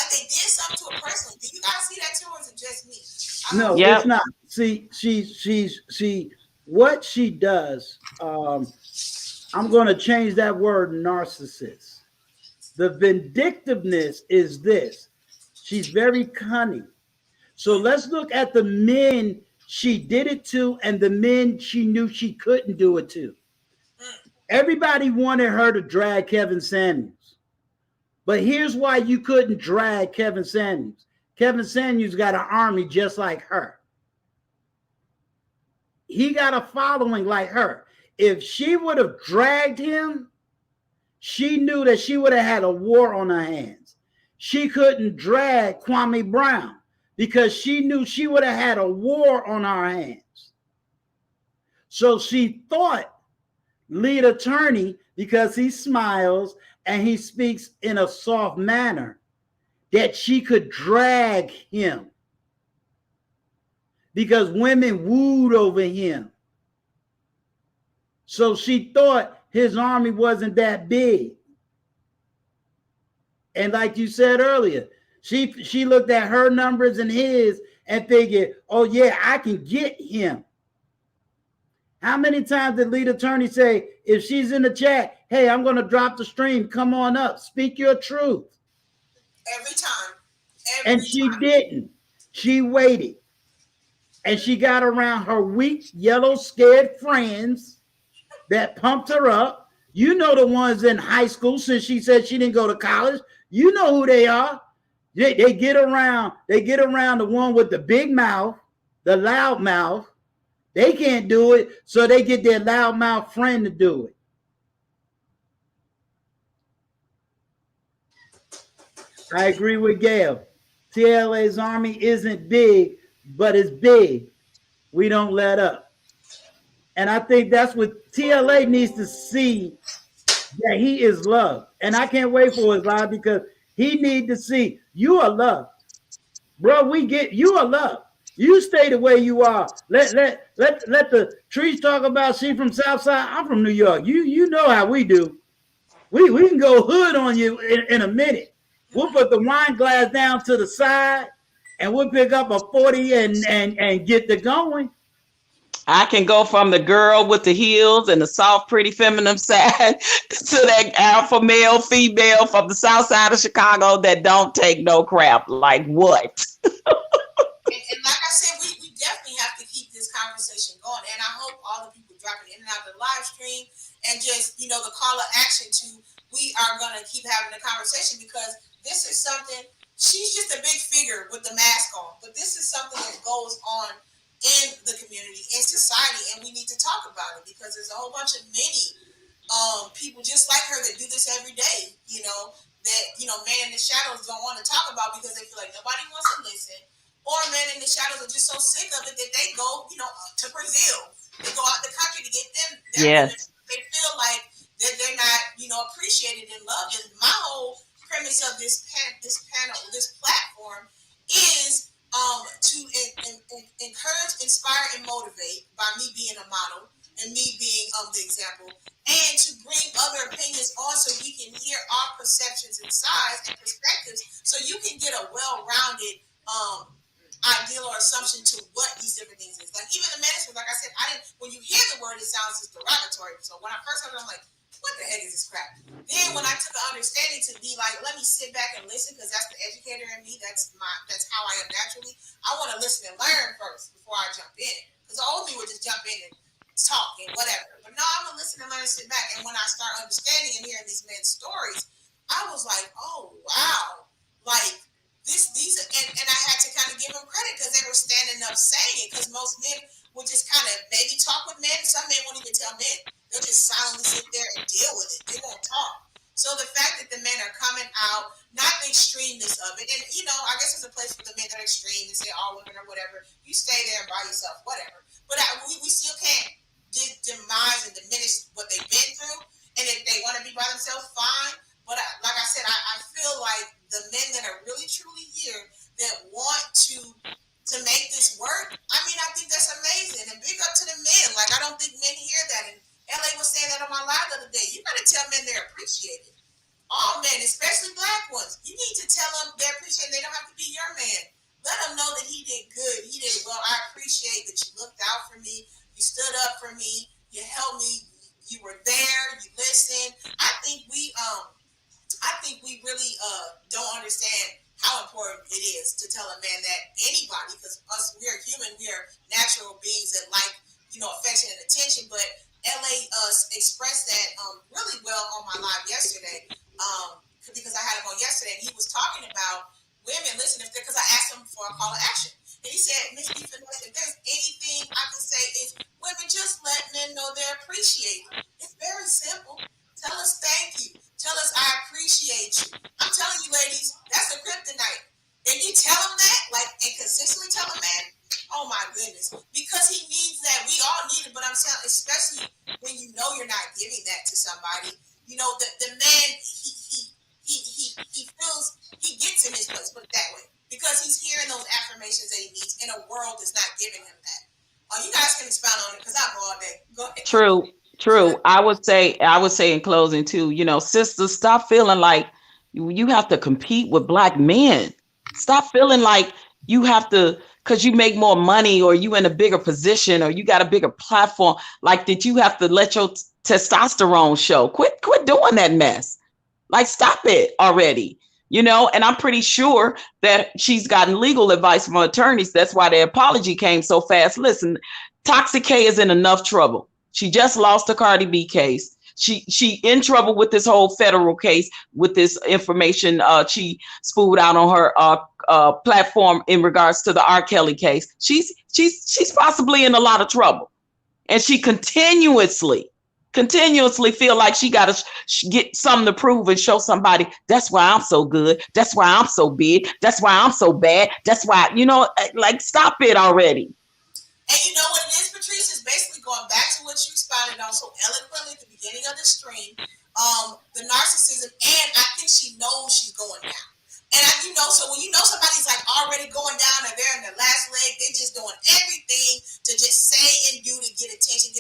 they did something to her personally. Do you guys see that too, or is it just me? I don't No, know. it's Yep. not. See, she what she does. I'm going to change that word narcissist. The vindictiveness is this. She's very cunning. So let's look at the men she did it to and the men she knew she couldn't do it to. Everybody wanted her to drag Kevin Samuels. But here's why you couldn't drag Kevin Samuels. Kevin Samuels got an army just like her. He got a following like her. If she would have dragged him, she knew that she would have had a war on her hands. She couldn't drag Kwame Brown because she knew she would have had a war on her hands. So she thought lead attorney, because he smiles and he speaks in a soft manner, that she could drag him because women wooed over him. So she thought his army wasn't that big. And like you said earlier, she looked at her numbers and his and figured, oh yeah, I can get him. How many times did lead attorney say, if she's in the chat, hey, I'm going to drop the stream, come on up, speak your truth? Every time. And Every she time. didn't. She waited. And she got around her weak, yellow, scared friends that pumped her up. You know the ones in high school, since she said she didn't go to college. You know who they are. They get around. They get around the one with the big mouth, the loud mouth. They can't do it, so they get their loudmouth friend to do it. I agree with Gail. TLA's army isn't big, but it's big. We don't let up. And I think that's what TLA needs to see, that he is loved. And I can't wait for his live, because he need to see you are loved. Bro, we get you are loved. You stay the way you are. Let the trees talk about she from Southside. I'm from New York. You know how we do. We can go hood on you in a minute. We'll put the wine glass down to the side, and we'll pick up a 40 and get the going. I can go from the girl with the heels and the soft, pretty, feminine side to that alpha male, female from the south side of Chicago that don't take no crap. Like what? And like I said, we definitely have to keep this conversation going. And I hope all the people dropping in and out of the live stream, and just, the call of action to, we are going to keep having a conversation, because this is something, she's just a big figure with the mask on, but this is something that goes on in the community, in society, and we need to talk about it, because there's a whole bunch of many people just like her that do this every day, that, men in the shadows don't want to talk about, because they feel like nobody wants to listen. Or men in the shadows are just so sick of it that they go, to Brazil. They go out the country to get them. Yes. They feel like that they're not, appreciated and loved. And my whole premise of this platform is to encourage, inspire, and motivate by me being a model and me being the example, and to bring other opinions on, so we can hear our perceptions and sides and perspectives, so you can get a well-rounded ideal or assumption to what these different things is. Like even the medicine, like I said, when you hear the word, it sounds just derogatory. So when I first heard it, I'm like, what the heck is this crap? Then when I took an understanding to be like, let me sit back and listen, because that's the educator in me. That's how I am naturally. I want to listen and learn first before I jump in. Because the old me would just jump in and talk and whatever. But no, I'm gonna listen and learn and sit back. And when I start understanding and hearing these men's stories, I was like, oh wow, like these and I had to kind of give them credit, because they were standing up saying it, because most men would just kind of maybe talk with men. Some men won't even tell men. They'll just silently sit there and deal with it. They won't talk. So the fact that the men are coming out, not the extremeness of it, and I guess there's a place for the men that are extreme and say all women or whatever. You stay there by yourself, whatever. But we still can't demise and diminish what they've been through. And if they want to be by themselves, fine. But like I said, I feel like the men that are really truly here that want to make this work, I think that's amazing. And big up to the men. Like, I don't think men hear that. And LA was saying that on my live the other day. You got to tell men they're appreciated. All men, especially black ones. You need to tell them they're appreciated. They don't have to be your man. Let them know that he did good. He did well. I appreciate that you looked out for me. You stood up for me. You helped me. You were there. You listened. I think we really don't understand how important it is to tell a man that anybody, because us, we are human, we are natural beings that like, affection and attention. But LA expressed that really well on my live yesterday, because I had him on yesterday, and he was talking about women. Listen, because I asked him for a call to action, and he said, Miss B, if there's anything I can say, is women just let men know they're appreciated. It's very simple. Tell us thank you. Tell us I appreciate you. I'm telling you, ladies, that's a kryptonite. If you tell him that, and consistently tell him that, oh my goodness, because he needs that. We all need it, but I'm telling, especially when you're not giving that to somebody. The man, he feels he gets in his place, put it that way, because he's hearing those affirmations that he needs in a world that's not giving him that. You guys can expound on it, because I go all day. Go ahead. True. I would say in closing too, sisters, stop feeling like you have to compete with black men. Stop feeling like you have to, because you make more money, or you in a bigger position, or you got a bigger platform, like that you have to let your testosterone show. Quit doing that mess. Like, stop it already. And I'm pretty sure that she's gotten legal advice from attorneys. That's why the apology came so fast. Listen, Toxic K is in enough trouble. She just lost the Cardi B case. She in trouble with this whole federal case with this information she spewed out on her platform in regards to the R. Kelly case. She's possibly in a lot of trouble, and she continuously feel like she got to get something to prove and show somebody. That's why I'm so good. That's why I'm so big. That's why I'm so bad. That's why, like, stop it already. And you know what it is, Patrice? Is basically going back to what you expounded on so eloquently at the beginning of the stream. The narcissism, and I think she knows she's going down. And so when you know somebody's like already going down and they're in their last leg, they're just doing everything to just say and do to get attention.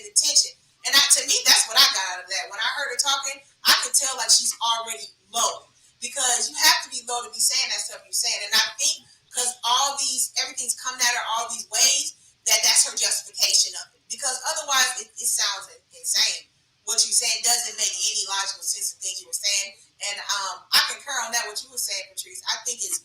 And to me, that's what I got out of that. When I heard her talking, I could tell like she's already low, because you have to be low to be saying that stuff you're saying. And I think because everything's coming at her all these ways, that's her justification of it. Because otherwise, it sounds insane. What you're saying doesn't make any logical sense of things you were saying. And I concur on that, what you were saying, Patrice. I think it's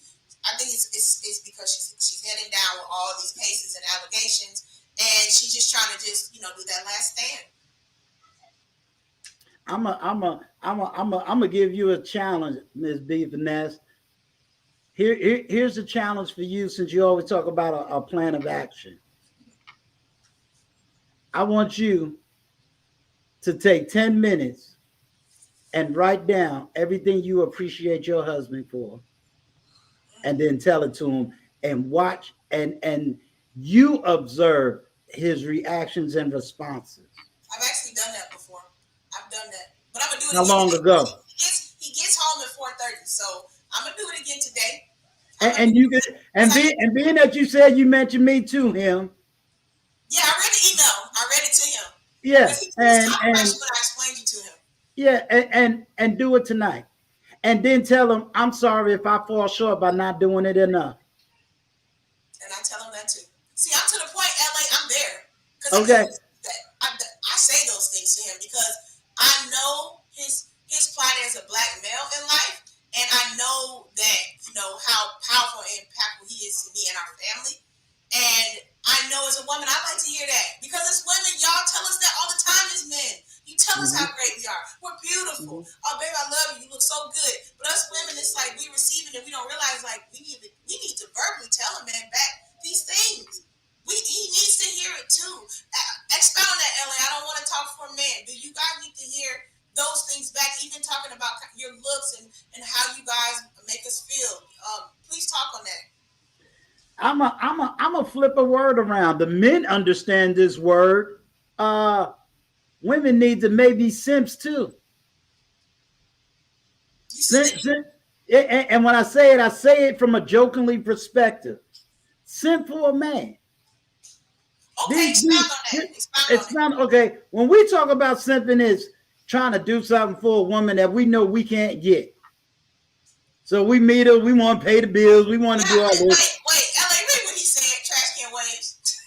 because she's heading down with all these cases and allegations, and she's just trying to do that last stand. I'm gonna give you a challenge, Ms. B. Vanessa. Here's a challenge for you, since you always talk about a plan of action. I want you to take 10 minutes and write down everything you appreciate your husband for, and then tell it to him, and watch and you observe his reactions and responses. I've actually done that before. I've done that, but I'm gonna do it. How long ago? He gets home at 4:30, so I'm gonna do it again today. Being that you said you mentioned me to him. Yeah, I read the email. I read it to him. Yeah, and when I explained you to him. Yeah, and do it tonight, and then tell him, I'm sorry if I fall short by not doing it enough. And I tell him that too. See, I'm to the point, LA, I'm there. Okay. I say those things to him because I know his plight as a black male in life, and I know that how powerful and impactful he is to me and our family. And I know as a woman, I like to hear that, because as women, y'all tell us that all the time as men. You tell us how great we are. We're beautiful. Oh, baby, I love you. You look so good. But us women, it's like we receive it and we don't realize, like, we need to verbally tell a man back these things. He needs to hear it too. Expound that, Ellie. I don't want to talk for men. Do you guys need to hear those things back? Even talking about your looks and how you guys make us feel. Please talk on that. I'm a flip a word around. The men understand this word. Women need to maybe simps too. And when I say it from a jokingly perspective. Simp for a man. Okay, expound on that. Okay. When we talk about simping, is trying to do something for a woman that we know we can't get. So we meet her, we want to pay the bills, we want to do all this. Wait, LA, read what he said, trash can waves.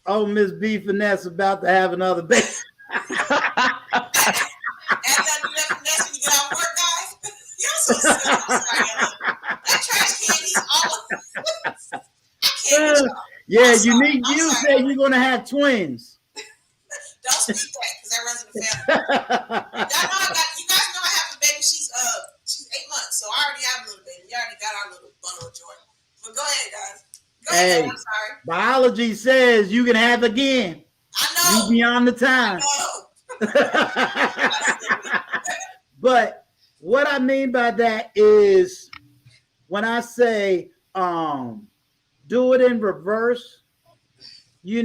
Oh, Miss B. Finesse about to have another baby. After I do that finesse when you get out of work, guys. You're so silly. I'm sorry, LA. That trash can, he's all I can't with y'all. Yeah, you said you're going to have twins. Don't speak that, because that runs in the family. You guys know I have a baby. She's 8 months, so I already have a little baby. We already got our little bundle of joy. But go ahead, guys. Go ahead. I'm sorry. Biology says you can have again. I know. You beyond the time. But what I mean by that is, when I say do it in reverse, it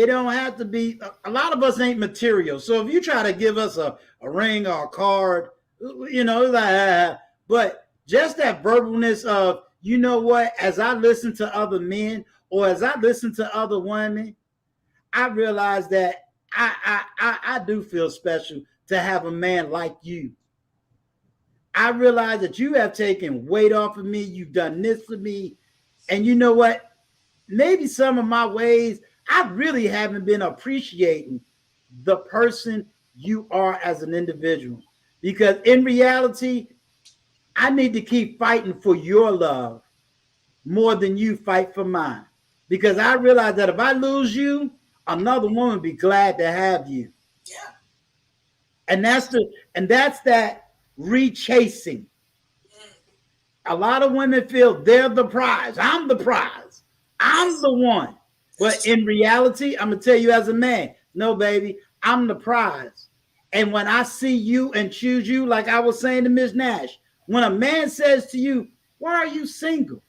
don't have to be. A lot of us ain't material. So if you try to give us a ring or a card, but just that verbalness of, what, as I listen to other men or as I listen to other women, I realize that I do feel special to have a man like you. I realize that you have taken weight off of me. You've done this for me. And you know what? Maybe some of my ways, I really haven't been appreciating the person you are as an individual. Because in reality, I need to keep fighting for your love more than you fight for mine. Because I realize that if I lose you, another woman be glad to have you. Yeah. And that's that rechasing. A lot of women feel they're the prize. I'm the prize. I'm the one. But in reality, I'm going to tell you as a man, no, baby, I'm the prize. And when I see you and choose you, like I was saying to Ms. Nash, when a man says to you, why are you single?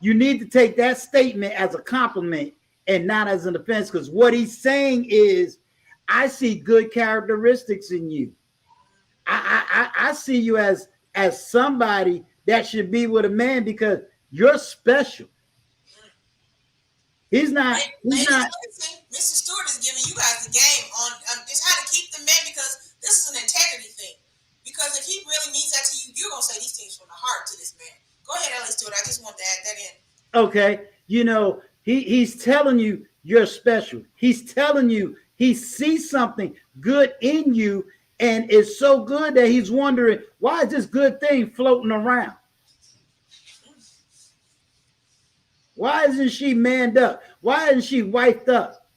You need to take that statement as a compliment and not as an offense, because what he's saying is, I see good characteristics in you. I see you as somebody that should be with a man because you're special. He's not. Ladies, listen, Mr. Stewart is giving you guys the game on just how to keep the men, because this is an integrity thing. Because if he really means that to you, you're gonna say these things from the heart to this man. Go ahead, Ellie Stewart. I just want to add that in. Okay, you know, he's telling you you're special. He's telling you he sees something good in you, and it's so good that he's wondering, why is this good thing floating around? Why isn't she manned up? Why isn't she wiped up?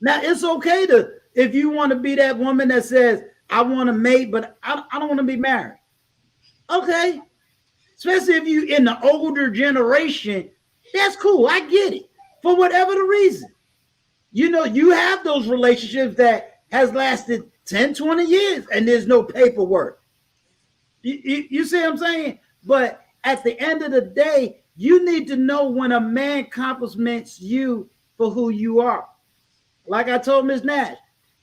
Now, it's okay to, if you want to be that woman that says, I want to mate, but I don't want to be married. Okay. Especially if you in the older generation, that's cool. I get it. For whatever the reason. You know, you have those relationships that has lasted 10, 20 years and there's no paperwork. You see what I'm saying? But at the end of the day, you need to know when a man compliments you for who you are. Like I told Ms. Nash,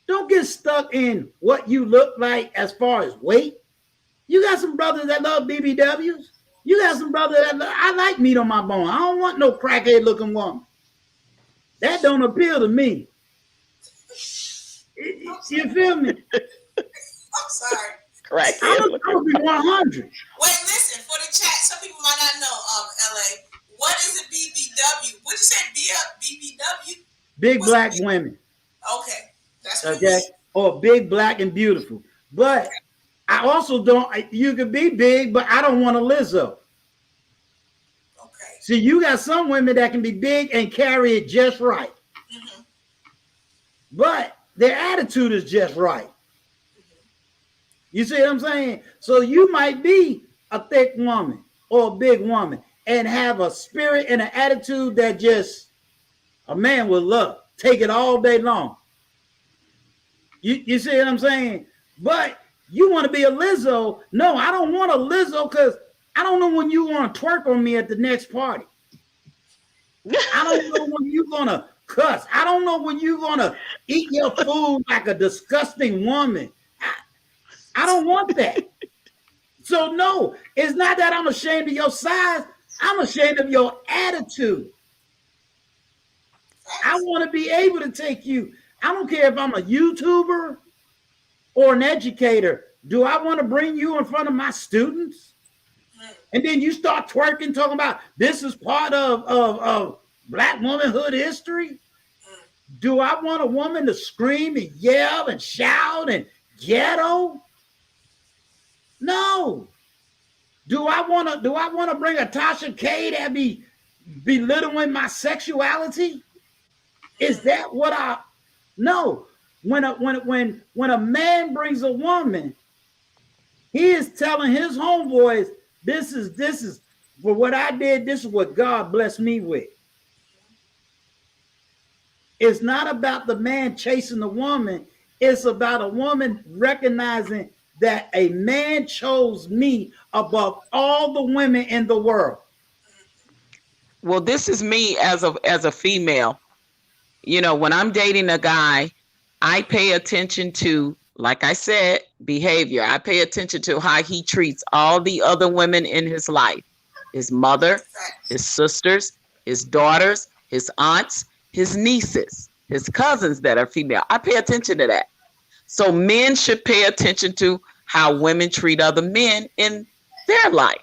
don't get stuck in what you look like as far as weight. You got some brothers that love BBWs. You got some brothers that I like meat on my bone. I don't want no crackhead looking woman. That don't appeal to me. You feel me? I'm sorry. Right. I'm gonna be 100. Wait, listen, for the chat, some people might not know, LA. What is a BBW? What'd you say? BBW? Big black women. Okay. That's what Okay. Or big, black, and beautiful. But I also don't, you could be big, but I don't want a Lizzo. Okay. See, you got some women that can be big and carry it just right. Mm-hmm. But their attitude is just right. You see what I'm saying? So you might be a thick woman or a big woman and have a spirit and an attitude that just a man would love. Take it all day long. You see what I'm saying? But you want to be a Lizzo. No, I don't want a Lizzo because I don't know when you want to twerk on me at the next party. I don't know when you're going to cuss. I don't know when you're going to eat your food like a disgusting woman. I don't want that. So no, it's not that I'm ashamed of your size. I'm ashamed of your attitude. I want to be able to take you. I don't care if I'm a YouTuber or an educator. Do I want to bring you in front of my students? And then you start twerking, talking about this is part of Black womanhood history? Do I want a woman to scream and yell and shout and ghetto? No. Do I want to bring a Tasha K that be belittling my sexuality? Is that what I? No. When a man brings a woman, he is telling his homeboys, this is for what I did. This is what God blessed me with. It's not about the man chasing the woman. It's about a woman recognizing that a man chose me above all the women in the world. Well, this is me as a female. You know, when I'm dating a guy, I pay attention to, like I said, behavior. I pay attention to how he treats all the other women in his life. His mother, his sisters, his daughters, his aunts, his nieces, his cousins that are female. I pay attention to that. So men should pay attention to how women treat other men in their life,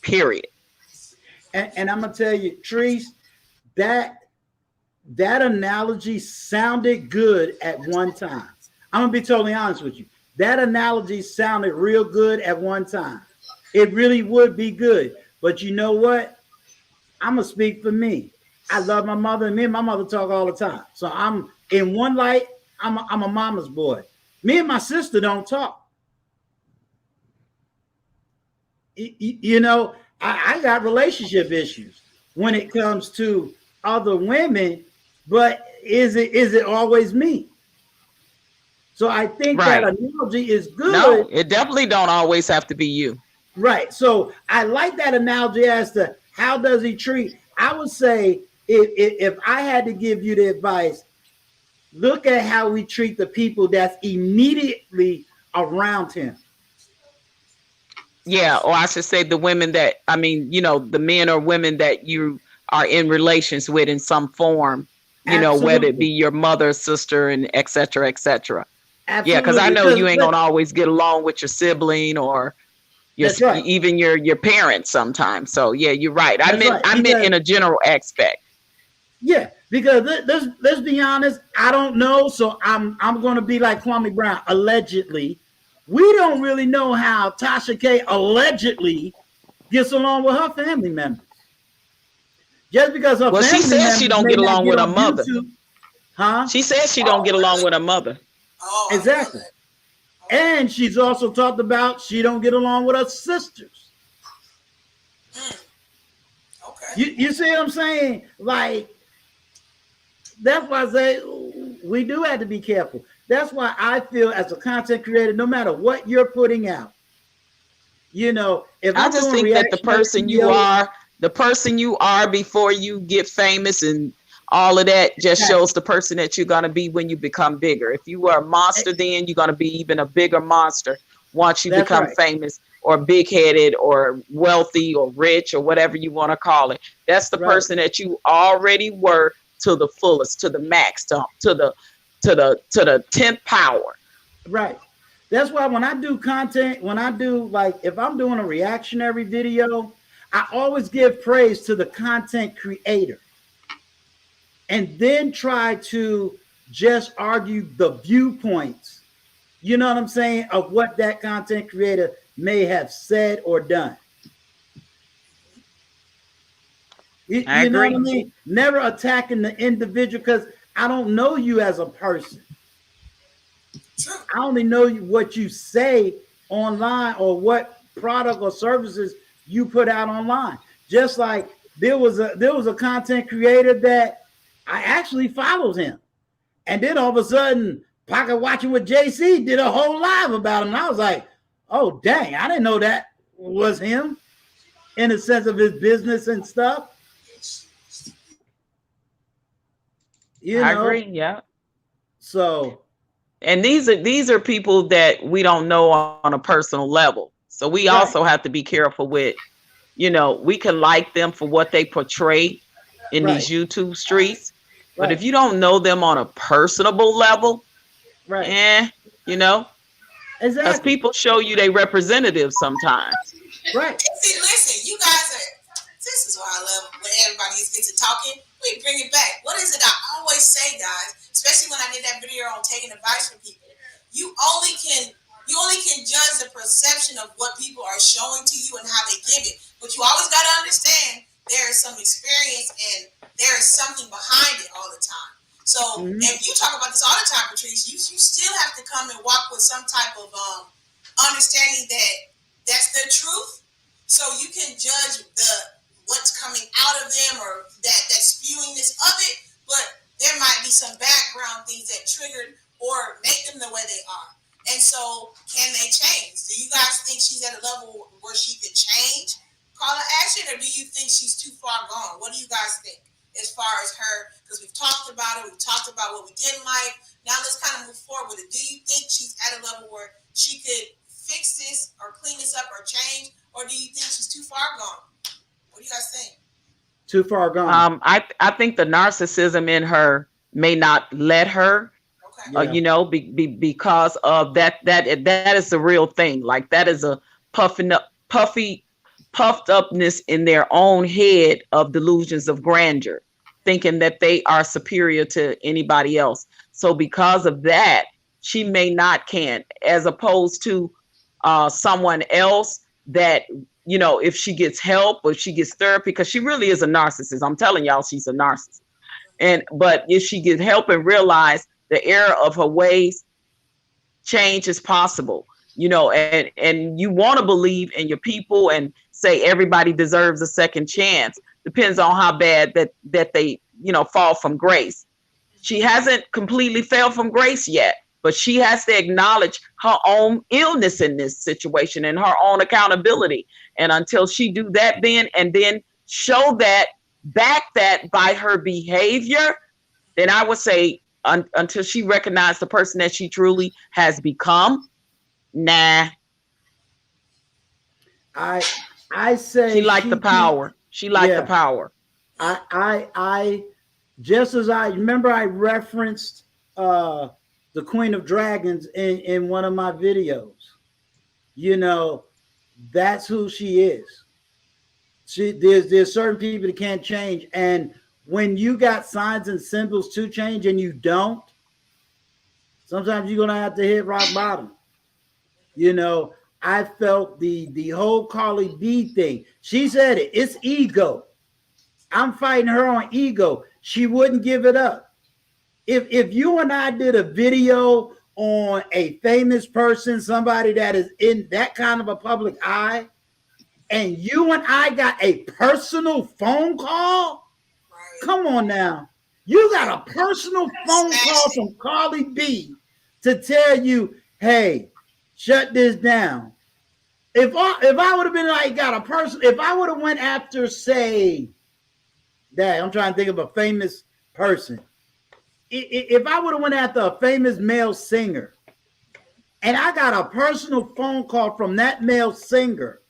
period. And I'm going to tell you, Treese, that analogy sounded good at one time. I'm going to be totally honest with you. That analogy sounded real good at one time. It really would be good. But you know what? I'm going to speak for me. I love my mother, and me and my mother talk all the time. So I'm in one light. I'm a mama's boy. Me and my sister don't talk. You know, I got relationship issues when it comes to other women, but is it always me? So I think that Right. analogy is good. No, it definitely don't always have to be you. Right. So I like that analogy as to how does he treat. I would say if I had to give you the advice, look at how we treat the people that's immediately around him. Yeah, or I should say the women that, I mean, you know, the men or women that you are in relations with in some form, you know, whether it be Absolutely. your mother, sister, and et cetera, et cetera. Yeah, because I Absolutely. know you ain't Because gonna always get along with your sibling or that's right. even your parents sometimes. So yeah, you're right. That's right. I meant Because in a general aspect. yeah, because let's be honest, I don't know. So I'm gonna be like Kwame Brown, allegedly. We don't really know how Tasha K allegedly gets along with her family members. Just because her Well, she family says she members don't may get not along get with her on mother. YouTube, huh? She says she don't Oh, get along really? with her mother. Oh, I didn't know Exactly. that. Okay. And she's also talked about she don't get along with her sisters. Mm, okay. You see what I'm saying? Like that's why I say we do have to be careful. That's why I feel as a content creator, no matter what you're putting out, you know, if I I'm just doing think that reactionary videos, the person you are before you get famous and all of that just exactly, shows the person that you're going to be when you become bigger. If you were a monster then, you're going to be even a bigger monster once you that's become right. famous or big-headed or wealthy or rich or whatever you want to call it. That's the Right. person that you already were to the fullest, to the max, to the 10th power. Right. That's why when I do content, when I do like if I'm doing a reactionary video, I always give praise to the content creator and then try to just argue the viewpoints, you know what I'm saying, of what that content creator may have said or done. I You know what I agree. mean? Never attacking the individual because I don't know you as a person. True. I only know what you say online or what product or services you put out online. Just like there was a content creator that I actually followed him, and then all of a sudden, Pocket Watching with JC did a whole live about him, and I was like, "Oh dang, I didn't know that was him." In the sense of his business and stuff, you I know. agree. Yeah. So And these are people that we don't know on a personal level. So we also right, have to be careful with, you know, we can like them for what they portray in these right, YouTube streets, but if right, you don't know them on a personable level, right, eh, you know, because exactly, people show you they representatives sometimes. right, See, listen, you guys are. This is why I love when everybody gets to talking. We bring it back. What is it I always say, guys? Especially when I did that video on taking advice from people. You only can judge the perception of what people are showing to you and how they give it. But you always got to understand there is some experience and there is something behind it all the time. So mm-hmm. if you talk about this all the time, Patrice, you still have to come and walk with some type of understanding that that's the truth. So you can judge what's coming out of them or that spewingness of it, but there might be some background things that triggered or make them the way they are. And so, can they change? Do you guys think she's at a level where she could change call to action, or do you think she's too far gone? What do you guys think as far as her? Because we've talked about it, we've talked about what we didn't like. Now let's kind of move forward with it. Do you think she's at a level where she could fix this or clean this up or change, or do you think she's too far gone? What do you guys think? Too far gone. I think the narcissism in her may not let her, Okay. Yeah. you know, because of that is the real thing. Like that is a puffed upness in their own head of delusions of grandeur, thinking that they are superior to anybody else. So because of that, she may not can, as opposed to someone else that, you know, if she gets help or if she gets therapy, because she really is a narcissist. I'm telling y'all, she's a narcissist. But if she gets help and realize the error of her ways, change is possible, you know, and you want to believe in your people and say everybody deserves a second chance. Depends on how bad that they, you know, fall from grace. She hasn't completely fell from grace yet, but she has to acknowledge her own illness in this situation and her own accountability. And until she do that, and then show that, back that by her behavior, then I would say until she recognized the person that she truly has become, nah. I say she liked the power. She liked the power. I just as I remember, I referenced the Queen of Dragons in one of my videos. You know, that's who she is. There's certain people that can't change, and when you got signs and symbols to change and you don't, sometimes you're gonna have to hit rock bottom. You know, I felt the whole Carly B thing. She said it. It's ego. I'm fighting her on ego. She wouldn't give it up. If you and I did a video on a famous person, somebody that is in that kind of a public eye, and you and I got a personal phone call, right. Come on now. You got a personal phone call from Carly B to tell you, hey, shut this down. If I would have been like, got a person, if I would have went after, say, that I'm trying to think of a famous person. If I would have went after a famous male singer, and I got a personal phone call from that male singer,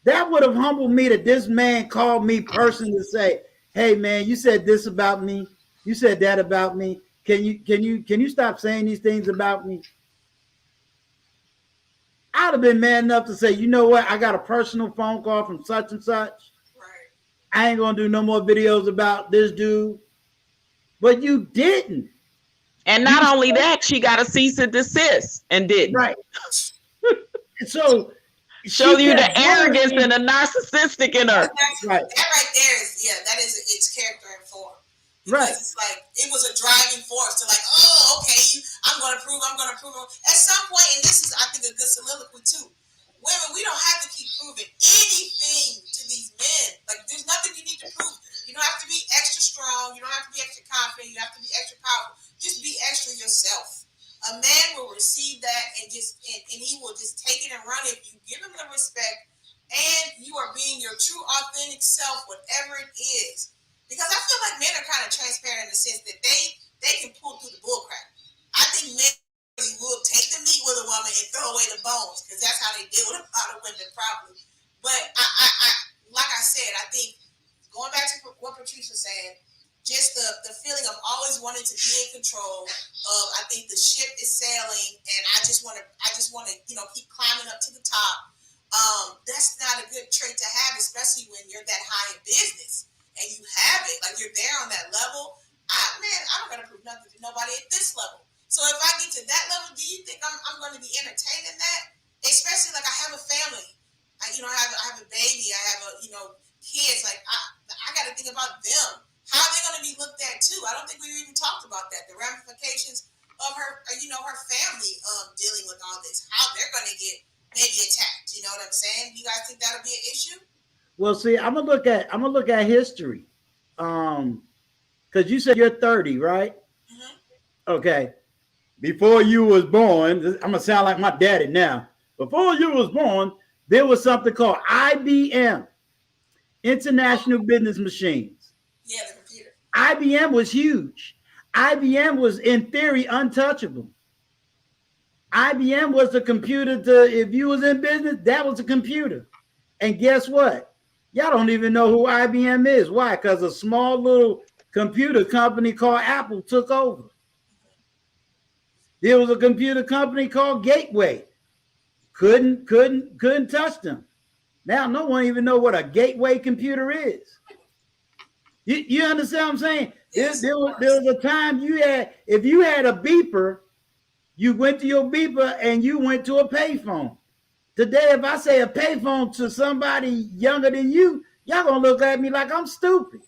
that would have humbled me that this man called me personally to say, hey man, you said this about me, you said that about me. Can you stop saying these things about me? I'd have been man enough to say, you know what? I got a personal phone call from such and such. Right. I ain't gonna do no more videos about this dude. But you didn't. And not only that, she got a cease and desist and didn't. Right. So show you the arrogance and the narcissistic in her. Right. That right there is, that is its character and form. Because right. It's like, it was a driving force to like, oh, okay, I'm going to prove. At some point, and this is, I think, a good soliloquy too. Women, we don't have to keep proving anything to these men. Like, there's nothing you need to prove. You don't have to be extra strong. You don't have to be extra confident. You have to be extra powerful. Just be extra yourself. A man will receive that and he will just take it and run it if you give him the respect and you are being your true, authentic self, whatever it is. Because I feel like men are kind of transparent in the sense that they can pull through the bullcrap. I think men really will take the meat with a woman and throw away the bones because that's how they deal with a lot of women probably. But I like I said, I think going back to what Patrice was saying, just the feeling of always wanting to be in control of, I think the ship is sailing and I just want to, keep climbing up to the top. That's not a good trait to have, especially when you're that high in business and you have it, like you're there on that level. I'm going to prove nothing to nobody at this level. So if I get to that level, do you think I'm going to be entertaining that? Especially like I have a family. I have a baby. I have kids. Like I got to think about them. How are they going to be looked at too? I don't think we even talked about that. The ramifications of her family dealing with all this. How they're going to get maybe attacked. You know what I'm saying? You guys think that'll be an issue? Well, see, I'm gonna look at history. Because you said you're 30, right? Mm-hmm. Okay. Before you was born, I'm gonna sound like my daddy now. Before you was born, there was something called IBM, International Business Machines. Yeah, the computer. IBM was huge. IBM was, in theory, untouchable. IBM was the computer if you was in business, that was a computer. And guess what? Y'all don't even know who IBM is. Why? Because a small little computer company called Apple took over. There was a computer company called Gateway. Couldn't touch them. Now no one even know what a gateway computer is. You understand what I'm saying? Yes, there was a time if you had a beeper, you went to your beeper and you went to a payphone. Today, if I say a payphone to somebody younger than you, y'all gonna look at me like I'm stupid.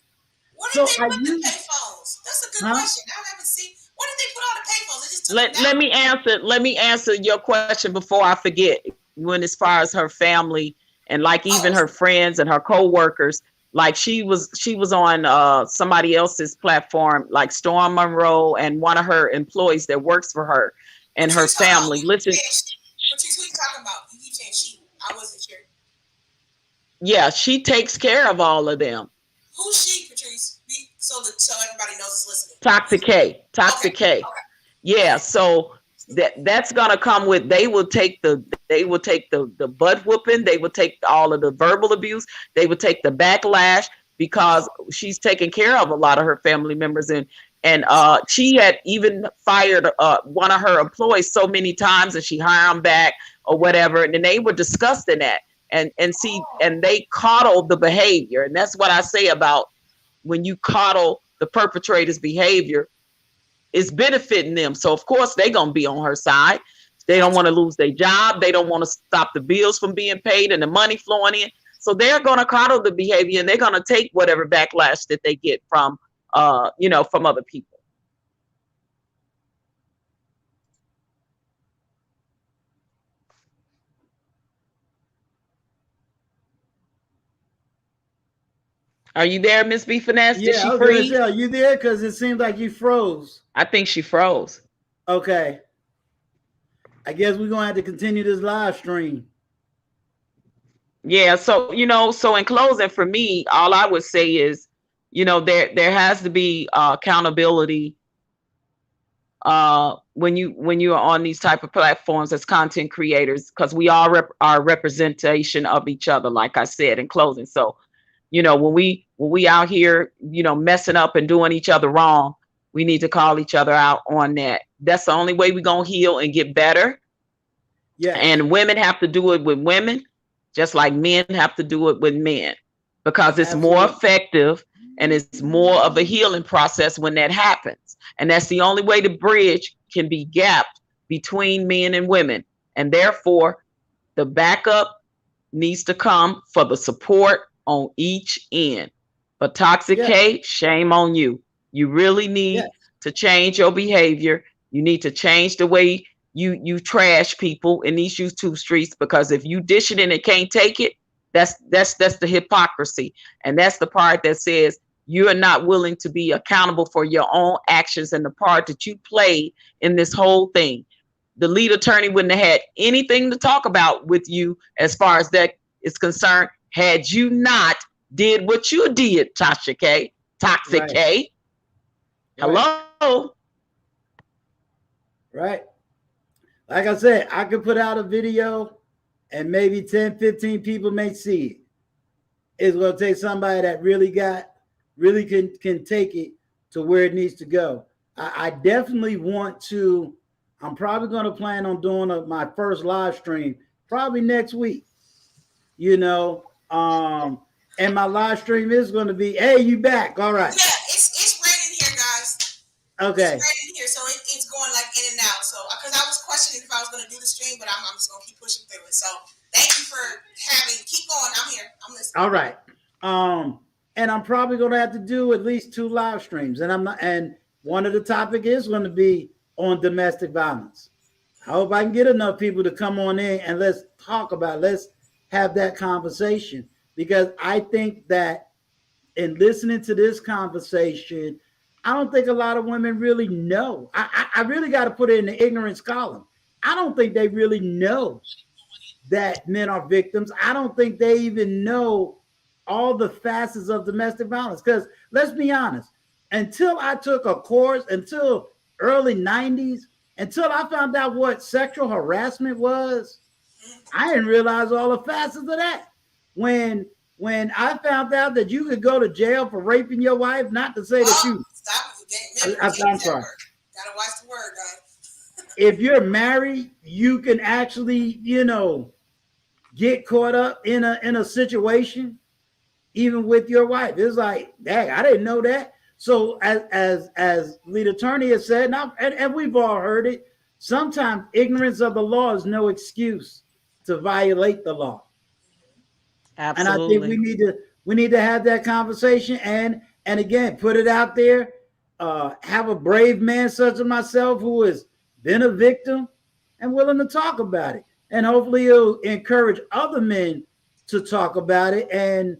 What So did they I put the use, payphones? That's a good huh? question. I haven't seen. What did they put all the payphones? They just took them down. Let me answer your question before I forget. When as far as her family and like even her friends and her co-workers, like she was on somebody else's platform, like Storm Monroe and one of her employees that works for her and her Patrice, hold on. family. Listen, Patrice, who you talking about? You keep saying she. I wasn't sure. yeah, she takes care of all of them. Who's she, Patrice? So everybody knows it's listening. Toxic K. Okay. Yeah, so that's gonna come with they will take the butt whooping, they will take all of the verbal abuse, they will take the backlash because she's taking care of a lot of her family members and she had even fired one of her employees so many times and she hired them back or whatever, and then they were discussing that and they coddled the behavior, and that's what I say about when you coddle the perpetrator's behavior. It's benefiting them. So of course they're gonna be on her side. They don't want to lose their job. They don't want to stop the bills from being paid and the money flowing in. So they're gonna coddle the behavior and they're gonna take whatever backlash that they get from from other people. Are you there, Miss B Finesse? Did Yeah, she I was gonna freeze? say, are you there? Because it seems like you froze. I think she froze. Okay. I guess we're gonna have to continue this live stream. Yeah, so so in closing for me, all I would say is, there has to be accountability when you are on these type of platforms as content creators, because we all are representation of each other, like I said in closing. So when we out here messing up and doing each other wrong, we need to call each other out on that. That's the only way we're gonna heal and get better. Yeah. And women have to do it with women, just like men have to do it with men, because it's more effective and it's more of a healing process when that happens. And that's the only way the bridge can be gapped between men and women. And therefore, the backup needs to come for the support on each end. But Toxic K, shame on you. You really need to change your behavior. You need to change the way you trash people in these YouTube streets, because if you dish it and it can't take it, that's the hypocrisy. And that's the part that says you are not willing to be accountable for your own actions and the part that you played in this whole thing. The lead attorney wouldn't have had anything to talk about with you as far as that is concerned had you not did what you did, Toxic K. Hello. Right. Like I said, I could put out a video and maybe 10, 15 people may see it. It's going to take somebody that really can take it to where it needs to go. I definitely want to. I'm probably going to plan on doing my first live stream probably next week. And my live stream is going to be, hey, you back? All right. Yeah, it's raining here, guys. Okay. It's raining here, so it's going like in and out. So because I was questioning if I was going to do the stream, but I'm just going to keep pushing through it. So thank you for keep going. I'm here. I'm listening. All right. And I'm probably going to have to do at least 2 live streams, and one of the topic is going to be on domestic violence. I hope I can get enough people to come on in and let's talk about it. Let's have that conversation, because I think that in listening to this conversation, I don't think a lot of women really know. I really got to put it in the ignorance column. I don't think they really know that men are victims. I don't think they even know all the facets of domestic violence. Because let's be honest, until I took a course, until early 90s, until I found out what sexual harassment was, I didn't realize all the facets of that. When I found out that you could go to jail for raping your wife, not to say that you... Stop it. I'm sorry. Gotta watch the word, guys. If you're married, you can actually, get caught up in a situation, even with your wife. It's like, dang, I didn't know that. So as lead attorney has said, and we've all heard it, sometimes ignorance of the law is no excuse to violate the law. And I think Absolutely. we need to have that conversation and again put it out there. Have a brave man such as myself who has been a victim and willing to talk about it. And hopefully it'll encourage other men to talk about it and,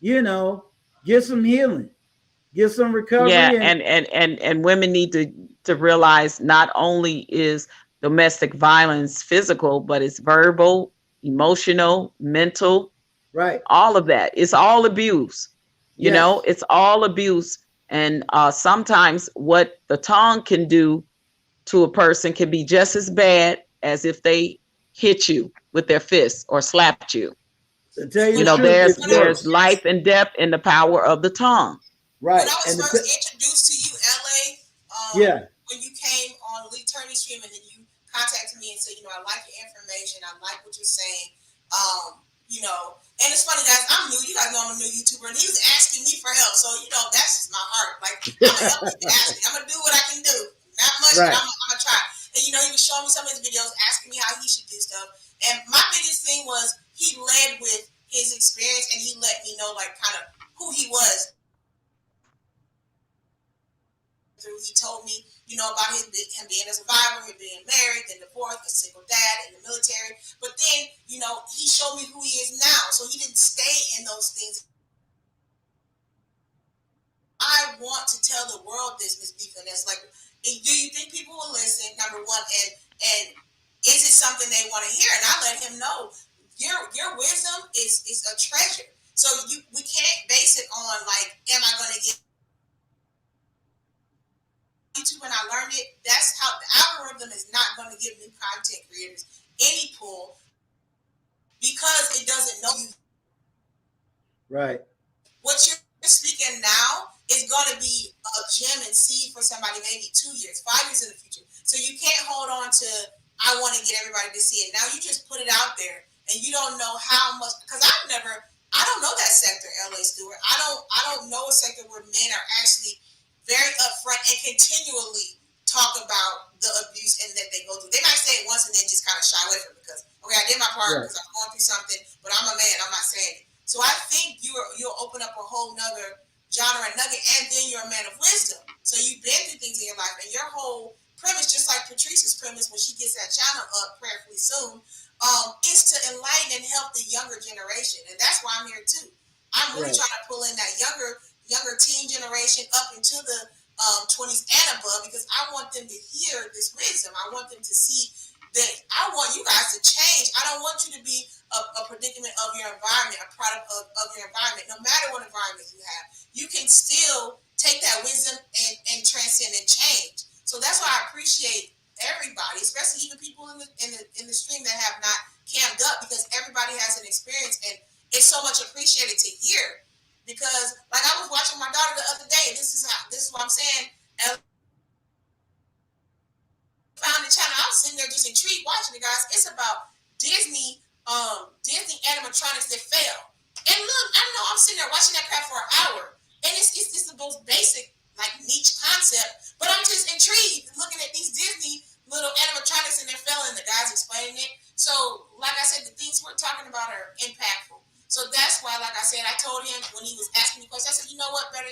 you know, get some healing, get some Yeah, recovery. and women need to realize not only is domestic violence physical, but it's verbal, emotional, mental, Right. all of that. It's all abuse. You know, Yes. it's all abuse. And sometimes what the tongue can do to a person can be just as bad as if they hit you with their fist or slapped you. To tell you You the know, truth, it's there's worse. life and death in the power of the tongue. Right. When I was And first introduced to you, LA, yeah. when you came on Lee Attorney Stream and then you contacted me and said, you know, I like your information, I like what you're saying, you know, and it's funny, guys, I'm new, you guys know I'm a new YouTuber, and he was asking me for help, so, you know, that's just my heart. Like, I'm going to help you ask me. I'm going to do what I can do. Not much, Right. but I'm going to try. And, you know, he was showing me some of his videos, asking me how he should do stuff. And my biggest thing was he led with his experience, and he let me know, like, kind of who he was. He told me, you know, about him being a survivor, him being married, then divorced, a single dad in the military. But then, you know, he showed me who he is now. So he didn't stay in those things. I want to tell the world this, Miss B Finesse. Like, do you think people will listen? Number one, and is it something they want to hear? And I let him know your wisdom is a treasure. So we can't base it on like, am I going to get YouTube when I learned it? That's how the algorithm is not going to give new content creators any pull because it doesn't know you. Right. What you're speaking now is going to be a gem and seed for somebody maybe 2 years, 5 years in the future. So you can't hold on to, I want to get everybody to see it. Now you just put it out there and you don't know how much, because I don't know that sector, LA Stewart. I don't know a sector where men are actually very upfront and continually talk about the abuse and that they go through. They might say it once and then just kind of shy away from it because, okay, I did my part because I'm going through something, but I'm a man, I'm not saying it. So I think you'll open up a whole nother genre and nugget, and then you're a man of wisdom. So you've been through things in your life, and your whole premise, just like Patrice's premise when she gets that channel up prayerfully soon, is to enlighten and help the younger generation. And that's why I'm here too. I'm really trying to pull in that younger teen generation up into the 20s and above, because I want them to hear this wisdom. I want them to see that I want you guys to change. I don't want you to be a predicament of your environment, a product of your environment. No matter what environment you have, you can still take that wisdom and transcend and change. So that's why I appreciate everybody, especially even people in the stream that have not cammed up, because everybody has an experience and it's so much appreciated to hear. Because like I was watching my daughter the other day, this is what I'm saying. And found the channel, I was sitting there just intrigued watching it, guys. It's about Disney animatronics that fail. And look, I know I'm sitting there watching that crap for an hour, and it's the most basic, like, niche concept, but I'm just intrigued looking at these Disney little animatronics and they're failing. The guy's explaining it. So, like I said, the things we're talking about are impactful. So that's why, like I said, I told him when he was asking me questions, I said, you know what, better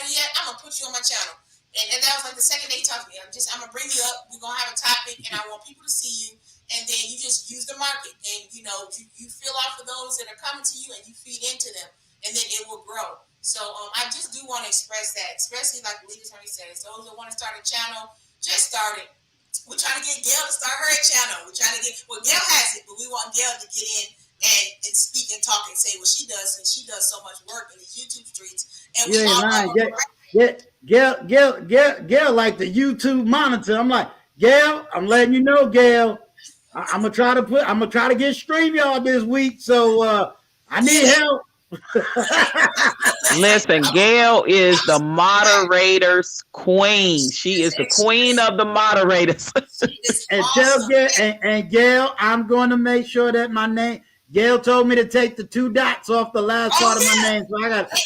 yet, I'm gonna put you on my channel. And that was like the second day he talked to me. I'm gonna bring you up. We're gonna have a topic, and I want people to see you. And then you just use the market, and you know you feel off of those that are coming to you, and you feed into them, and then it will grow. So I just do want to express that, especially like Lee Attorney said, those that want to start a channel, just start it. We're trying to get Gail to start her channel. We're trying to get, well, Gail has it, but we want Gail to get in and speak and talk and say what she does, since she does so much work in the YouTube streets. And we all know Gail like the YouTube monitor. I'm like, Gail, I'm letting you know, Gail. I'm gonna try to get StreamYard this week, so I need help. Listen, Gail is the moderator's queen. She is the queen of the moderators. And tell Gail, and Gail, I'm going to make sure that my name. Gail told me to take the 2 dots off the last part of my name, so I got to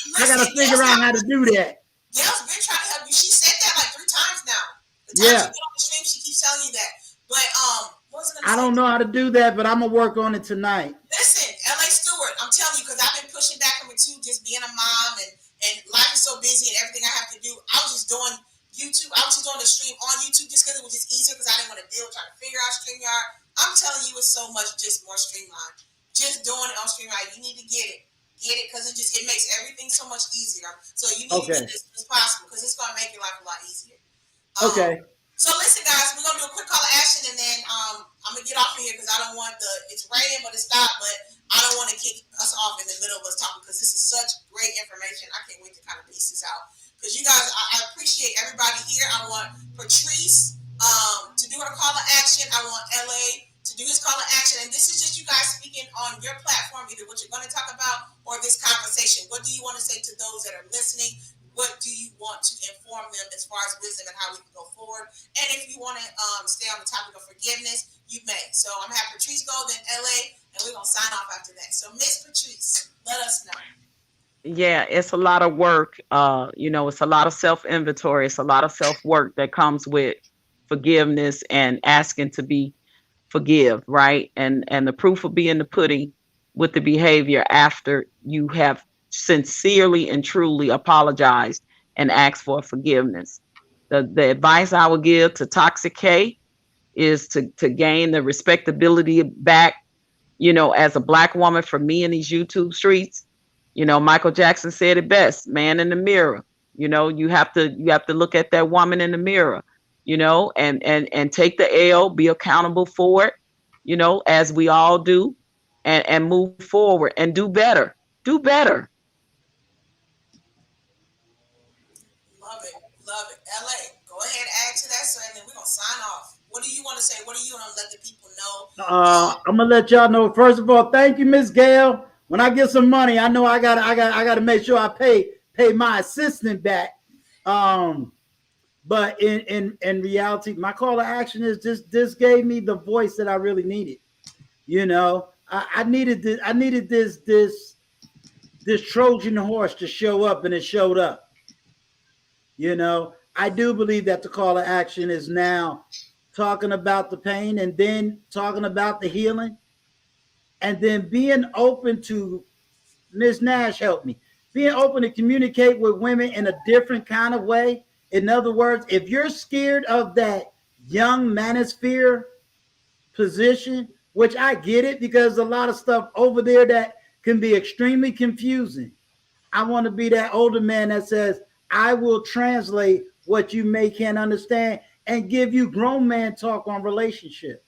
figure out how to do that. Gail's been trying to help you. She said that like 3 times now. The times you get on the stream, she keeps telling you that. But What was I going to I say? don't know how to do that, but I'm gonna work on it tonight. Listen, LA Stewart, I'm telling you, because I've been pushing back from it too, just being a mom and life is so busy and everything I have to do. I was just doing YouTube. I was just doing the stream on YouTube just because it was just easier because I didn't want to deal with trying to figure out StreamYard. I'm telling you, it's so much just more streamlined. Just doing it on StreamYard, you need to get it because it makes everything so much easier. So you need to get Okay. this as possible because it's going to make your life a lot easier. Okay. So listen, guys, we're gonna do a quick call to action, and then I'm gonna get off of here because I don't want it's raining, but it's stopped. But I don't want to kick us off in the middle of us talking because this is such great information. I can't wait to kind of piece this out because you guys, I appreciate everybody here. I want Patrice to do her call to action. I want LA to do his call to action, and this is just you guys speaking on your platform, either what you're going to talk about or this conversation. What do you want to say to those that are listening? What do you want to inform them as far as wisdom and how we can go forward? And if you want to stay on the topic of forgiveness, you may. So I'm going to have Patrice go, then LA, and we're going to sign off after that. So Miss Patrice, let us know. Yeah, it's a lot of work. It's a lot of self-inventory. It's a lot of self-work that comes with forgiveness and asking to be forgive, right? And the proof will be in the pudding with the behavior after you have sincerely and truly apologized and asked for forgiveness. The advice I would give to Toxic K is to gain the respectability back, as a Black woman for me in these YouTube streets. Michael Jackson said it best, man in the mirror. You have to look at that woman in the mirror, and take the L, be accountable for it, as we all do, and move forward and do better. Do better. Love it. Love it. LA, go ahead and add to that, sir, and then we're going to sign off. What do you want to say? What do you want to let the people know? I'm gonna let y'all know. First of all, thank you, Miss Gail. When I get some money, I know I gotta make sure I pay my assistant back. But in reality, my call to action is this gave me the voice that I really needed. I needed this Trojan horse to show up, and it showed up. I do believe that the call to action is now talking about the pain and then talking about the healing and then being open to Ms. Nash help me. Being open to communicate with women in a different kind of way. In other words, if you're scared of that young manosphere position, which I get it because a lot of stuff over there that can be extremely confusing. I want to be that older man that says, I will translate what you may can't understand and give you grown man talk on relationship.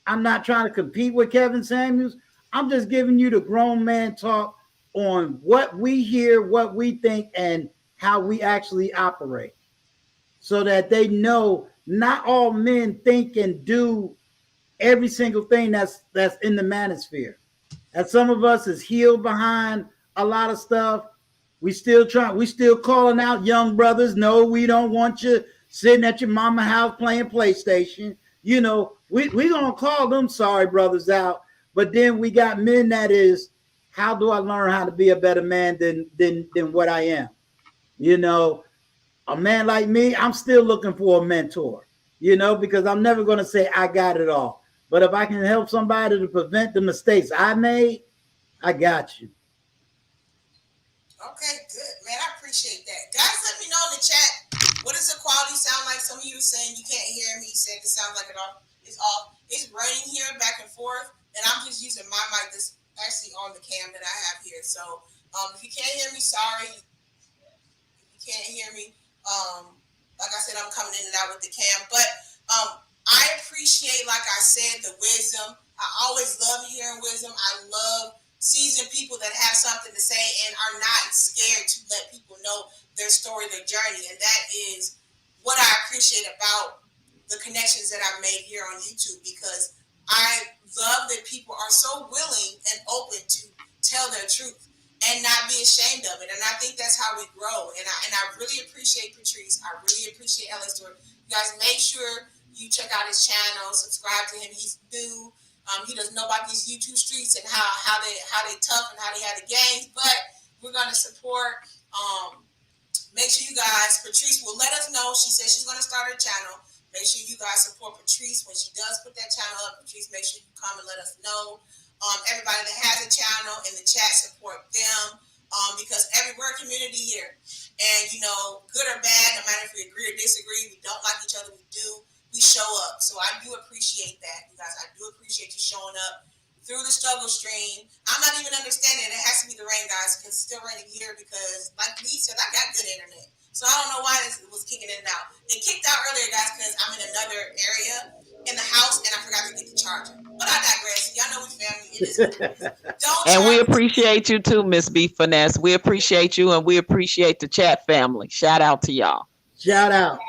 I'm not trying to compete with Kevin Samuels. I'm just giving you the grown man talk on what we hear, what we think, and how we actually operate. So that they know not all men think and do every single thing that's in the manosphere. And some of us is healed behind a lot of stuff. We still calling out young brothers. No, we don't want you sitting at your mama house playing PlayStation. We gonna call them sorry brothers out. But then we got men that is, how do I learn how to be a better man than what I am? A man like me, I'm still looking for a mentor, because I'm never gonna say I got it all. But if I can help somebody to prevent the mistakes I made, I got you. Okay, good, man. I appreciate that. Guys, let me know in the chat. What does the quality sound like? Some of you are saying you can't hear me. You said it sounds like it off. It's off. It's raining here back and forth, and I'm just using my mic that's actually on the cam that I have here. So if you can't hear me, sorry. If you can't hear me, like I said, I'm coming in and out with the cam. But I appreciate, like I said, the wisdom. I always love hearing wisdom. I love seasoned people that have something to say and are not scared to let people know their story, their journey. And that is what I appreciate about the connections that I've made here on YouTube, because I love that people are so willing and open to tell their truth and not be ashamed of it. And I think that's how we grow. And I really appreciate Patrice. I really appreciate LA Stewart. You guys make sure you check out his channel, subscribe to him. He's new. He doesn't know about these YouTube streets and how they tough and how they have the games, but we're gonna support. Make sure you guys, Patrice will let us know. She said she's gonna start her channel. Make sure you guys support Patrice when she does put that channel up. Patrice, make sure you come and let us know. Everybody that has a channel in the chat, support them. Because we're a community here. And, you know, good or bad, no matter if we agree or disagree, we don't like each other, we do. We show up. So I do appreciate that, you guys. I do appreciate you showing up through the struggle stream. I'm not even understanding it has to be the rain, guys, because it's still raining here because, like Lee said, I got good internet. So I don't know why this was kicking in and out. It kicked out earlier, guys, because I'm in another area in the house and I forgot to get the charger. But I digress. Y'all know we family. It is what it is. Don't And we charge appreciate you too, Miss B Finesse. We appreciate you and we appreciate the chat family. Shout out to y'all. Shout out.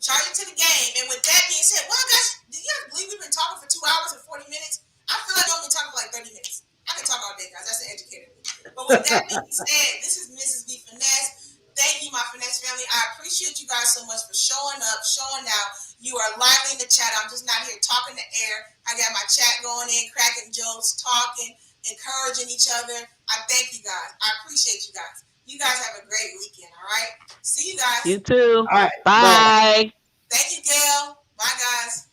Charge it to the game. And with that being said, well, guys, do you guys believe we've been talking for 2 hours and 40 minutes? I feel like I've been talking for like 30 minutes. I can talk all day, guys. That's an educator. But with that being said, this is Mrs. B Finesse. Thank you, my Finesse family. I appreciate you guys so much for showing up, showing out. You are lively in the chat. I'm just not here talking to air. I got my chat going in, cracking jokes, talking, encouraging each other. I thank you guys. I appreciate you guys. You guys have a great weekend, all right? See you guys. You too. All right. Bye. Thank you, Gail. Bye, guys.